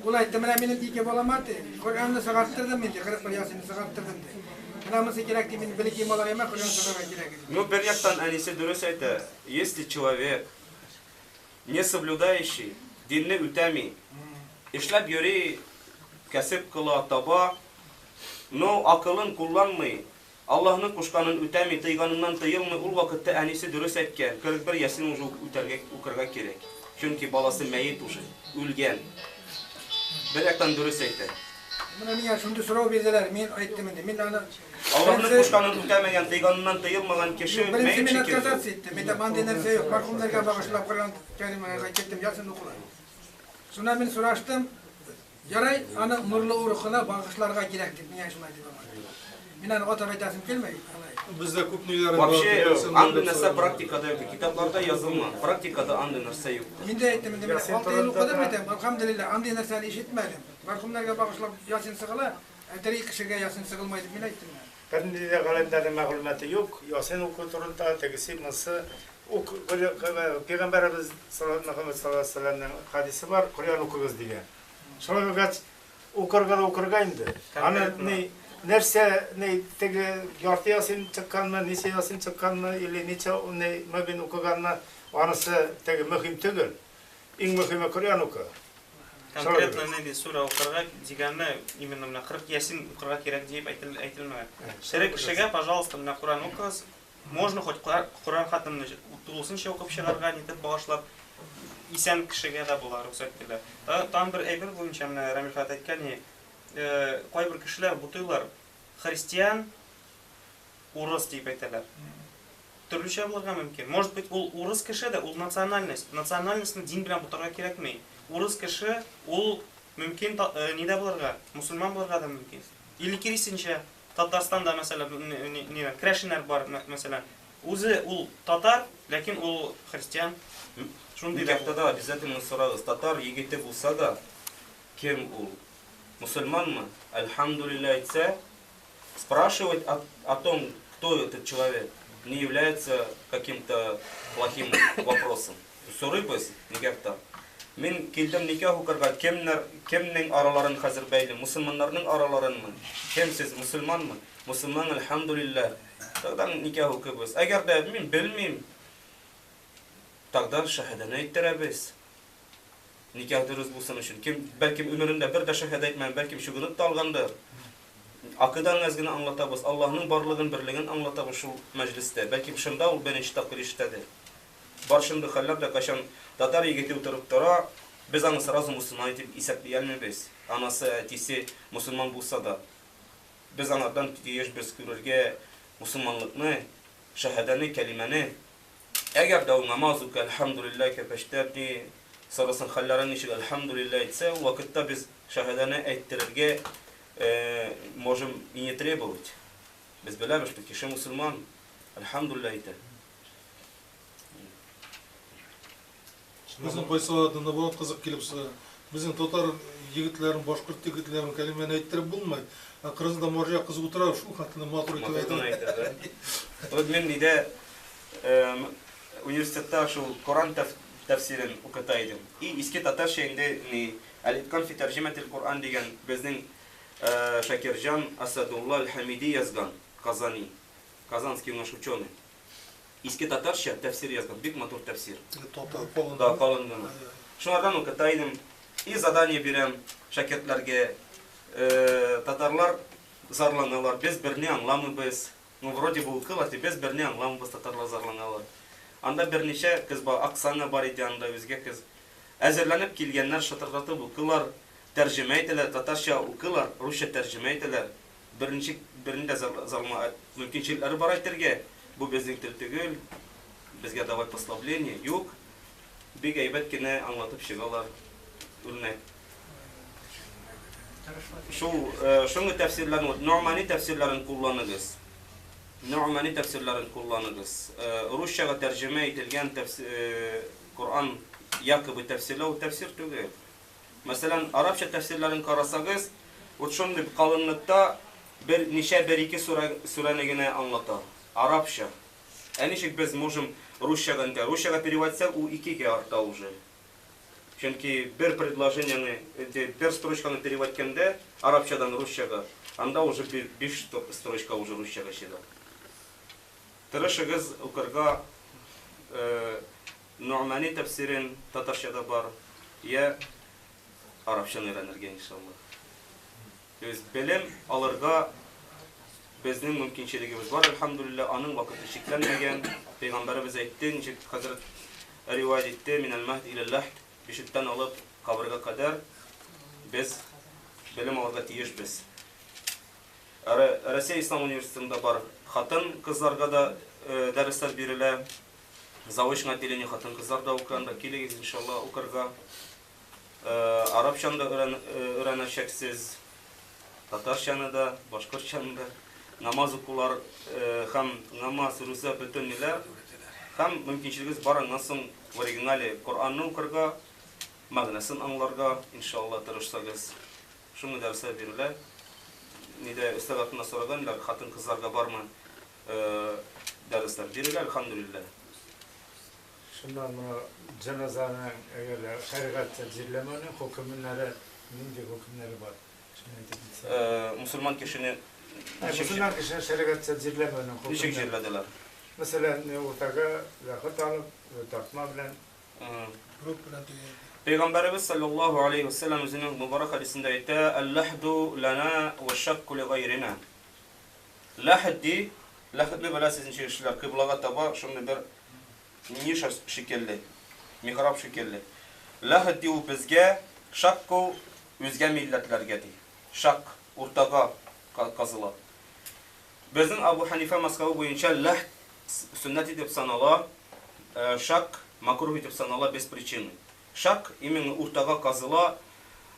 Ул әйтте, менә минем ике балам аты. Коръәнне сыгартырдым мин, 41 Ясинне сыгартырдым ди. Менә монысы кирәк ди, мин белеки малайыма Коръән сыгарга кирәк. Ну, бер яктан әнисе дөрес әйтә. Если человек не соблюдающий, dinni ütami, işlep yöri, kesip kıla, taba, no akılın kullanmayı, Allah'ın kuşkanın ütami, tıyganından tıyılmı, ul vakitte enisi dürüst etken, 41 Yasin ucu ukarga gerek. Çünkü balası meyit ucu, ülgen. Bir yaktan dürüst etken. Buna niye şimdi soru verdiler, min ayttim indi, min ana... Allah'ın kuşkanın ütemeyen, tıyganından tıyılmayan kişi meyit çekiyor. Benim seminat ettim, bir de bende nerse yok, marhumlarga bağışlap Kur'an kelimeye gittim, Yasin okular. Sonra ben soraştım, yaray ana nurlu uruğuna bağışlarga gerek dedi, niye şuna dedim. Minanı o tabi dersim gelmeyi. Bizde көп нелер Вообще, андай нәрсе практикада yok. Kitaplarda yazılma. Praktikada андай нәрсе yok. Мен де айттым, 6 ел оқыдым айтам, алхамдулилlah, андай нәрсені ишетмедім. Мархумларга bağışlап Yasin сыгыла, тирек кишиге Yasin сыгылмайды, мен айттым. Бәрінде ғалымдардың мәғлуматы жоқ. Ясин оқу турында тегisi мысы Peygamberimiz Muhammed sallallahu aleyhi ve sellem'nin hadisi var. Kur'an okuyuz diye. Şöyle birkaç okurga indi. Hani nerse ne tege yartı Yasin çıkan mı, nise Yasin çıkan mı, ili niçe ne mübin okugan mı, anısı tege mühim tügül. İn mühimi Kur'an oku. Конкретно нәди сура укырга дигәнне именно менә 40 Ясин укырга кирәк дип әйтелмәгән. Шәрек кешегә, пожалуйста, менә Кур'ан укыгыз. Можно хоть Кур'ан хатымны тулысынча укып чыгарга, нитеп багышлап, исән кешегә дә була рөхсәт ителә. Там бер әйбер буенча менә Рамилхат әйткән, кайбер кешеләр бутыйлар христиан, урыс дип әйтәләр. Төрлечә булырга мөмкин. Может быть, ул урыс кеше дә, ул национальностьны дин белән бутырга кирәкми. Урыс кеше, ул мөмкин нидә булырга, мусульман булырга да мөмкин. Или кирисенчә, Татарстанда мәсәлән, крашиннар бар мәсәлән. Үзе ул татар, ләкин ул христиан. Шундый вакытта обязательно сорагыз, татар егете булса да, кем ул? Мусульманмы? Альхамдулилля айтса, спрашивать о том, кто этот человек, не является каким-то плохим вопросом. Сорыпыз никак-то. Мин килдем никах укырга, кемнең араларын хәзер бәйле, мусульманнарның араларынмы? Кем сез, мусульманмы? Мусульман, альхамдулилlah. Тогдан никах укыбыз. Әгәр дә мин белмим, тогда шаһаданы әйттерәбез. Никах дөрес булсын өчен. Кем бәлки өмерендә бер дә шаһада әйтмәгән, бәлки шугынып та алгандыр. Акыдан әз генә аңлатабыз, Аллаһның барлыгын, берлеген аңлатабыз шул мәҗлестә. Бәлки шунда ул беренче тапкыр ишетәдер. Бар шундый хәлләр дә кашан татар егете утырып тора, без аны сразу мусульман итеп исәпләй алмыйбыз. Анасы, әтисе мусульман булса да, без анардан тиеш күрергә мусульманлыкны, шаһаданы, кәлимәне. Әгәр дә ул намаз укый, альхамдулилlah кәпәштәрди, сорасын хәлләрен ничек альхамдулилlah әйтсә, ул вакытта без шаһаданы әйттерергә можем и не требовать. Без беләбез, что кеше мусульман, альхамдулилlah әйтә. Безнең Байсаладан да кызык килеп чыга. Безнең татар егетләрен, башкорт егетләрен кәлимәне әйттереп булмай. Кыргызда марҗа кыз утыра, шул хатны матур итеп әйтә. Вот мен диде университетта шул Коран тәфсирен укыта идем. И иске татарча инде ни Алиткан фи тәрҗимәтил Коран дигән безнең Шакирҗан Асадулла Аль-Хамиди язган, Казани. Казанский наш ученый. Иске татарча тәфсир язган, бик матур тәфсир. Да, калын гына. Шулардан укыта идем. И задание бирәм шакиртләргә. Татарлар зарланалар, без берне аңламыйбыз. Ну, вроде бы укыла, без берне аңламыйбыз, татарлар зарланалар. Анда берничә кыз бар, Аксана бар иде, анда үзгә кыз. Әзерләнеп килгәннәр шатырдатып укылар, тәрҗемә итәләр, татарча укылар, русча тәрҗемә итәләр. Бернидә зарлама мөмкинчелекләре бар әйтергә. Бу безнең тел түгел, безгә давай послабление, юк. Бик әйбәт кенә аңлатып чыгалар. Үрнәк. Шуңгы тәфсирләрне, Нуъмани тәфсирләрен кулланыгыз. Нуъмани тәфсирләрен кулланыгыз. Русчага тәрҗемә ителгән Коран якобы тәфсирләү тәфсир түгел. Мәсәлән, арабча тәфсирләрен карасагыз, вот шундый калынлыкта бер ике сүрәне генә аңлата. Арабча. Ничек без можем русчага переводсак, ул икегә арта уже. Чөнки бер предложениене, бер строчканы переводкәндә арабчадан русчага, анда уже 5 строчка уже русчага чыга. Тырышыгыз укырга Нуъмани тәфсирен татарчада бар, я арабчаны өйрәнергә иншаллах. То есть белем алырга безнең мөмкинчелегебез бар, альхамдулилlah, аның вакыты чикләнмәгән. Пәйгамбәребез әйтте, ничек хәзрәт риваят итте, минал махд иля лахд, бишектән алып кабырга кадәр без белем алырга тиешбез. Россия Ислам университетында бар хатын кызларга да дәресләр бирелә. Заочное отделение хатын кызлар да укыганда килегез иншаллах укырга. Арабчаны да өйрәнәчәксез, татарчаны да, башкортчаны да. Намаз укулар һәм намаз руза бөтенләр һәм мөмкинчелегез барыннан соң в оригинале Коранны укырга, мәгънәсен аңларга иншаллах тырышсагыз. Шуны дәрсләр бирелә. Нидә өстәгатына сораганнар, хатын кызларга бармы дәресләр бирелә, альхамдулилlah. Шундан җаназаны әгәр шәригатьтә җирләмәнең хөкемнәре, нинди хөкемнәре бар? Мусульман кешене Мусульман кешене шәригатьтә җирләмәнең хөкемнәре. Ничек җирләделәр? Мәсәлән, уртага лахат алып, тартма белән Пәйгамбәребез саллаллаху алейхи ва саллям үзенең мубарак хадисендә әйтә: "Аллахду лана ва шакку ли гайрина." Лахди, лахдны беләсез ничек эшләр, кыблага таба, шундый бер ниша шикелле, михраб шикелле. Лахди ул безгә, шакку үзгә милләтләргә ди. Шак уртага казыла. Безнең Абу Ханифа мазхабы буенча лахд суннат дип санала, шак макрух дип санала без причины. Шак именно уртага казыла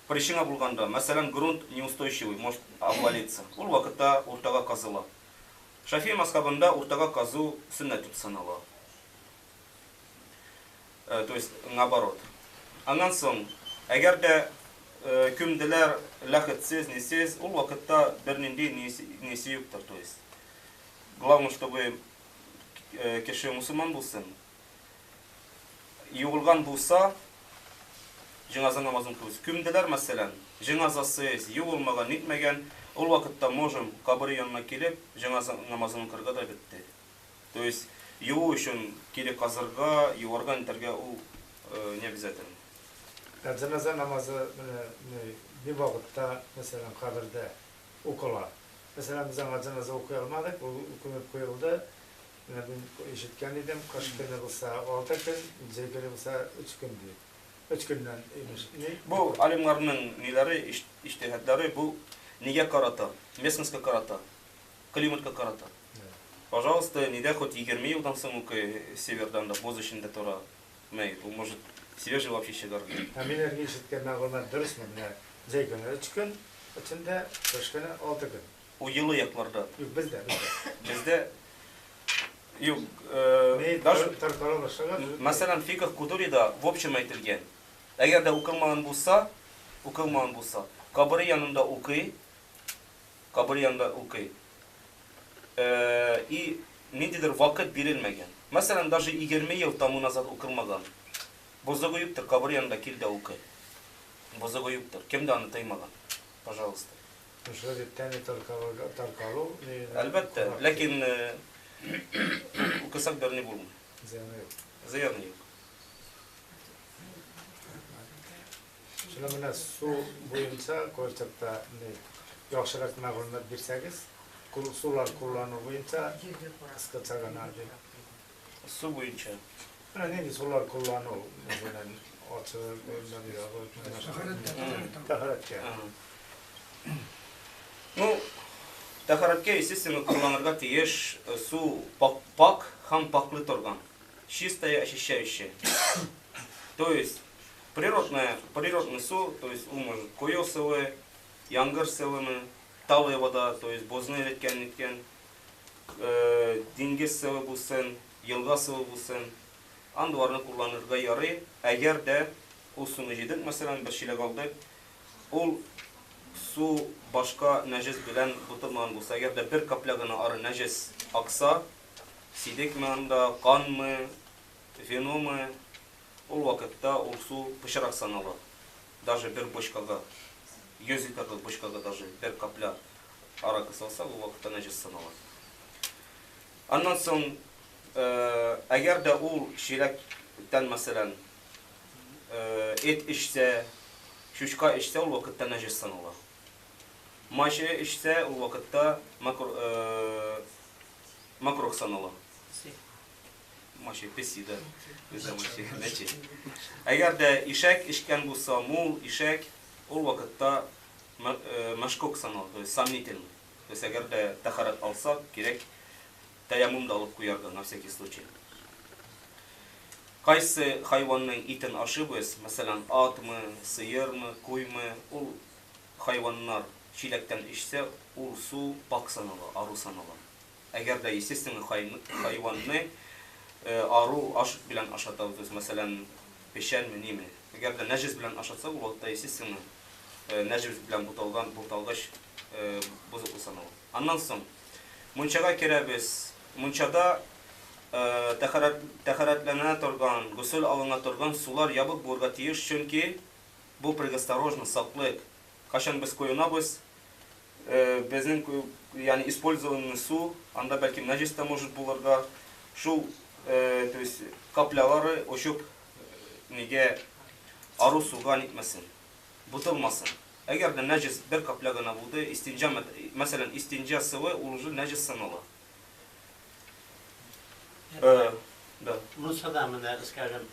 причина булганда. Мәсәлән, грунт неустойчивый, может обвалиться. Ул вакытта уртага казыла. Шафи мазхабында уртага казу суннат дип санала. То есть наоборот. Аннан соң, әгәр дә күмделәр лахатсыз, нисез, ул вакытта бернинди неси юктыр, то есть. Главное, чтобы кеше мусульман булсын. Юылган булса, Cenaze namazını kılız. Kümdeler mesela cenazası yuğulmagan, nitmegen, o vakitte mojum kabri yanına gelip cenaze namazını kırga da bitti. То есть yuğu için gelip kazırga, yuvargan terge o ne bizetin. Cenaze namazı bir vakitte mesela kabirde okula. Mesela biz cenaze okuyalmadık, o hükümet koyuldu. Ben işitken idim, kaç gün olsa 6 gün, cegeli olsa 3 gün diyor. 3 günden Bu alimlerin neleri, iştihatları bu niye karata, местностька карата, климатка карата. Пожалуйста, не дай хоть 20 yıldan sonra severden de boz içinde tora meyil. O может свежий вообще şeker. Hamilerge işitken nağıllar dürüst mü? Cegeli 3 gün, içinde 5 gün 6 gün. O yılı yaklarda. Yok bizde. Bizde yok. Mesela fikih kudurida в общем aytilgan. Eğer de okılmayan bulsa, kabri yanında okuy. И nedir vakit verilmegen. Mesela даже 20 yıl тому назад okılmagan. Bozoguyuptur kabri yanında kilde okuy. Bozoguyuptur. Kim de anlataymagan. Пожалуйста. Şöyle tane tarkalı. Elbette. Lakin okusak da ne bulmuyor. Ziyanı yok. Şöyle su boyunca koyacakta yaxşırak məlumat versəniz, sular kullanır boyunca sıkı çağınar. Su boyunca. Ne sular kullanır? Mesela açı, taharet ya. Ну, taharetke естественно kullanırga тиеш su pak, ham paklı torgan. Чистое, очищающее. То есть природный су, то есть может koyu sıvı, yangır sıvı mı, talya вода, то есть bozunu eletken, deniz sıvı bulsun, yılga sıvı bulsun, anduvarını kullanırga yarı. Eğer de o sunu yedik, mesela bir şeyle kaldık, o su başka necis bilen butulman bulsa, eğer de bir kaplagına arı necis aksa, sidik mi anda, kan mı, vino mu, o vakitte o su pişirak sanılır. Даже bir boşkaga, 100 litrlik boşkaga даже bir kapla ara kısalsa o vakitte necis sanılır. Ondan sonra eğer de o şirekten mesela et içse, şuşka içse o vakitte necis sanılır. Maşı içse o vakitte makruh sanılır. Maşı pisi de bize maşı neçi. Eğer de işek içken bulsa mul işek o vakitte meşkuk sanılır, сомнительный. То есть eğer de taharet alsak gerek tayammum da alıp koyarga на всякий случай. Kaysı hayvanın itin aşıbız, mesela at mı, sıyır mı, kuy mu, o hayvanlar çilekten içse o su pak sanılır, arı sanılır. Eğer de естественно hayvanı arı aşık bilen aşatavuz, mesela peşen mi, ne mi? Eğer de necis bilen aşatsa o vakitte естественно necis bilen butalgaç bozuk sanılır. Ondan sonra munçaga kerebiz, munçada taharetlene turgan, gusül alına turgan sular yabık burga tiyiş çünkü bu предосторожно saklık. Kaşan biz koyunabız, bizim yani использованный su, anda belki necis de может bulurga, şu то есть kaplaları oşup nige arı suga gitmesin, butulmasın. Eğer de necis bir kaplagına buldu, mesela istinca sıvı olucu necis sanılır. Da. Musa'da mı ne ıskacım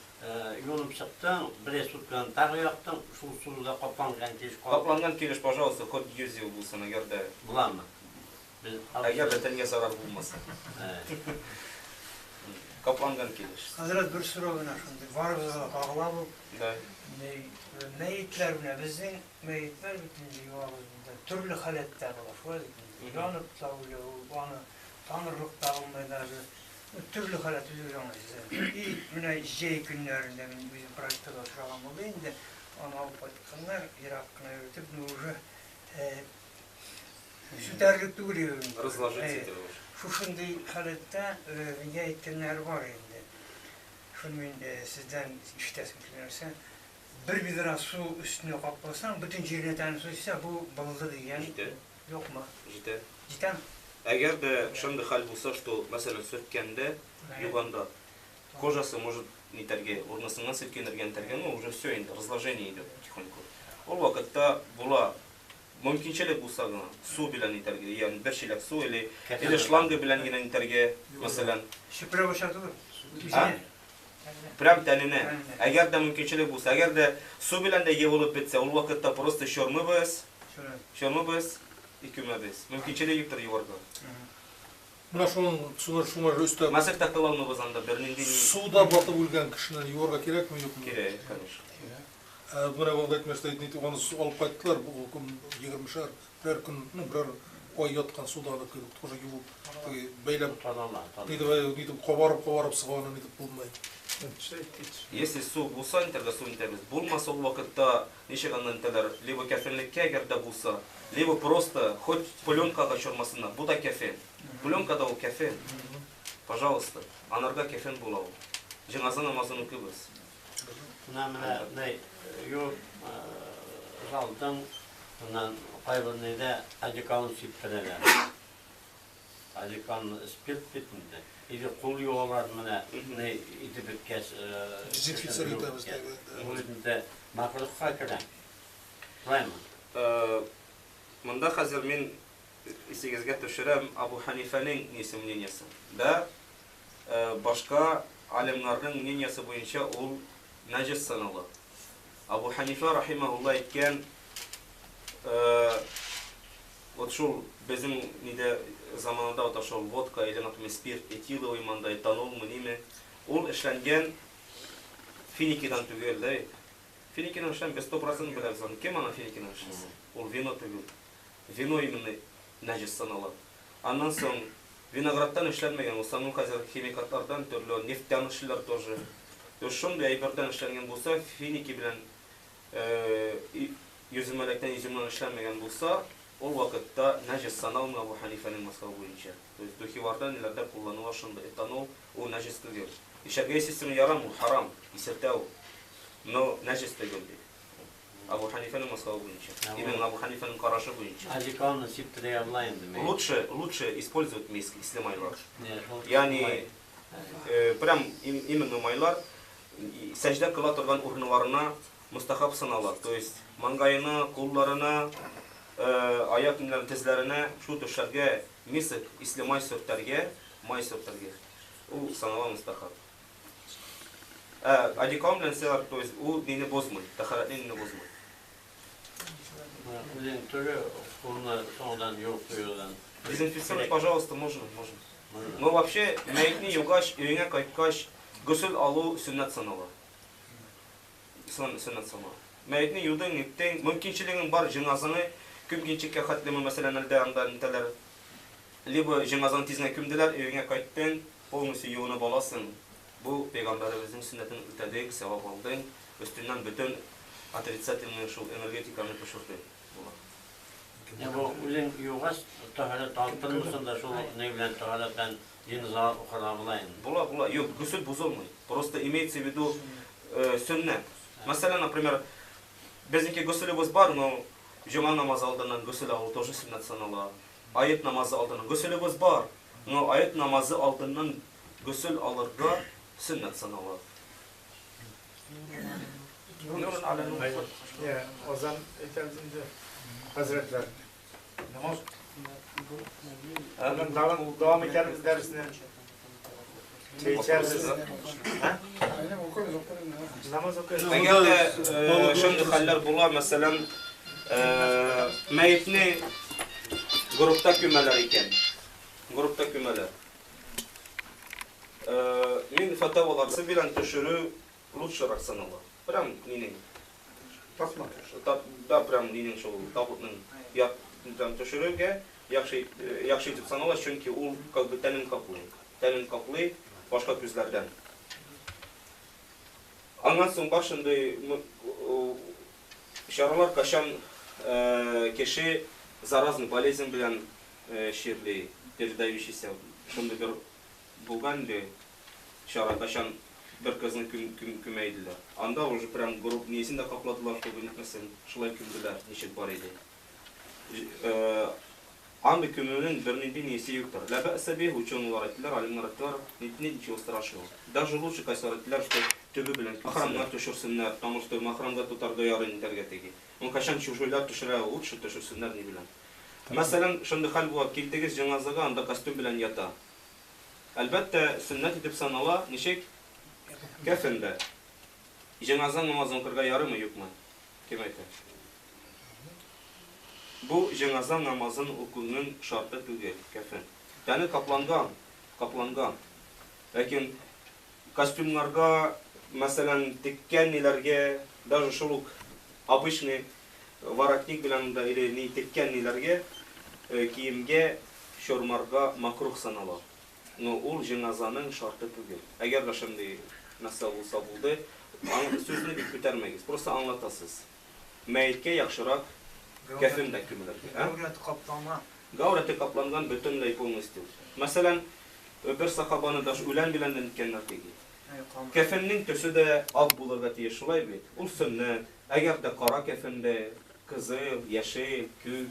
yolup çıktın, bir sutkan tağı yaptın, şu suda kaplangan keliş koy. Kaplangan keliş, пожалуйста, хоть 100 yıl bulsun eğer de. Bulan mı? Eğer de tenye zarar bulmasın. Kaplangan keliş. Hazret bir soruna şimdi var bizde ağla bu. Da. Meyitler bile bizim meyitler bütün yuvarlığında türlü haletler var. Yanıp tavlıyor, onu tanrılık dağılmayları, türlü halet üzülüyorlar. İlk güne günlerinde bizim pratikte oturalım olayınca onu alıp batıkanlar Irak'ına öğretip nuru şu derlikte oluyor. Şu şimdi halette meyitler var şimdi. Şunun sizden iştesin bilirse bir bidra su üstüne kaplasam bütün yerine tane su ise bu balığı yani Jite, yok mu? jite. Cidden. Eğer de şimdi hal bulsa, что mesela sökkende, yuganda, кожасы может не терге, орнасынан селкенерген терген, но уже все, разложение идет потихоньку. Ол вакытта була mümkünçilik bulsa gına, su bilen iterge, yani bir şilek su ile şlangı bilen yine iterge, mesela. Şifre boşaltılır. Прям tenine. Eğer de mümkünçilik bulsa, eğer de su bilen de yevulup bitse, o vakitte просто şörmü biz, iküme biz. Mümkünçilik yoktur yuvarga. Mına şunlar üstü. Masık takılalım biz anda, birinin Suda batıp ülgen kişinin yuvarga gerek mi yok mu? Gerek, конечно. Buna oldu etmeseydi, onu su alıp kayttılar, bu gün 20'şer, her gün, bir koy yatkan suda da тоже yuvup, beylep, neydi kovarıp sıvağını neydi bulmayın. Если su bulsa, interda su interimiz. Bulmasa o vakitte neşegandan interler, lebo kefenlikке eğer de bulsa, lebo просто, хоть пленка kaçırmasına, bu da kefen. Pленка da o kefen. Пожалуйста, anarga kefen bulalım. Cenaze namazını kılız. Namına ne yok zaldan bundan hayvanıyla acıkan sipteler. Acıkan spirt bitmedi. İdi kul yollar mına ne idi bir kez Dezenfeksiyon edemez. Bu yüzden makrot hakikaten. Rayman. Mında hazır men isegizge töşürem Abu Hanife'nin isimleniyesi. Da başka alimlerin niyesi boyunca ol nacis sanalı. Abu Hanife rahimahullah etken şol bizim nide zamanında şol vodka ile например spirt, etil uymanda etanol mu nime ol işlengen finikiden tügelde. Finikiden işlen 100% biliriz. Kim ana finikiden işlen? Ol vino tügül. Vino imенно nacis sanalı. Ondan sonra vinograddan işlenmegen, o sanın hazır kimikatlardan türlü neftten işler тоже. Şunday ayberden işlengen bulsa, finiki bilen yüzümelekten yüzümden işlenmegen bulsa, o vakitte nacis sanalım Abu Hanife'nin maskabı boyunca. Dökivardan ileride kullanılan şunda etanol, o nacis kılıyor. İşerge sistemi yaram, o haram, isertev. No nacis de geldi. Abu Hanife'nin maskabı boyunca. İbn Abu Hanife'nin kararışı boyunca. Acıkan siptere yaplayın demek. Лучше использовать миски, если майlar. Yani прям именно майlar secde kıla turgan urnularına mustahap sanalar. То есть mangayına, kollarına, ayak tizlerine şu tuşlarga misik, isli may sörtlerge, o sanala mustahap. Adikam bilen sever, то есть o dini bozmuyor, taharatli dini bozmuyor. Bizim türlü bunu sonradan yok koyuyorlar. Дезинфицировать, пожалуйста, можно. Но вообще, мәйтни югаш, үйіңе қайткаш, гүсіл алу сүннет санала. Сүннет санала. Мәйтни юдың еттен, мүмкіншілігің бар жыңазыны, күм кенчекке қатлымы, мәселен әлде анда нетелер, либо жыңазын тизіне күмділер, үйіңе қайттың, полностью юыны баласын. Бұл пейғамбарымыздың сүннетін үлтәдік, севап алдың, üstünden bütün отрицательный шул энергетиканы пошырды. Ya bu uzun yuvaş taharet altın mısın da şu ne bilen taharetten yeni zar okuyabilin. Була. Yok, gusül bozulmuyor. Просто имеется в виду sünnet. Mesela, например, bizimki gusülümüz var, но cuma namazı aldığından gusül alı, тоже sünnet sanala. Ayet namazı aldığından gusülümüz var, но ayet namazı aldığından gusül alırga sünnet sanala. Ya, o zaman etemizde Hazretler. Namaz. Devam edelim dersine. İçeriz. Namaz okuyoruz. Eğer de şimdi haller bula, mesela meyitni grupta kümeler iken, min fatavalarsa bilen tüşürü лучшерак санала. Прям нинен. Да, прям нинен шол табутның там тüşürüge yakşı etip sanala, çünkü ул как бы тәнін каплый başka күзләрдән. Аннан соң бар шундый шаралар кашан кеше заразный болезнь белән передающийся. Шундый бер булган ди шара кашан bir kızını kümeydiler. Anda уже прям grup niyesini de kapladılar, чтобы gitmesin. Şulay kümdüler, neşet var idi. Anda kümünün birinin niyesi yoktur. La ba'sa bih, ученые ettiler, alimler ettiler, nичего страшного. Даже лучше кайсар ettiler, что töbü bilen mahramlar düşürsünler, потому что mahramda tutar doyarın dergetegi. Он kaçan çuşuylar düşürer, лучше düşürsünler ne bilen. Mesela şimdi hal bu kiltegiz cenazaga anda kostüm bilen yata. Elbette sünnet edip sanala nişek kefende. Cenaza namazını kırga yarı mı yok mu? Kim ayta? Bu cenaza namazın okulunun şartı değil, kefen. Yani kaplangan. Lakin kostümlarga, mesela tekkennilerge, даже şuluk, обычный varaknik bilen da ili tekkennilerge, kiyimge, şormarga makruh sanala. No, ol cenazanın şartı değil. Eğer de şimdi nasıl olsa buldu, sözünü bitirmeyiz. Просто anlatasız. Meyitke yakşırak kefen de kümüler. Gavret kaplama. Gavreti kaplangan bütünley polностью. Mesela bir sahabanı da ölen bilenden itkenler tegi. Kefennin tösü de ak bulurga diye şulay bit. Ol sünnet. Eğer de kara kefende, kızıl, yeşil, kül.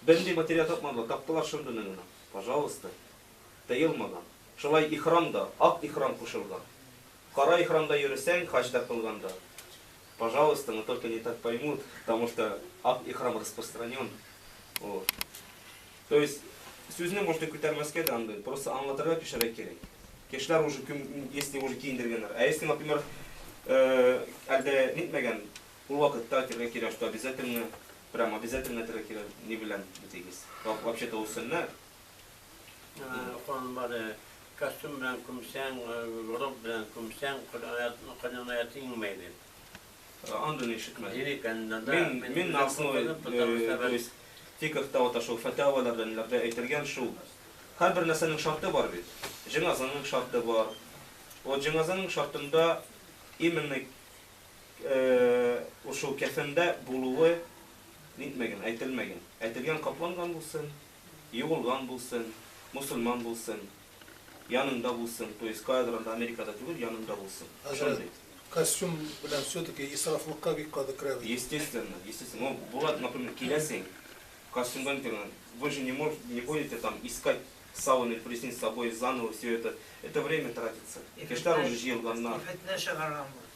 Bendi materyal tapmadılar. Taptılar şimdi nene. Пожалуйста. Tayılmadan. Şulay ihramda, ak ihram kuşulgan. Kara ihramda yürüsen, hacda kılganda. Пожалуйста, но только не так поймут, потому что ак ихрам распространен. Вот. То есть, sözünü может көтәрмәскә дә анда, просто аңлатырга кешерәк кирәк. Кешеләр уже если уже киендергәннәр. А если, например, әлдә нитмәгән, ул вакытта тиргә кирәк, что обязательно, прям обязательно тиргә кирәк, не белән битегез. Вообще-то ул сөннәт. Кон бар, костюм белән күмсәң, груп белән күмсәң, кылынаяты иңмәйди. Анда не ишетмәдем. Мин на Fikirde otaşu, fetavalardan aytırgan şu. Her bir nesnenin şartı var bit. Cenazanın şartı var. O cenazanın şartında imенно o şu kefende buluğu nitmegen, aytılmagan. Aytılgan kaplangan bulsun, yuğulgan bulsun, musulman bulsun, yanında bulsun. То есть Kadra'da Amerika'da değil, yanında bulsun. Костюм bilen все-таки israflıkka bir kadı kırabilir. Естественно, естественно. Ну, бывает, например, килясень. Костюм гантера. Вы же не будете там искать сауну или приснить с собой заново все это. Это время тратится. Кештар уже жил ганна.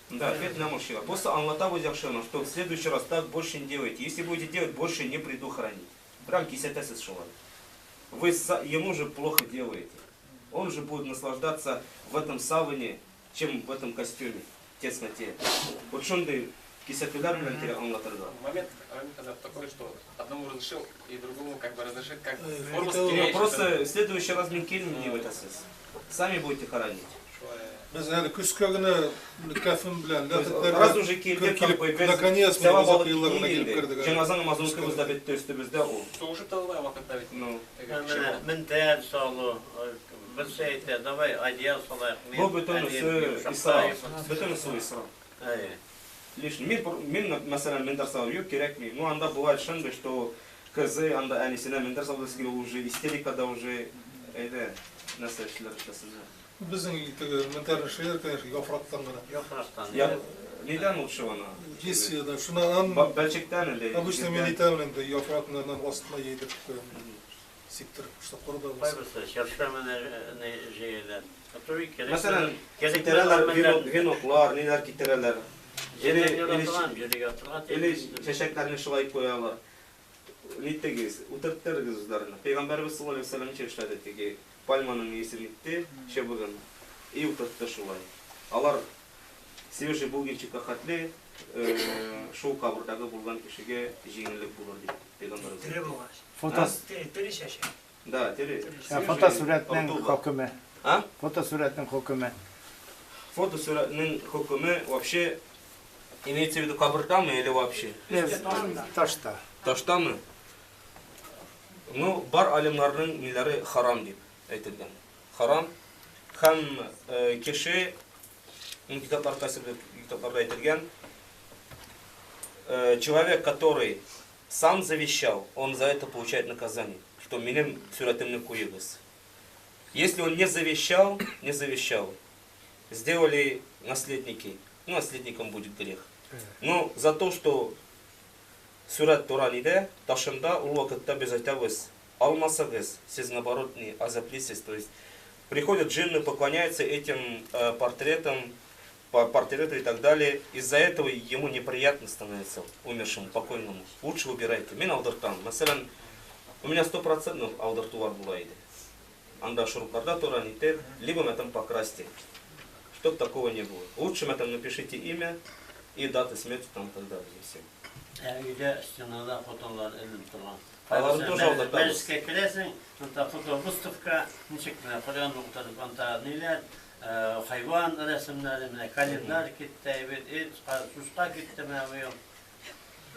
Да, фетна мужчина. Просто анлата возяшена, что в следующий раз так больше не делайте. Если будете делать, больше не приду хранить. Прям кисетес шелай. Вы ему же плохо делаете. Он же будет наслаждаться в этом сауне, чем в этом костюме. Тесноте. Вот шунды кисетудар блин анлатырга. Момент такой, что одному разрешил и другому как бы разрешит, как просто в следующий раз не в сами будете хоронить. Biz yani küskagına kafim bilen Раз уже келдек, наконец мы закрыларына келип кирдик. Cenazа namazını kılızda bitti üstümüzde o. Уже тылмай вакытта бит. Мен тәр салу, bir şeyde davay adiyal salak. Bu bütün israf. Bütün israf. Лишний. Мен, mesela мендер салу yok gerek mi? Ну, анда бывает шанды, что кызы, анда әнисіне мендер салу уже истерикада уже, nasıl işler işlesinler. Bizim mentalный şeyler, конечно, yapraktan gana. Yapraktan. Neden lучше ona? Есть, да, şuna Belçikten öyle. Обычно мен айтамын да yapraklarından астына yedirip сектор, что құрда болса. Пайбысы, шаршаманы жейелер. Mesela kitireler, vinoklar, neler kitireler. Eli çeşeklerini şılay koyarlar. Nittegiz, utartlarız üzerine. Peygamberimiz sallallahu aleyhi ve sellem içerisinde ki palmanın iyisi nitti, şebugın iyi utarttı şılay. Alar свежий bulginçika hatli, şu kaburdaga bulgan kişiye jenilik bulur diye Peygamberimiz. Tiri bulgar. Tiri şaşı. Da, tiri. Fotosuretning hukmi. А? Fotosuretning hukmi. Фотосуретning hukmi вообще имеется в виду кабырта мı или вообще? Taşta. Taşta mı? Ну, бар alimlerin neleri haram deyip aytılgan. Haram hem kişi kitaplarda aytılgan человек, который сам завещал, он за это получает наказание, что минем суретимni koyuyoruz. Если он не завещал, сделали наследники. Ну, наследником будет грех. Но за то, что Сурат Тураниде, Ташымда, ул вакытта без айтабыз, алмасагыз, сіз наоборот не азаплисыз. То есть приходят джинны, поклоняются этим портретам, портрету и так далее. Из-за этого ему неприятно становится умершему, покойному. Лучше выбирайте. Мен алдыртам. Мәсәлән, у меня 100% алдыртулар була иде. Анда шурукларда Туранитер, либо мәтәм покрасьте. Чтоб такого не было. Лучше мәтәм напишите имя и даты смерти там и так далее. И все. Үйде стенада фотолар ілініп тұрған. Аларын тоже алдыртамыз. Мәжіске келесің, фото выставка, ничек Құран оқытып, нелер, хайван рәсімдері, календар кетті, сусқа кетті,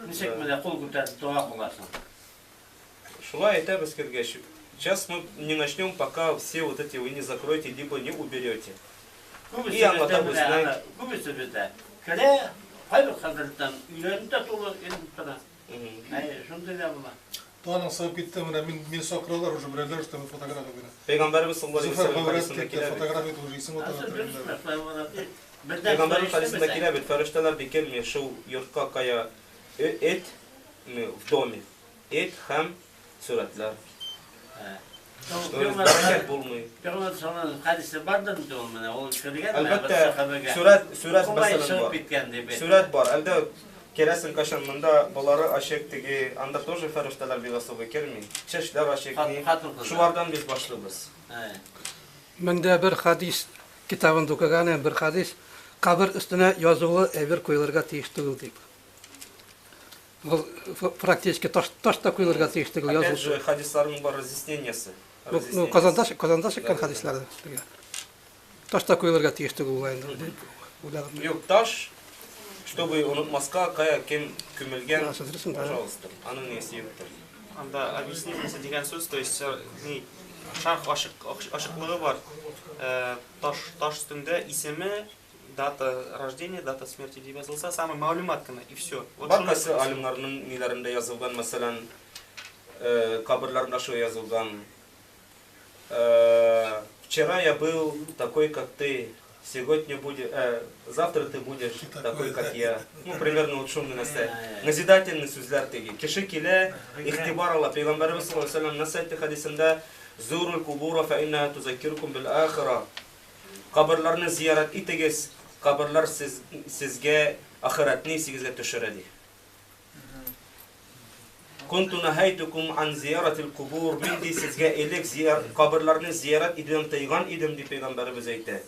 ничек қол көтеріп дуа қыласың. Шулай айтабыз кергеш. Сейчас мы не начнем, пока все вот эти вы не закроете, либо не уберете. И аңлатабыз. Көбісі бізде. Кәле, қайбір қадырдан үйлерінде толы еліп тұра. Шынды да бұла. Туаның сағып кетті, мен сақыралар уже біреулер, что фотография береді. Пейғамбарымыз саллаллаху алейхи Зуфар вассалам говорит, хадисында кетті, келеді. фотография тоже исім отыр. Пейғамбарымыз хадисында келеді, фәрешталар бекелме шул йортқа кая эт в доме. Эт һәм сүрәтләр. Бәрәкәт булмый. Пейғамбар саллаллаху алейхи хадисі бардан ол менә, ол кірген Әлбәттә, сүрәт мәсәлән бар. Сүрәт бар. Әлдә керәсен кашан монда балары ашек теге, анда тоже фәрешталар бигасыгы келми. Чәчләр ашек ни. Шулардан без башлыбыз. Менде бер хадис китабында укыган бер хадис кабер өстенә язулы әвер койларга тиеш түгел дип. Бу практически ташта койларга тиеш түгел язылып. Опять же, хадисларның бар разъяснениясы. Ну, Казанда чыккан хадисларда. Ташта койларга тиеш түгел булайын дип. Юк, таш, чтобы унутмаска, кая кем күмелгән. Пожалуйста. Аның ниясе юктыр. Анда объяснительница деген сөз, то есть шарх ашыклыгы бар. Таш үстендә исеме, дата рождения, дата смерти дип язылса, самый мәгълүмат кына и все. Бар кайсы алимнарның ниләрендә язылган, мәсәлән, каберларында шул язылган. Вчера я был такой, как ты, сегодня будешь, завтра ты будешь такой, как я. Ну, примерно вот шумный нәрсә. Назидательный сүзләр теге. Кеше килә, ихтибар ала. Пәйгамбәрбез саллаллаху алейхи ва саллям насайты хадисында зурул кубура фа инна тузаккирукум бил ахира. Каберларны зиярат итегез. Каберлар сезгә ахиратны сигезгә төшерә ди. Kuntu nahaytukum an ziyaratil qubur. Min ди сезгә элек каберларны зиярат идем тыйган идем ди пәйгамбәрбез әйтә.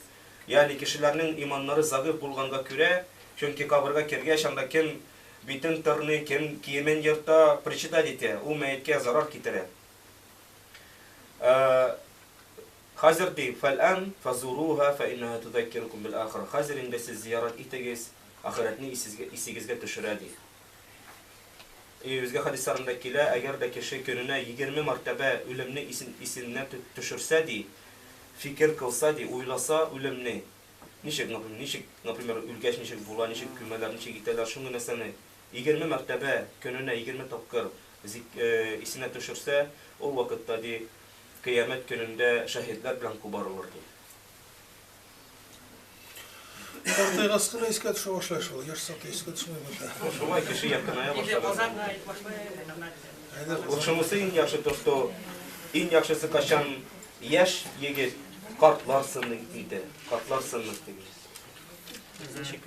Yani kişilerin imanları zayıf bulganга күрә, чөнки кабырга кергәч анда кем битен тырны, кем киемен йырта, причитать итә, ул мәеткә зарар китерә. Хәзер ди, фәлән фазуруха фә иннаха тузаккирукум бил ахир. Хәзер инде сез зиярат итегез, ахиратны исегезгә төшерә ди. Үзгә хадисларында килә, әгәр дә кеше көненә 20 мәртәбә үлемне исеннән төшерсә ди, fikir kılsa di, uylasa ölümne. Nişek, например, ülkeş nişek bula, nişek kümeler, nişek iteler, şunu nesene 20 mertebe, könüne 20 tapkır isine düşürse, o vakitte di, kıyamet gününde şehitler bilen kubarılır di. Ortaya askına iskat şu başlaş ol, yaş satı iskat şu muydu? Şolay kişi yakınaya başladı. Лучшемусы ин яхшы то, что ин яхшысы качан яш егет картлар сынны иде, картлар сынны диге.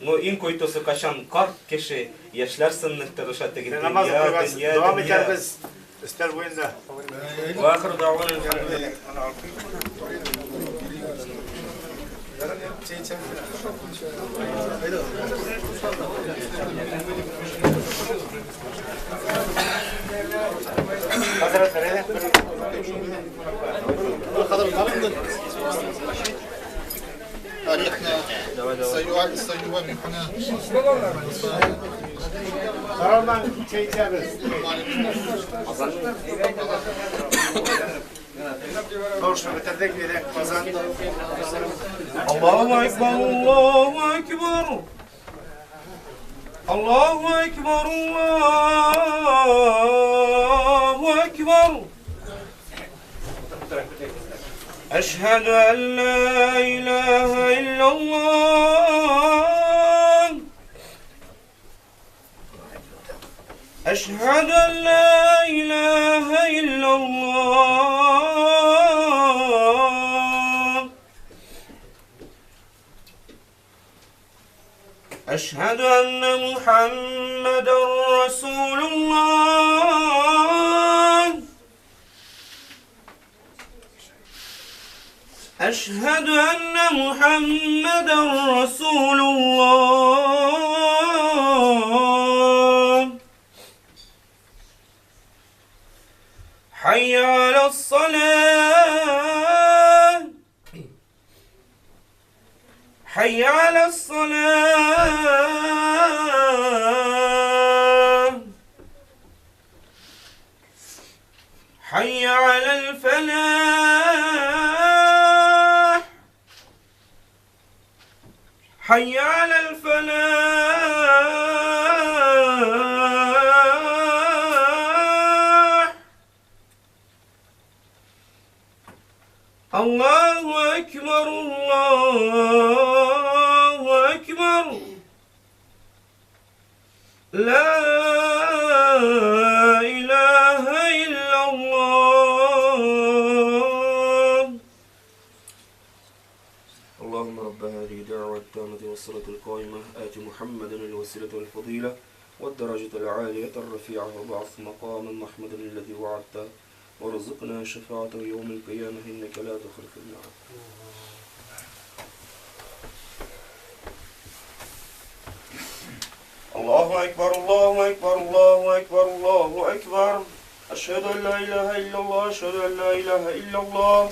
Но ин койтосы качан карт кеше яшьләр сынны тырыша диге. Намаз укыгыз, дәвам итәрбез. Өстәл буенда. Ва ахир дәван алхамдулилlah. Тарихна Союва Михана. Саралдан çay içeriz. Doğuşunu bitirdik bir de kazan. Allahu Ekber, Allahu Ekber. Allahu Ekber, Allahu Ekber. أشهد أن لا إله إلا الله أشهد أن لا إله إلا الله أشهد أن محمدا رسول الله أشهد أن محمدا رسول الله حي على الصلاة حي على الصلاة حي على الفلاح حي على الفلاح الله أكبر الله أكبر لا إله إلا الله اللهم رب هذه الدعوة التامة والصلاة القائمة آت محمدا الوسيلة والفضيلة والدرجة العالية الرفيعة وبعث مقاما محمدا الذي وعدته وارزقنا شفاعته يوم القيامة إنك لا تخلف الميعاد. الله أكبر الله أكبر الله أكبر الله أكبر أشهد أن لا إله إلا الله أشهد أن لا إله إلا الله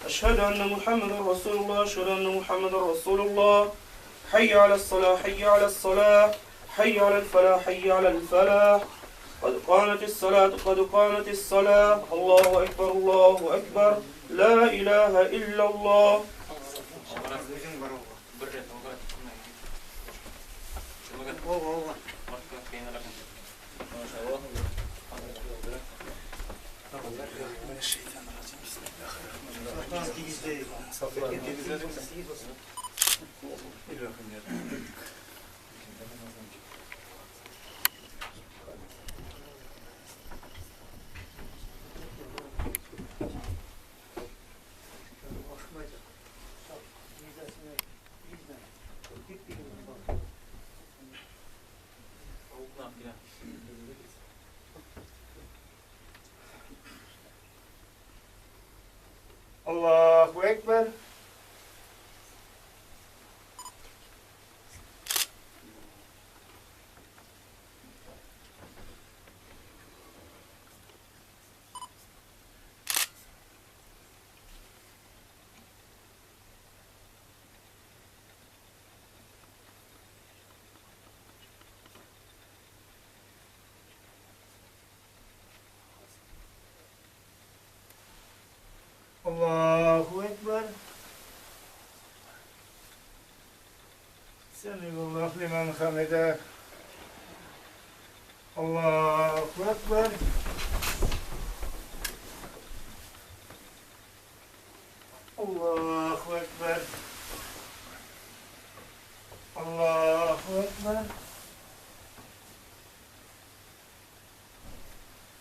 أشهد أن محمدا رسول الله أشهد أن محمدا رسول الله حي على الصلاة حي على الصلاة حي على الفلاح حي على الفلاح قد قامت الصلاة قد قامت الصلاة الله أكبر الله أكبر لا إله إلا الله الله أكبر الله أكبر سمع الله لمن حمده الله أكبر الله أكبر الله أكبر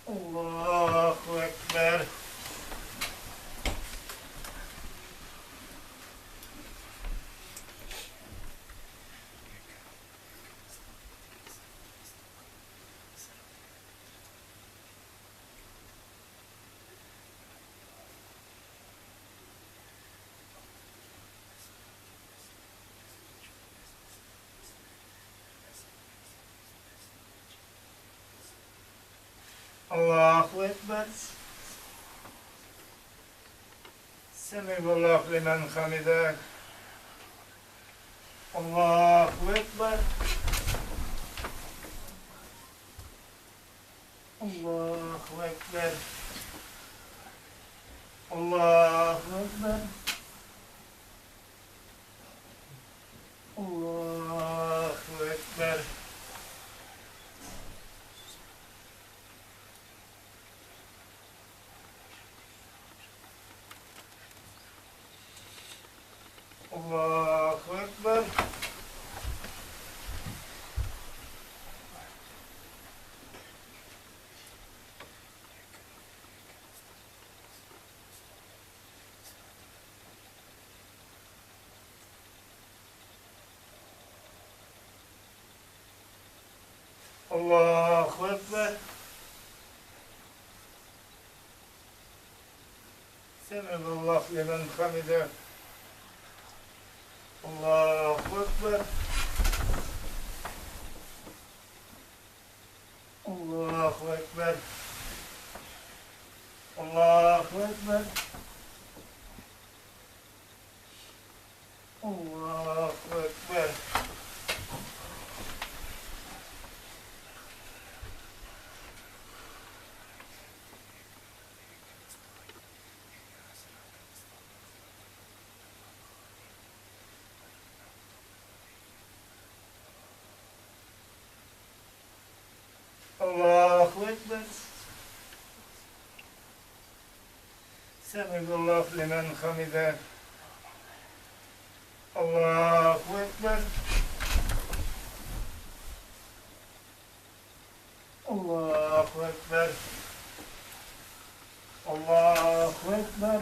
الله أكبر الله أكبر سمع الله لمن حمده الله أكبر الله أكبر الله أكبر الله أكبر الله أكبر. الله أكبر. سمع الله لمن حمده. الله أكبر. الله أكبر. الله أكبر. الله أكبر. الله أكبر. سمع الله لمن حمده. الله أكبر. الله أكبر. الله أكبر.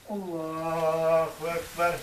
الله أكبر.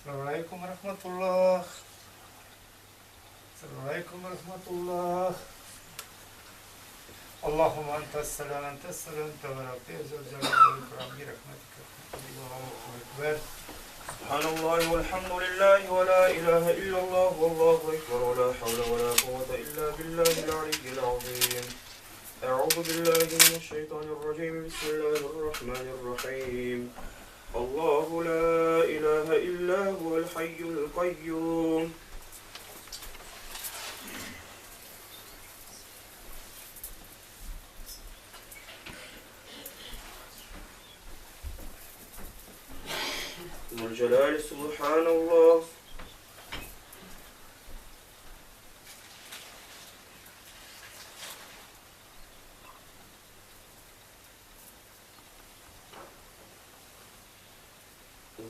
السلام عليكم ورحمة الله. السلام عليكم ورحمة الله. اللهم أنت السلام أنت السلام تبارك يا ذا الجلال والإكرام برحمتك. الله أكبر. سبحان الله والحمد لله ولا إله إلا الله والله أكبر ولا حول ولا قوة إلا بالله العلي العظيم. أعوذ بالله من الشيطان الرجيم. بسم الله الرحمن الرحيم. الله لا إله إلا هو الحي القيوم. ذو الجلال سبحان الله.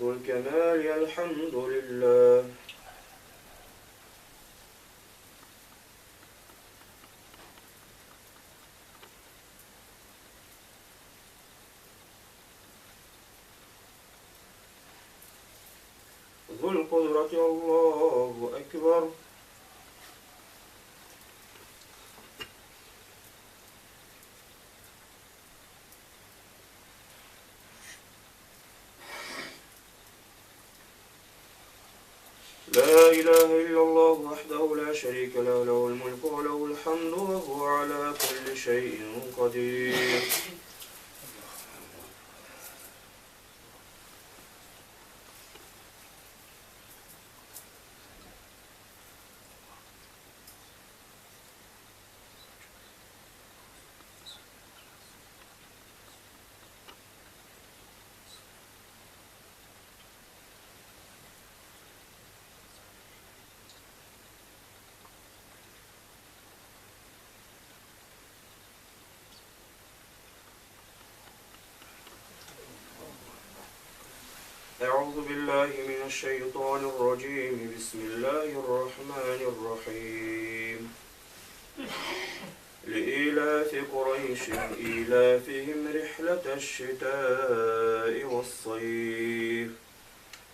ذو الكمال الحمد لله. ذو القدرة الله أكبر. لا إله إلا الله وحده لا شريك له له الملك وله الحمد وهو على كل شيء قدير. أعوذ بالله من الشيطان الرجيم. بسم الله الرحمن الرحيم. لإيلاف قريش إيلافهم رحلة الشتاء والصيف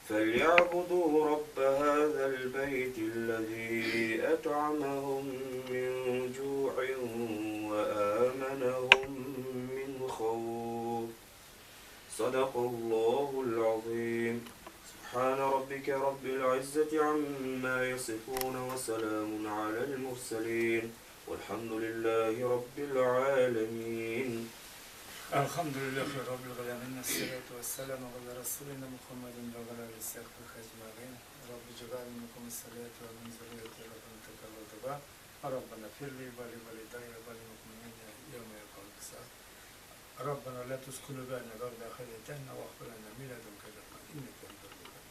فليعبدوا رب هذا البيت الذي أطعمهم من جوع وآمنهم من خوف. صدق الله العظيم. سبحان ربك رب العزة عما يصفون وسلام على المرسلين والحمد لله رب العالمين. الحمد لله رب العالمين، الصلاة والسلام على رسولنا محمد وعلى آله وصحبه أجمعين. رب اجعل منكم الصلاة ومن ذريتي ربنا تقبل دعاء. ربنا اغفر لي ولوالدي وللمؤمنين يوم يقوم الحساب. ربنا لا تزغ قلوبنا بعد إذ هديتنا وهب لنا من لدنك رحمة إنك أنت الوهاب.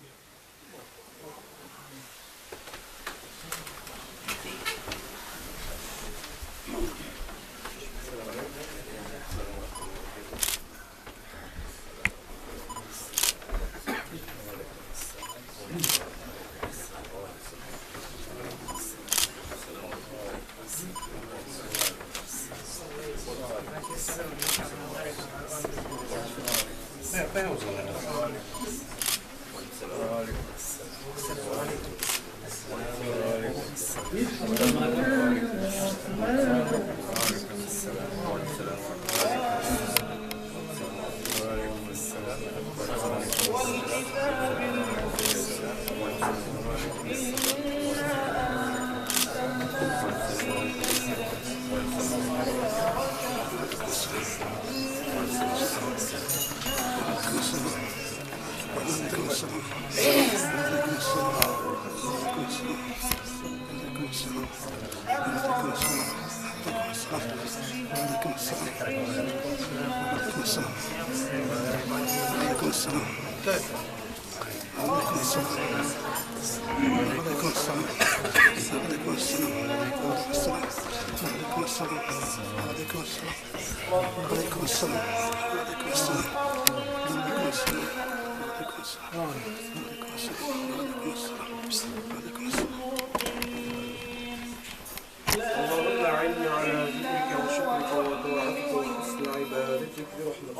اللهم أعني على ذكرك وشكرك وطاعتك وحسن عبادتك برحمتك.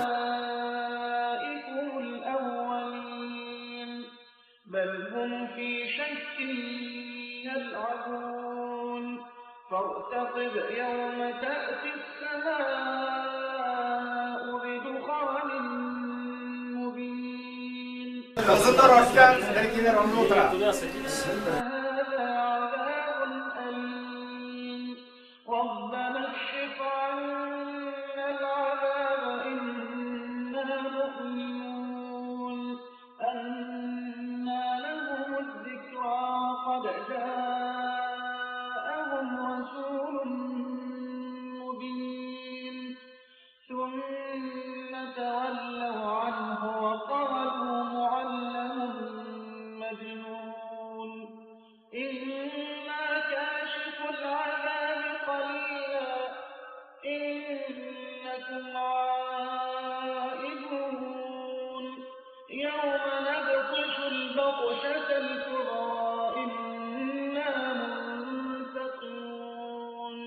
أولئكم الأولين بل هم في شك يلعبون فارتقب يوم تأتي السماء بدخان مبين. هذا عذاب أليم ربنا اكشف عنا العذاب إنا مؤمنون أنى لهم الذكرى وقد جاءهم رسول مبين ثم تولوا عنه وقالوا معلم مجنون إنا كاشف العذاب قليلا إنكم عائدون يوم نبطش البطشة الكبرى إنا منتقمون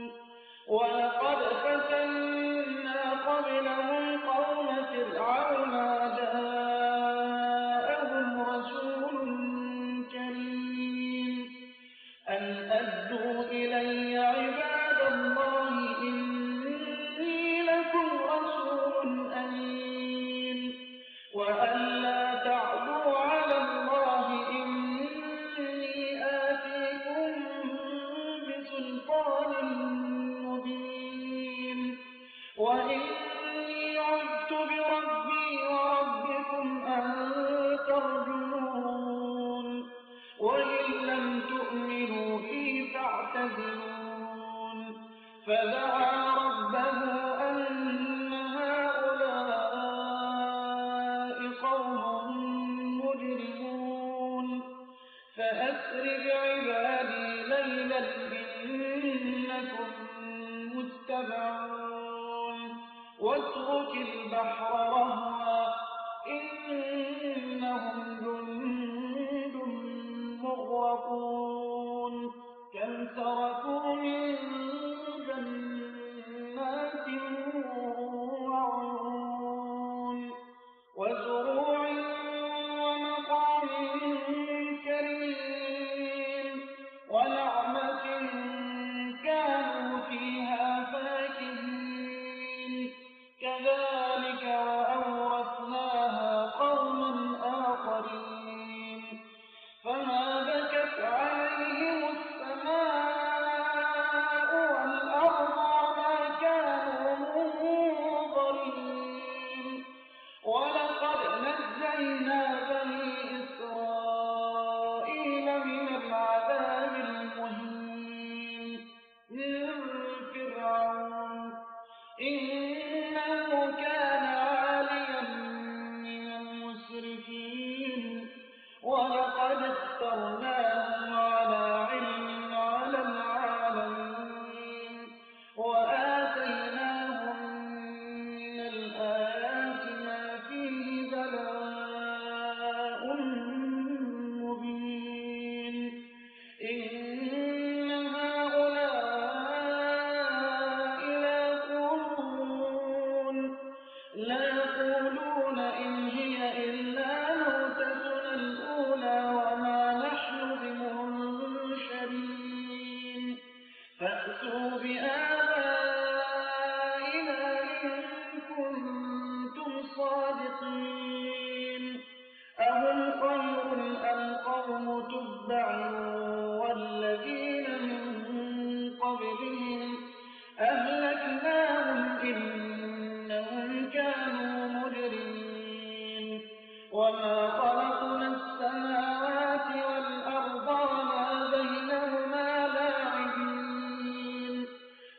ولقد فتنا قبلهم قوم فرعون جاءهم رسول كريم أن أدوا إلي عباد الله إني لكم رسول أمين وأن لا تعدوا على الله إني آتيكم بسلطان مبين وإني عذت بربي وربكم أن ترجمون وإن لم تؤمنوا لي فاعتزلون فدعا ربه أن هؤلاء قوم مجرمون فأسر بعبادي ليلا إنكم متبعون واترك البحر رهوا إنهم جند مغرقون كم تركوا من جنات وعيون وزروع ومقام كريم ونعمة كانوا فيها فاكهين كذلك وأورثناها قوما آخرين من العذاب المهين من فرعون إنه كان عاليا من المسرفين ولقد اخترناهم على علم على العالمين وآتيناهم من الآيات ما فيه بلاء مبين إن هؤلاء لا يقولون إن هي إلا موتتنا الأولى وما نحن بمنشرين فأتوا بآبائنا إن كنتم صادقين أهم خير أم قوم تبع والذين من قبلهم أهلكناهم إنهم كانوا مجرمين وما خلقنا السماوات والأرض وما بينهما لاعبين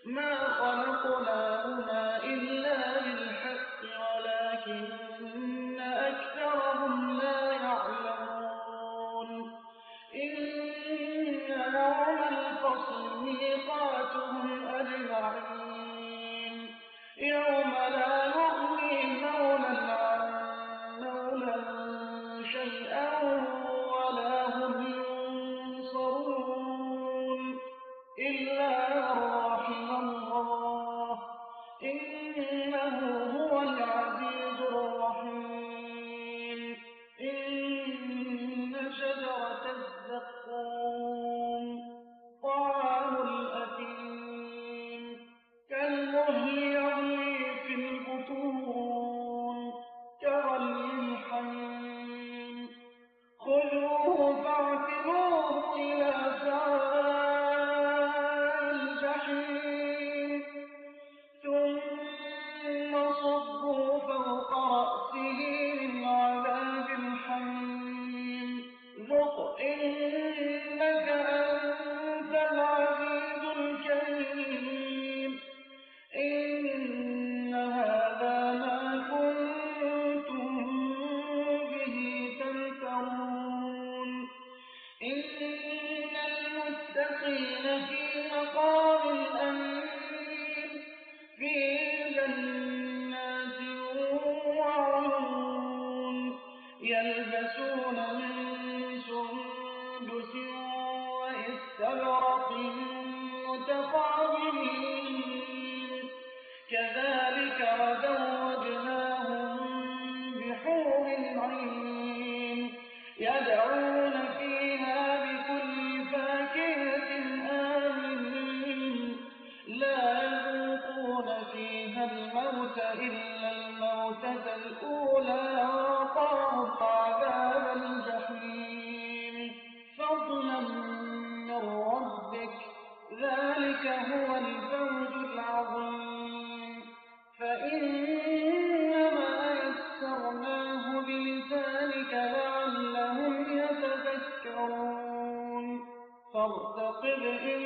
ما خلقناهما إلا بالحق ولكن أكثرهم لا يعلمون إن يوم الفصل ميقاتهم أجمعين يوم لا يغني مولى عن مولى شيئا ولا هم ينصرون إلا من رحم الله إنه هو العزيز الرحيم إن شجرة الزقوم طعام الأثيم كالمهل يغلي في البطون كغلي الحميم خذوه فاعتلوه إلى سواء الجحيم ثم صبوا فوق رأسه من عذاب الحميم ذق إنك أنت العزيز الكريم إن هذا ما كنتم به تمترون إن المتقين في مقام أمين في جنات وعيون يلبسون من سندس وإستبرق متقابلين كذلك وزوجناهم بحور عين يدعون فيها بكل فاكهة آمنين لا يذوقون فيها الموت إلا الموتة الأولى ووقاهم عذاب الجحيم فضلا من ربك ذلك هو الفوز العظيم فإنما يسرناه بلسانك لعلهم يتذكرون فارتقب إن